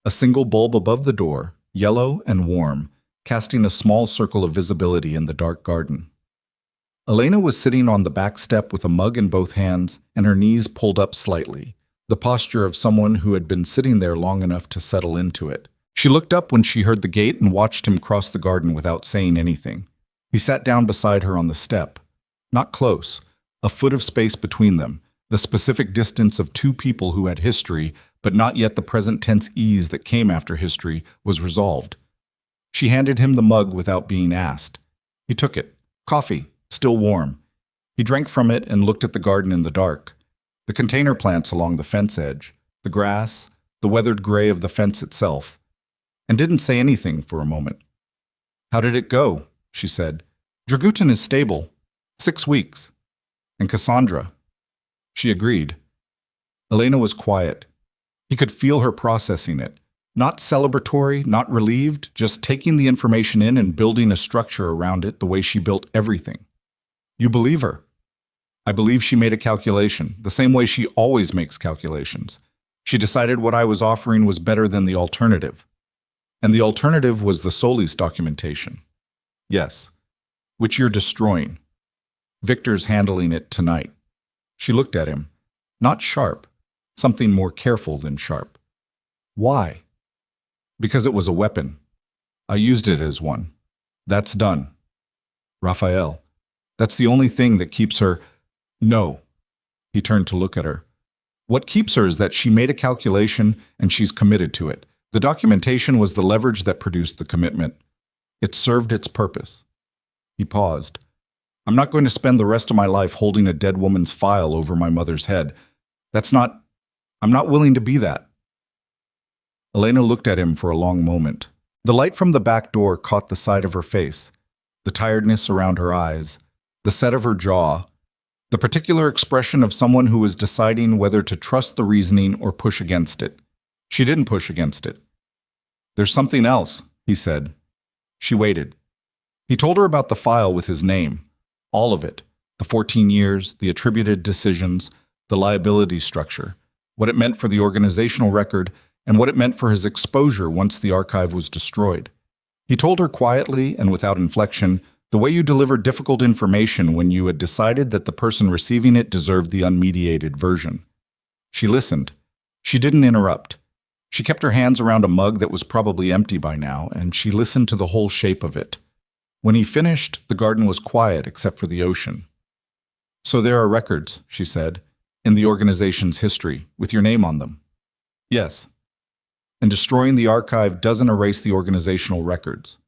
A single bulb above the door, yellow and warm, casting a small circle of visibility in the dark garden. Elena was sitting on the back step with a mug in both hands and her knees pulled up slightly, the posture of someone who had been sitting there long enough to settle into it. She looked up when she heard the gate and watched him cross the garden without saying anything. He sat down beside her on the step. Not close, a foot of space between them, the specific distance of 2 people who had history, but not yet the present tense ease that came after history, was resolved. She handed him the mug without being asked. He took it. Coffee. Still warm. He drank from it and looked at the garden in the dark. The container plants along the fence edge, the grass, the weathered gray of the fence itself, and didn't say anything for a moment. "How did it go?" she said. "Dragutin is stable. 6 weeks. And Cassandra." She agreed. Elena was quiet. He could feel her processing it. Not celebratory, not relieved, just taking the information in and building a structure around it the way she built everything. "You believe her?" "I believe she made a calculation, the same way she always makes calculations. She decided what I was offering was better than the alternative. And the alternative was the Solis documentation." "Yes. Which you're destroying. Victor's handling it tonight." She looked at him. Not sharp. Something more careful than sharp. "Why?" "Because it was a weapon. I used it as one. That's done." "Raphael, that's the only thing that keeps her—" "No." He turned to look at her. "What keeps her is that she made a calculation and she's committed to it. The documentation was the leverage that produced the commitment. It served its purpose." He paused. "I'm not going to spend the rest of my life holding a dead woman's file over my mother's head. I'm not willing to be that." Elena looked at him for a long moment. The light from the back door caught the side of her face, the tiredness around her eyes, the set of her jaw, the particular expression of someone who was deciding whether to trust the reasoning or push against it. She didn't push against it. "There's something else," he said. She waited. He told her about the file with his name. All of it. The 14 years, the attributed decisions, the liability structure. what it meant for the organizational record, and what it meant for his exposure once the archive was destroyed. He told her quietly and without inflection the way you deliver difficult information when you had decided that the person receiving it deserved the unmediated version. She listened. She didn't interrupt. She kept her hands around a mug that was probably empty by now, and she listened to the whole shape of it. When he finished, the garden was quiet except for the ocean. "So there are records," she said, "in the organization's history, with your name on them." "Yes." "And destroying the archive doesn't erase the organizational records?"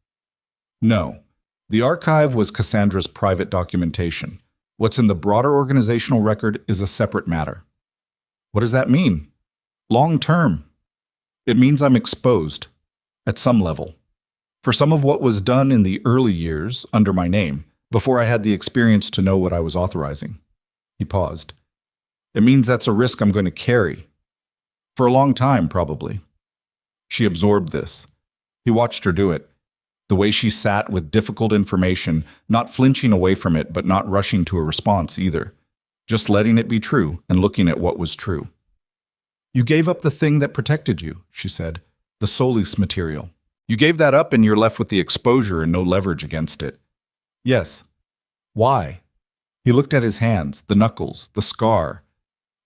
"No. The archive was Cassandra's private documentation. What's in the broader organizational record is a separate matter." "What does that mean?" "Long term. It means I'm exposed, at some level, for some of what was done in the early years under my name, before I had the experience to know what I was authorizing." He paused. "It means that's a risk I'm going to carry. For a long time, probably." She absorbed this. He watched her do it. The way she sat with difficult information, not flinching away from it, but not rushing to a response either. Just letting it be true and looking at what was true. "You gave up the thing that protected you," she said, "the Solis material. You gave that up and you're left with the exposure and no leverage against it." "Yes." "Why?" He looked at his hands, the knuckles, the scar.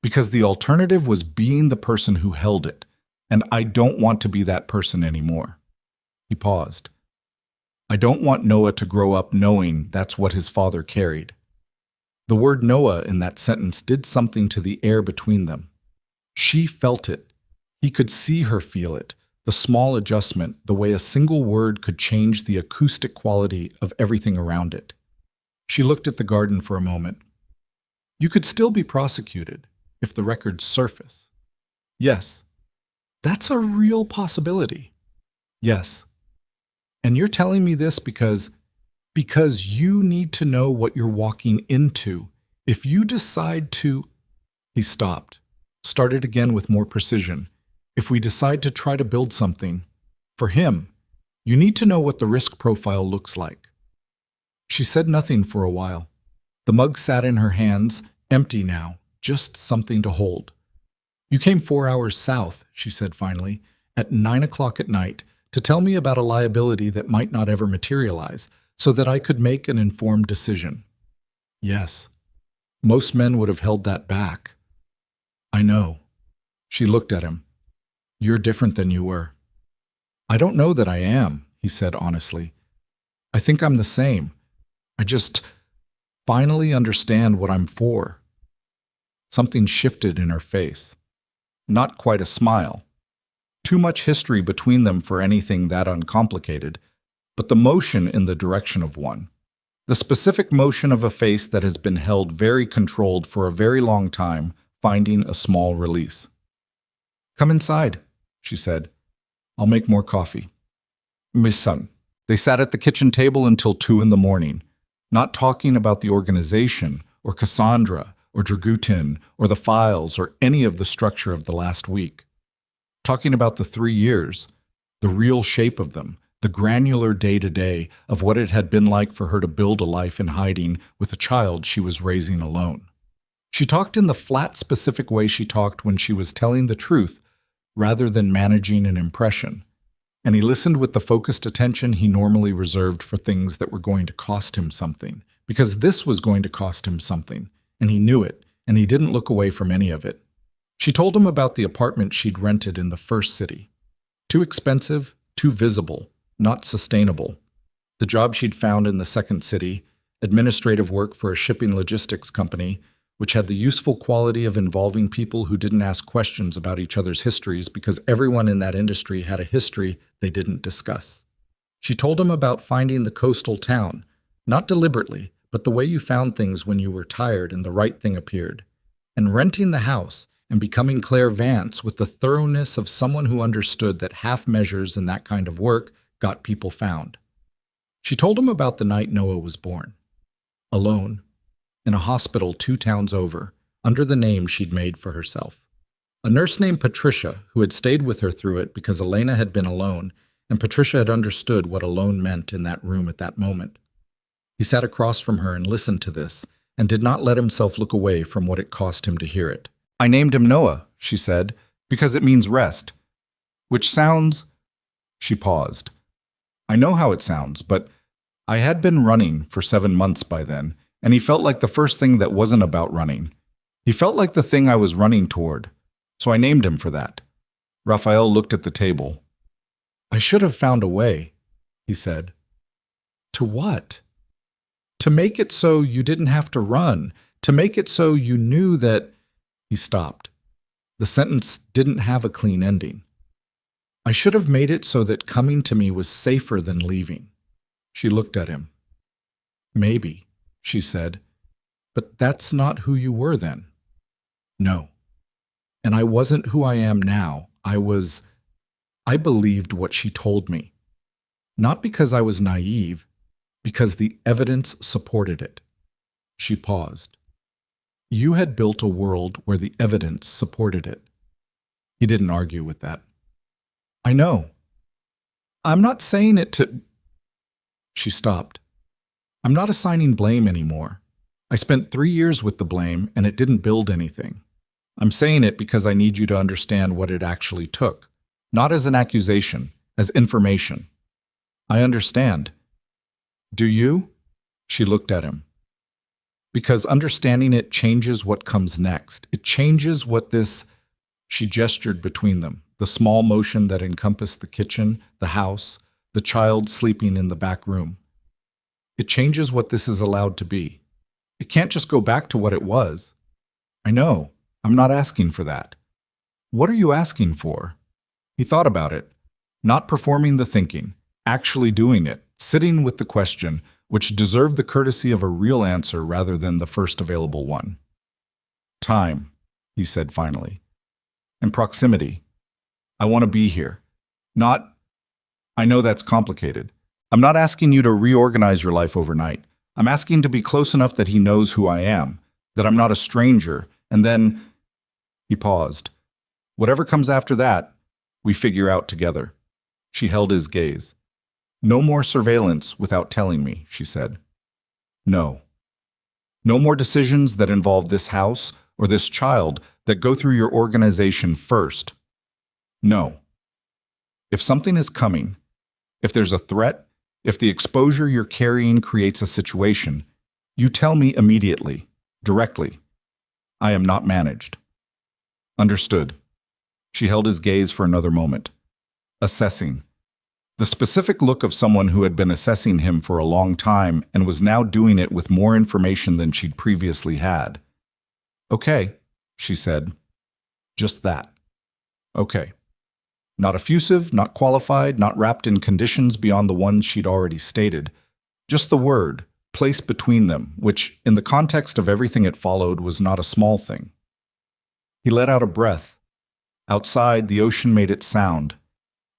"Because the alternative was being the person who held it, and I don't want to be that person anymore." He paused. "I don't want Noah to grow up knowing that's what his father carried." The word Noah in that sentence did something to the air between them. She felt it. He could see her feel it, the small adjustment, the way a single word could change the acoustic quality of everything around it. She looked at the garden for a moment. "You could still be prosecuted if the records surface." "Yes." "That's a real possibility." "Yes." "And you're telling me this because you need to know what you're walking into. If you decide to—" He stopped, started again with more precision. "If we decide to try to build something, for him, you need to know what the risk profile looks like." She said nothing for a while. The mug sat in her hands, empty now, just something to hold. "You came 4 hours south," she said finally, "at 9 o'clock at night, to tell me about a liability that might not ever materialize, so that I could make an informed decision." "Yes. Most men would have held that back." "I know." She looked at him. "You're different than you were." "I don't know that I am," he said honestly. "I think I'm the same. I just finally understand what I'm for." Something shifted in her face. Not quite a smile. Too much history between them for anything that uncomplicated, but the motion in the direction of one. The specific motion of a face that has been held very controlled for a very long time, finding a small release. "Come inside," she said. "I'll make more coffee." "Miss Sun." They sat at the kitchen table until 2 in the morning, not talking about the organization, or Cassandra, or Dragutin, or the files, or any of the structure of the last week. Talking about the 3 years, the real shape of them, the granular day-to-day of what it had been like for her to build a life in hiding with a child she was raising alone. She talked in the flat, specific way she talked when she was telling the truth, rather than managing an impression. And he listened with the focused attention he normally reserved for things that were going to cost him something, because this was going to cost him something, and he knew it, and he didn't look away from any of it. She told him about the apartment she'd rented in the first city. Too expensive, too visible, not sustainable. The job she'd found in the second city, administrative work for a shipping logistics company, which had the useful quality of involving people who didn't ask questions about each other's histories because everyone in that industry had a history they didn't discuss. She told him about finding the coastal town, not deliberately, but the way you found things when you were tired and the right thing appeared, and renting the house and becoming Claire Vance with the thoroughness of someone who understood that half measures in that kind of work got people found. She told him about the night Noah was born. Alone, in a hospital 2 towns over, under the name she'd made for herself. A nurse named Patricia, who had stayed with her through it because Elena had been alone, and Patricia had understood what alone meant in that room at that moment. He sat across from her and listened to this, and did not let himself look away from what it cost him to hear it. "I named him Noah," she said, because it means rest. Which sounds... She paused. I know how it sounds, but I had been running for 7 months by then, and he felt like the first thing that wasn't about running. He felt like the thing I was running toward, so I named him for that. Raphael looked at the table. I should have found a way, he said. To what? To make it so you didn't have to run, to make it so you knew that... He stopped. The sentence didn't have a clean ending. I should have made it so that coming to me was safer than leaving. She looked at him. Maybe, she said, but that's not who you were then. No. And I wasn't who I am now. I believed what she told me. Not because I was naive, because the evidence supported it. She paused. You had built a world where the evidence supported it. He didn't argue with that. I know. I'm not saying it to... She stopped. I'm not assigning blame anymore. I spent 3 years with the blame, and it didn't build anything. I'm saying it because I need you to understand what it actually took, not as an accusation, as information. I understand. Do you? She looked at him. Because understanding it changes what comes next. It changes what this... She gestured between them, the small motion that encompassed the kitchen, the house, the child sleeping in the back room. It changes what this is allowed to be. It can't just go back to what it was. I know. I'm not asking for that. What are you asking for? He thought about it, not performing the thinking, actually doing it, sitting with the question, which deserved the courtesy of a real answer rather than the first available one. Time, he said finally. And proximity. I want to be here. Not... I know that's complicated. I'm not asking you to reorganize your life overnight. I'm asking to be close enough that he knows who I am, that I'm not a stranger, and then... He paused. Whatever comes after that, we figure out together. She held his gaze. No more surveillance without telling me, she said. No. No more decisions that involve this house or this child that go through your organization first. No. If something is coming, if there's a threat, if the exposure you're carrying creates a situation, you tell me immediately, directly. I am not managed. Understood. She held his gaze for another moment. Assessing. The specific look of someone who had been assessing him for a long time and was now doing it with more information than she'd previously had. Okay, she said. Just that. Okay. Not effusive, not qualified, not wrapped in conditions beyond the ones she'd already stated. Just the word, placed between them, which, in the context of everything it followed, was not a small thing. He let out a breath. Outside, the ocean made its sound.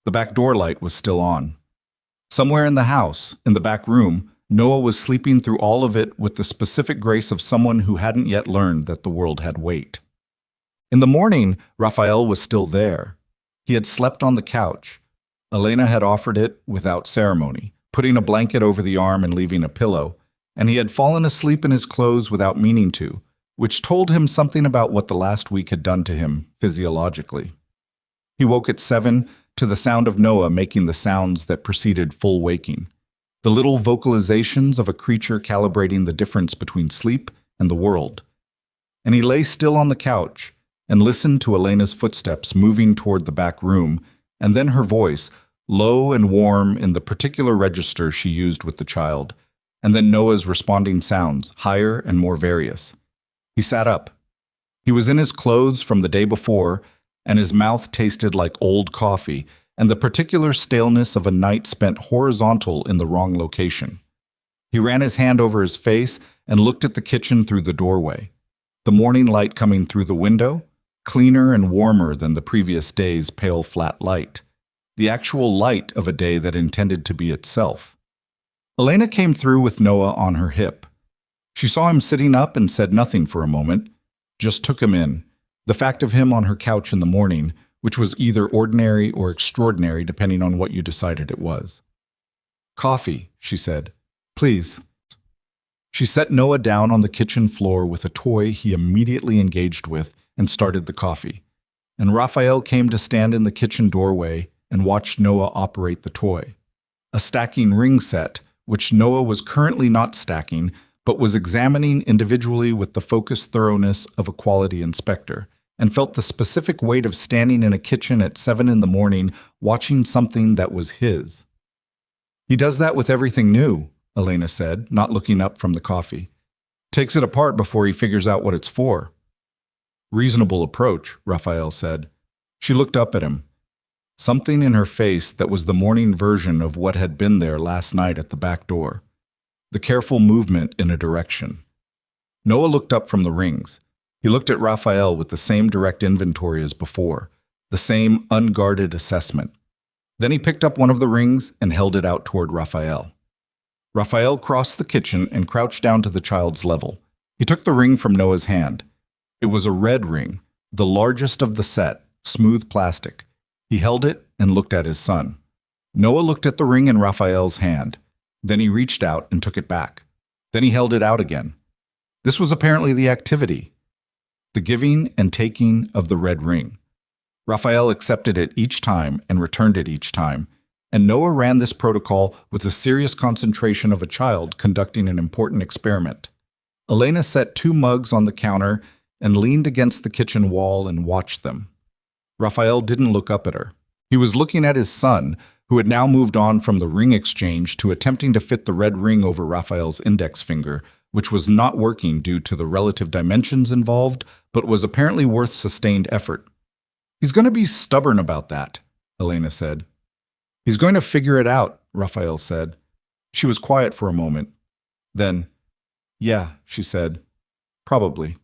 The back door light was still on. Somewhere in the house, in the back room, Noah was sleeping through all of it with the specific grace of someone who hadn't yet learned that the world had weight. In the morning, Raphael was still there. He had slept on the couch. Elena had offered it without ceremony, putting a blanket over the arm and leaving a pillow, and he had fallen asleep in his clothes without meaning to, which told him something about what the last week had done to him physiologically. He woke at 7 to the sound of Noah making the sounds that preceded full waking, the little vocalizations of a creature calibrating the difference between sleep and the world. And he lay still on the couch and listened to Elena's footsteps moving toward the back room, and then her voice, low and warm in the particular register she used with the child, and then Noah's responding sounds, higher and more various. He sat up. He was in his clothes from the day before, and his mouth tasted like old coffee and the particular staleness of a night spent horizontal in the wrong location. He ran his hand over his face and looked at the kitchen through the doorway. The morning light coming through the window, cleaner and warmer than the previous day's pale flat light, the actual light of a day that intended to be itself. Elena came through with Noah on her hip. She saw him sitting up and said nothing for a moment, just took him in, the fact of him on her couch in the morning, which was either ordinary or extraordinary depending on what you decided it was. Coffee, she said. Please. She set Noah down on the kitchen floor with a toy he immediately engaged with and started the coffee. and Raphael came to stand in the kitchen doorway and watched Noah operate the toy. A stacking ring set, which Noah was currently not stacking, but was examining individually with the focused thoroughness of a quality inspector, and felt the specific weight of standing in a kitchen at 7 in the morning watching something that was his. He does that with everything new, Elena said, not looking up from the coffee. Takes it apart before he figures out what it's for. Reasonable approach, Raphael said. She looked up at him. Something in her face that was the morning version of what had been there last night at the back door. The careful movement in a direction. Noah looked up from the rings. He looked at Raphael with the same direct inventory as before, the same unguarded assessment. Then he picked up one of the rings and held it out toward Raphael. Raphael crossed the kitchen and crouched down to the child's level. He took the ring from Noah's hand. It was a red ring, the largest of the set, smooth plastic. He held it and looked at his son. Noah looked at the ring in Raphael's hand. Then he reached out and took it back. Then he held it out again. This was apparently the activity, the giving and taking of the red ring. Raphael accepted it each time and returned it each time, and Noah ran this protocol with the serious concentration of a child conducting an important experiment. Elena set 2 mugs on the counter and leaned against the kitchen wall and watched them. Raphael didn't look up at her. He was looking at his son, who had now moved on from the ring exchange to attempting to fit the red ring over Raphael's index finger, which was not working due to the relative dimensions involved, but was apparently worth sustained effort. He's going to be stubborn about that, Elena said. He's going to figure it out, Raphael said. She was quiet for a moment. Then, yeah, she said, probably.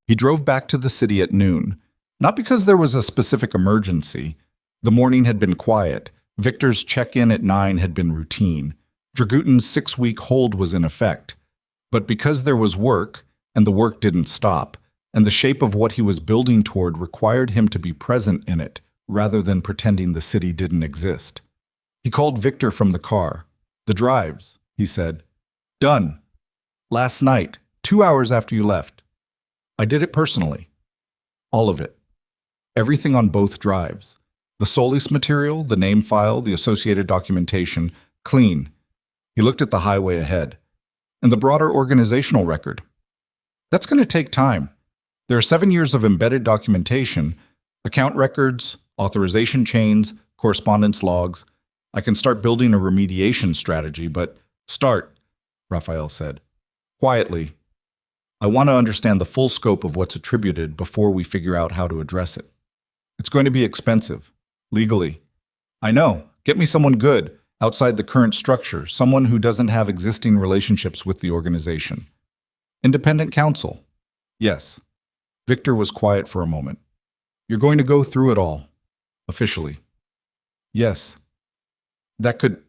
He drove back to the city at noon, not because there was a specific emergency. The morning had been quiet. Victor's check-in at 9 had been routine. Dragutin's 6-week hold was in effect. But because there was work, and the work didn't stop, and the shape of what he was building toward required him to be present in it, rather than pretending the city didn't exist. He called Victor from the car. The drives, he said. Done. Last night, 2 hours after you left. I did it personally. All of it. Everything on both drives. The Solis material, the name file, the associated documentation, clean. He looked at the highway ahead. And the broader organizational record. That's going to take time. There are 7 years of embedded documentation, account records, authorization chains, correspondence logs. I can start building a remediation strategy, but start, Raphael said. Quietly. I want to understand the full scope of what's attributed before we figure out how to address it. It's going to be expensive. Legally. I know. Get me someone good, outside the current structure, someone who doesn't have existing relationships with the organization. Independent counsel. Yes. Victor was quiet for a moment. You're going to go through it all. Officially. Yes. That could...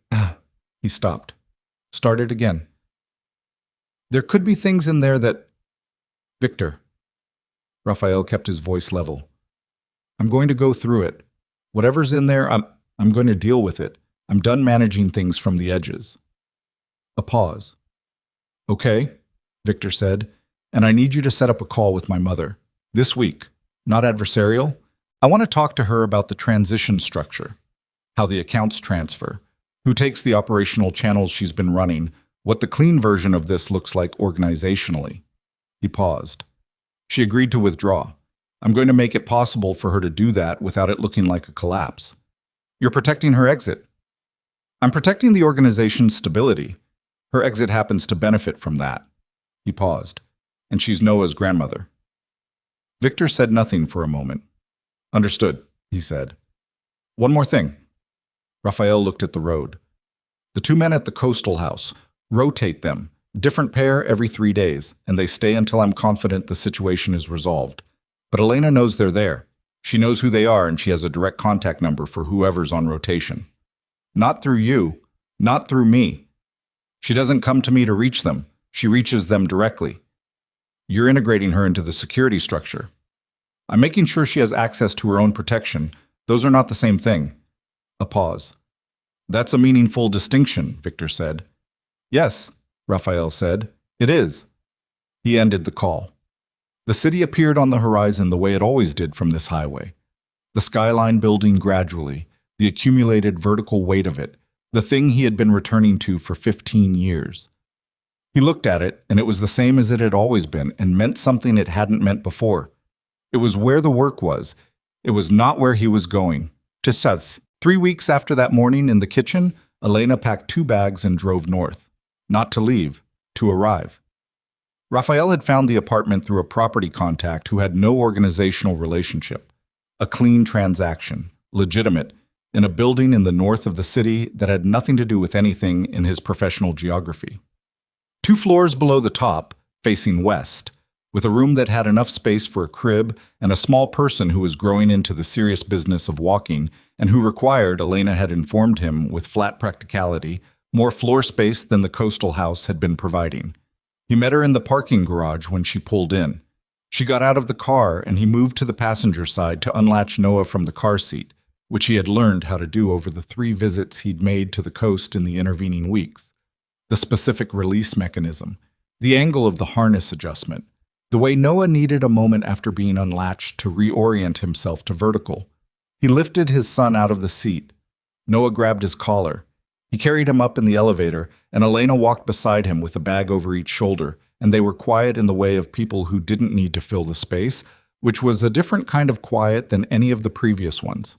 He stopped. Started again. There could be things in there that... Victor. Raphael kept his voice level. I'm going to go through it. Whatever's in there, I'm going to deal with it. I'm done managing things from the edges. A pause. Okay, Victor said, and I need you to set up a call with my mother. This week. Not adversarial. I want to talk to her about the transition structure. How the accounts transfer. Who takes the operational channels she's been running. What the clean version of this looks like organizationally. He paused. She agreed to withdraw. I'm going to make it possible for her to do that without it looking like a collapse. You're protecting her exit. I'm protecting the organization's stability. Her exit happens to benefit from that. He paused. And she's Noah's grandmother. Victor said nothing for a moment. Understood, he said. One more thing. Raphael looked at the road. The 2 men at the coastal house. Rotate them. Different pair every 3 days, and they stay until I'm confident the situation is resolved. But Elena knows they're there. She knows who they are, and she has a direct contact number for whoever's on rotation. Not through you. Not through me. She doesn't come to me to reach them. She reaches them directly. You're integrating her into the security structure. I'm making sure she has access to her own protection. Those are not the same thing. A pause. That's a meaningful distinction, Victor said. Yes, Raphael said. It is. He ended the call. The city appeared on the horizon the way it always did from this highway. The skyline building gradually, the accumulated vertical weight of it, the thing he had been returning to for 15 years. He looked at it, and it was the same as it had always been, and meant something it hadn't meant before. It was where the work was. It was not where he was going. To Seth's. 3 weeks after that morning in the kitchen, Elena packed 2 bags and drove north. Not to leave, to arrive. Raphael had found the apartment through a property contact who had no organizational relationship. A clean transaction, legitimate, in a building in the north of the city that had nothing to do with anything in his professional geography. 2 floors below the top, facing west, with a room that had enough space for a crib and a small person who was growing into the serious business of walking and who required, Elena had informed him with flat practicality, more floor space than the coastal house had been providing. He met her in the parking garage when she pulled in. She got out of the car and he moved to the passenger side to unlatch Noah from the car seat, which he had learned how to do over the 3 visits he'd made to the coast in the intervening weeks. The specific release mechanism, the angle of the harness adjustment, the way Noah needed a moment after being unlatched to reorient himself to vertical. He lifted his son out of the seat. Noah grabbed his collar. He carried him up in the elevator, and Elena walked beside him with a bag over each shoulder, and they were quiet in the way of people who didn't need to fill the space, which was a different kind of quiet than any of the previous ones.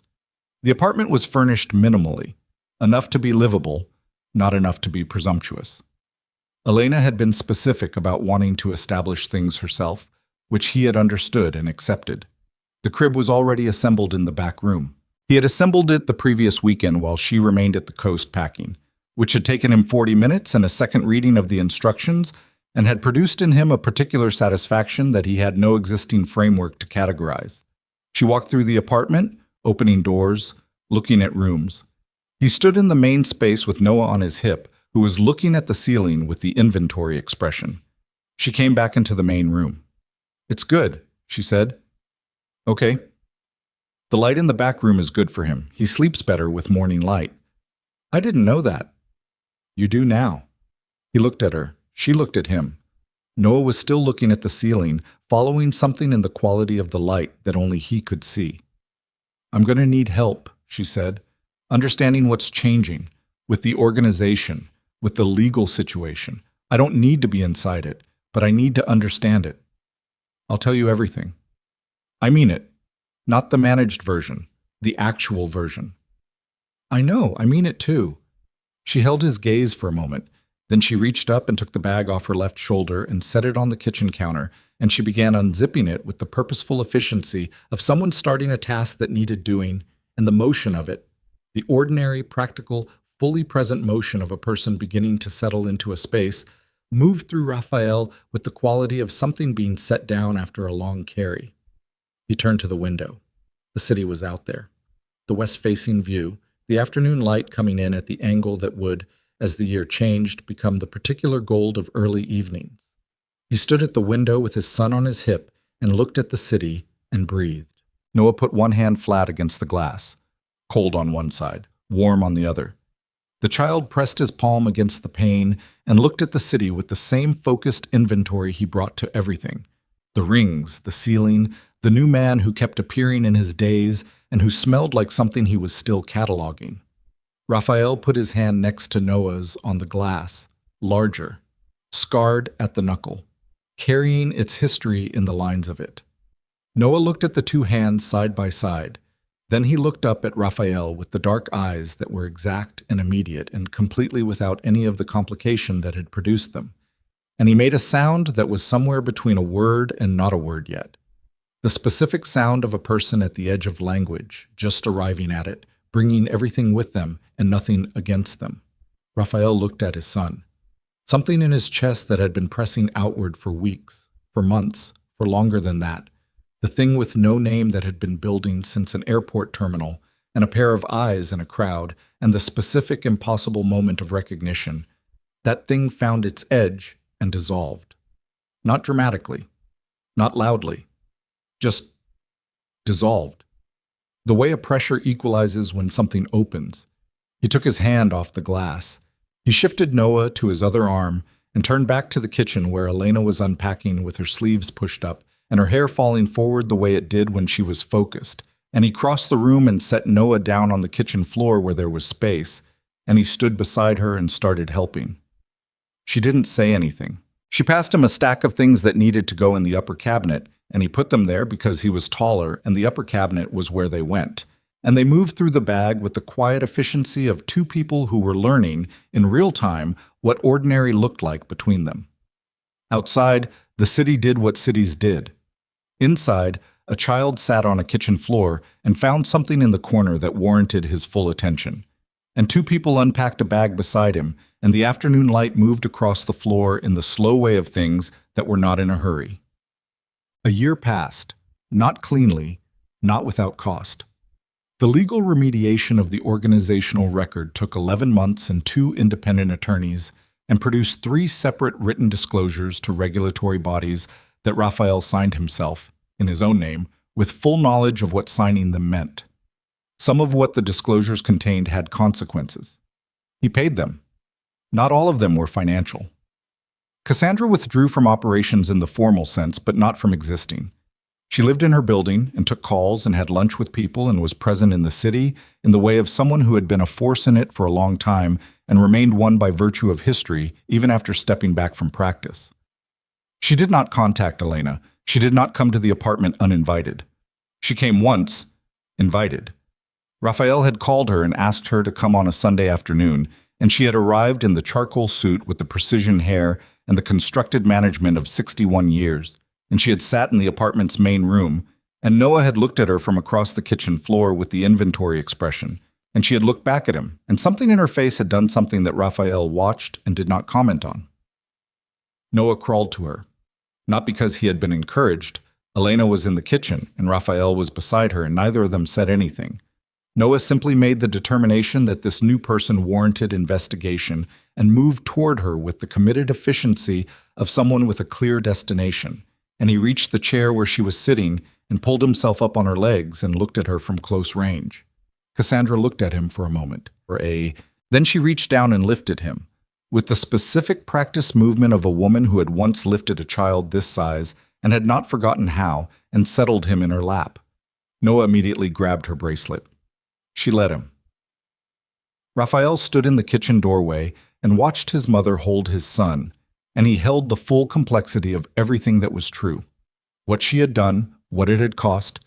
The apartment was furnished minimally, enough to be livable, not enough to be presumptuous. Elena had been specific about wanting to establish things herself, which he had understood and accepted. The crib was already assembled in the back room. He had assembled it the previous weekend while she remained at the coast packing, which had taken him 40 minutes and a second reading of the instructions, and had produced in him a particular satisfaction that he had no existing framework to categorize. She walked through the apartment, opening doors, looking at rooms. He stood in the main space with Noah on his hip, who was looking at the ceiling with the inventory expression. She came back into the main room. "It's good," she said. "Okay." "The light in the back room is good for him. He sleeps better with morning light." "I didn't know that." "You do now." He looked at her. She looked at him. Noah was still looking at the ceiling, following something in the quality of the light that only he could see. "I'm going to need help," she said, "understanding what's changing, with the organization, with the legal situation. I don't need to be inside it, but I need to understand it. I'll tell you everything. I mean it. Not the managed version, the actual version." "I know, I mean it too." She held his gaze for a moment. Then she reached up and took the bag off her left shoulder and set it on the kitchen counter, and she began unzipping it with the purposeful efficiency of someone starting a task that needed doing, and the motion of it, the ordinary, practical, fully present motion of a person beginning to settle into a space, moved through Raphael with the quality of something being set down after a long carry. He turned to the window. The city was out there. The west-facing view, the afternoon light coming in at the angle that would, as the year changed, become the particular gold of early evenings. He stood at the window with his son on his hip and looked at the city and breathed. Noah put one hand flat against the glass, cold on one side, warm on the other. The child pressed his palm against the pane and looked at the city with the same focused inventory he brought to everything. The rings, the ceiling, the new man who kept appearing in his days and who smelled like something he was still cataloging. Raphael put his hand next to Noah's on the glass, larger, scarred at the knuckle, carrying its history in the lines of it. Noah looked at the 2 hands side by side. Then he looked up at Raphael with the dark eyes that were exact and immediate and completely without any of the complication that had produced them. And he made a sound that was somewhere between a word and not a word yet. The specific sound of a person at the edge of language, just arriving at it, bringing everything with them and nothing against them. Raphael looked at his son. Something in his chest that had been pressing outward for weeks, for months, for longer than that. The thing with no name that had been building since an airport terminal, and a pair of eyes in a crowd, and the specific impossible moment of recognition. That thing found its edge and dissolved. Not dramatically, not loudly, just dissolved. The way a pressure equalizes when something opens. He took his hand off the glass. He shifted Noah to his other arm and turned back to the kitchen where Elena was unpacking with her sleeves pushed up and her hair falling forward the way it did when she was focused. And he crossed the room and set Noah down on the kitchen floor where there was space, and he stood beside her and started helping. She didn't say anything. She passed him a stack of things that needed to go in the upper cabinet, and he put them there because he was taller and the upper cabinet was where they went. And they moved through the bag with the quiet efficiency of two people who were learning, in real time, what ordinary looked like between them. Outside, the city did what cities did. Inside, a child sat on a kitchen floor and found something in the corner that warranted his full attention. And two people unpacked a bag beside him, and the afternoon light moved across the floor in the slow way of things that were not in a hurry. A year passed, not cleanly, not without cost. The legal remediation of the organizational record took 11 months and 2 independent attorneys and produced 3 separate written disclosures to regulatory bodies that Raphael signed himself, in his own name, with full knowledge of what signing them meant. Some of what the disclosures contained had consequences. He paid them. Not all of them were financial. Cassandra withdrew from operations in the formal sense, but not from existing. She lived in her building and took calls and had lunch with people and was present in the city in the way of someone who had been a force in it for a long time and remained one by virtue of history even after stepping back from practice. She did not contact Elena. She did not come to the apartment uninvited. She came once, invited. Raphael had called her and asked her to come on a Sunday afternoon, and she had arrived in the charcoal suit with the precision hair and the constructed management of 61 years. And she had sat in the apartment's main room, and Noah had looked at her from across the kitchen floor with the inventory expression, and she had looked back at him, and something in her face had done something that Raphael watched and did not comment on. Noah crawled to her. Not because he had been encouraged. Elena was in the kitchen, and Raphael was beside her, and neither of them said anything. Noah simply made the determination that this new person warranted investigation and moved toward her with the committed efficiency of someone with a clear destination. And he reached the chair where she was sitting and pulled himself up on her legs and looked at her from close range. Cassandra looked at him for a moment, then she reached down and lifted him. With the specific practice movement of a woman who had once lifted a child this size and had not forgotten how, and settled him in her lap. Noah immediately grabbed her bracelet. She let him. Raphael stood in the kitchen doorway and watched his mother hold his son, and he held the full complexity of everything that was true. What she had done, what it had cost,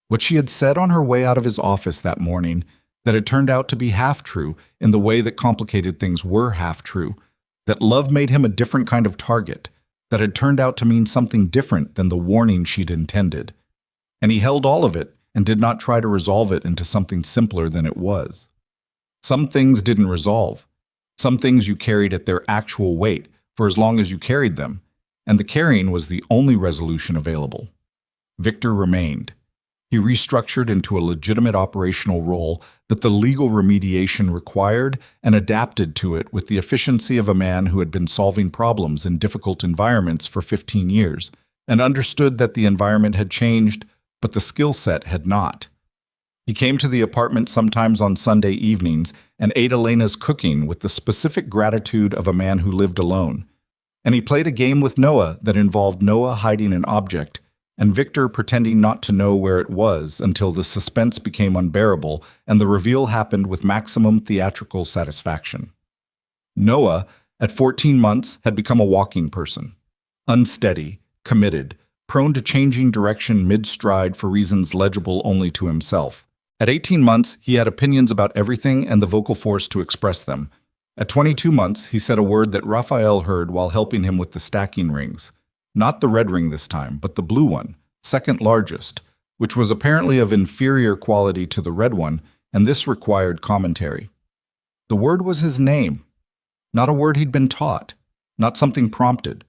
what she had said on her way out of his office that morning that had turned out to be half true in the way that complicated things were half true, that love made him a different kind of target, that had turned out to mean something different than the warning she'd intended. And he held all of it and did not try to resolve it into something simpler than it was. Some things didn't resolve. Some things you carried at their actual weight for as long as you carried them, and the carrying was the only resolution available. Victor remained. He restructured into a legitimate operational role that the legal remediation required and adapted to it with the efficiency of a man who had been solving problems in difficult environments for 15 years and understood that the environment had changed, but the skill set had not. He came to the apartment sometimes on Sunday evenings and ate Elena's cooking with the specific gratitude of a man who lived alone. And he played a game with Noah that involved Noah hiding an object and Victor pretending not to know where it was until the suspense became unbearable and the reveal happened with maximum theatrical satisfaction. Noah, at 14 months, had become a walking person. Unsteady, committed, prone to changing direction mid-stride for reasons legible only to himself. At 18 months, he had opinions about everything and the vocal force to express them. At 22 months, he said a word that Raphael heard while helping him with the stacking rings. Not the red ring this time, but the blue one, second largest, which was apparently of inferior quality to the red one, and this required commentary. The word was his name. Not a word he'd been taught, not something prompted.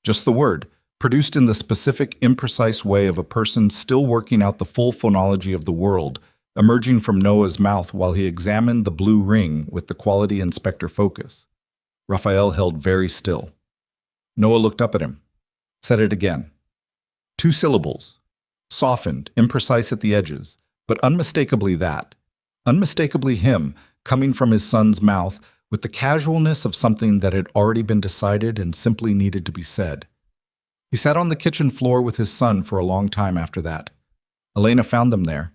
Just the word, produced in the specific, imprecise way of a person still working out the full phonology of the world, emerging from Noah's mouth while he examined the blue ring with the quality inspector focus. Raphael held very still. Noah looked up at him. Said it again. 2 syllables. Softened, imprecise at the edges, but unmistakably that. Unmistakably him, coming from his son's mouth with the casualness of something that had already been decided and simply needed to be said. He sat on the kitchen floor with his son for a long time after that. Elena found them there.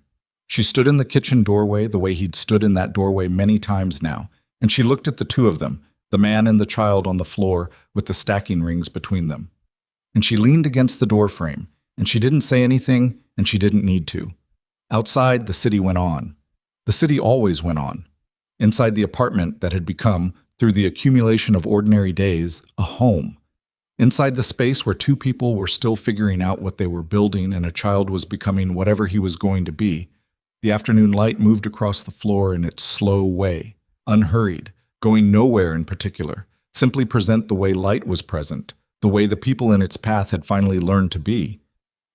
She stood in the kitchen doorway the way he'd stood in that doorway many times now, and she looked at the two of them, the man and the child on the floor with the stacking rings between them. And she leaned against the door frame, and she didn't say anything, and she didn't need to. Outside, the city went on. The city always went on. Inside the apartment that had become, through the accumulation of ordinary days, a home. Inside the space where two people were still figuring out what they were building and a child was becoming whatever he was going to be, the afternoon light moved across the floor in its slow way, unhurried, going nowhere in particular, simply present the way light was present, the way the people in its path had finally learned to be.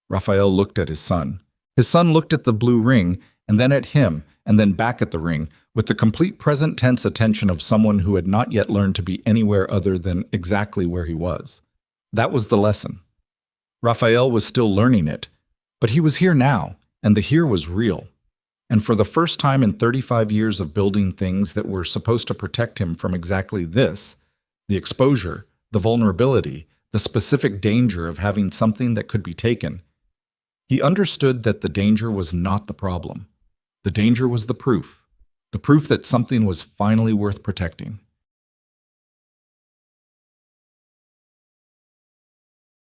Raphael looked at his son. His son looked at the blue ring, and then at him, and then back at the ring, with the complete present tense attention of someone who had not yet learned to be anywhere other than exactly where he was. That was the lesson. Raphael was still learning it, but he was here now, and the here was real. And for the first time in 35 years of building things that were supposed to protect him from exactly this, the exposure, the vulnerability, the specific danger of having something that could be taken, he understood that the danger was not the problem. The danger was the proof that something was finally worth protecting.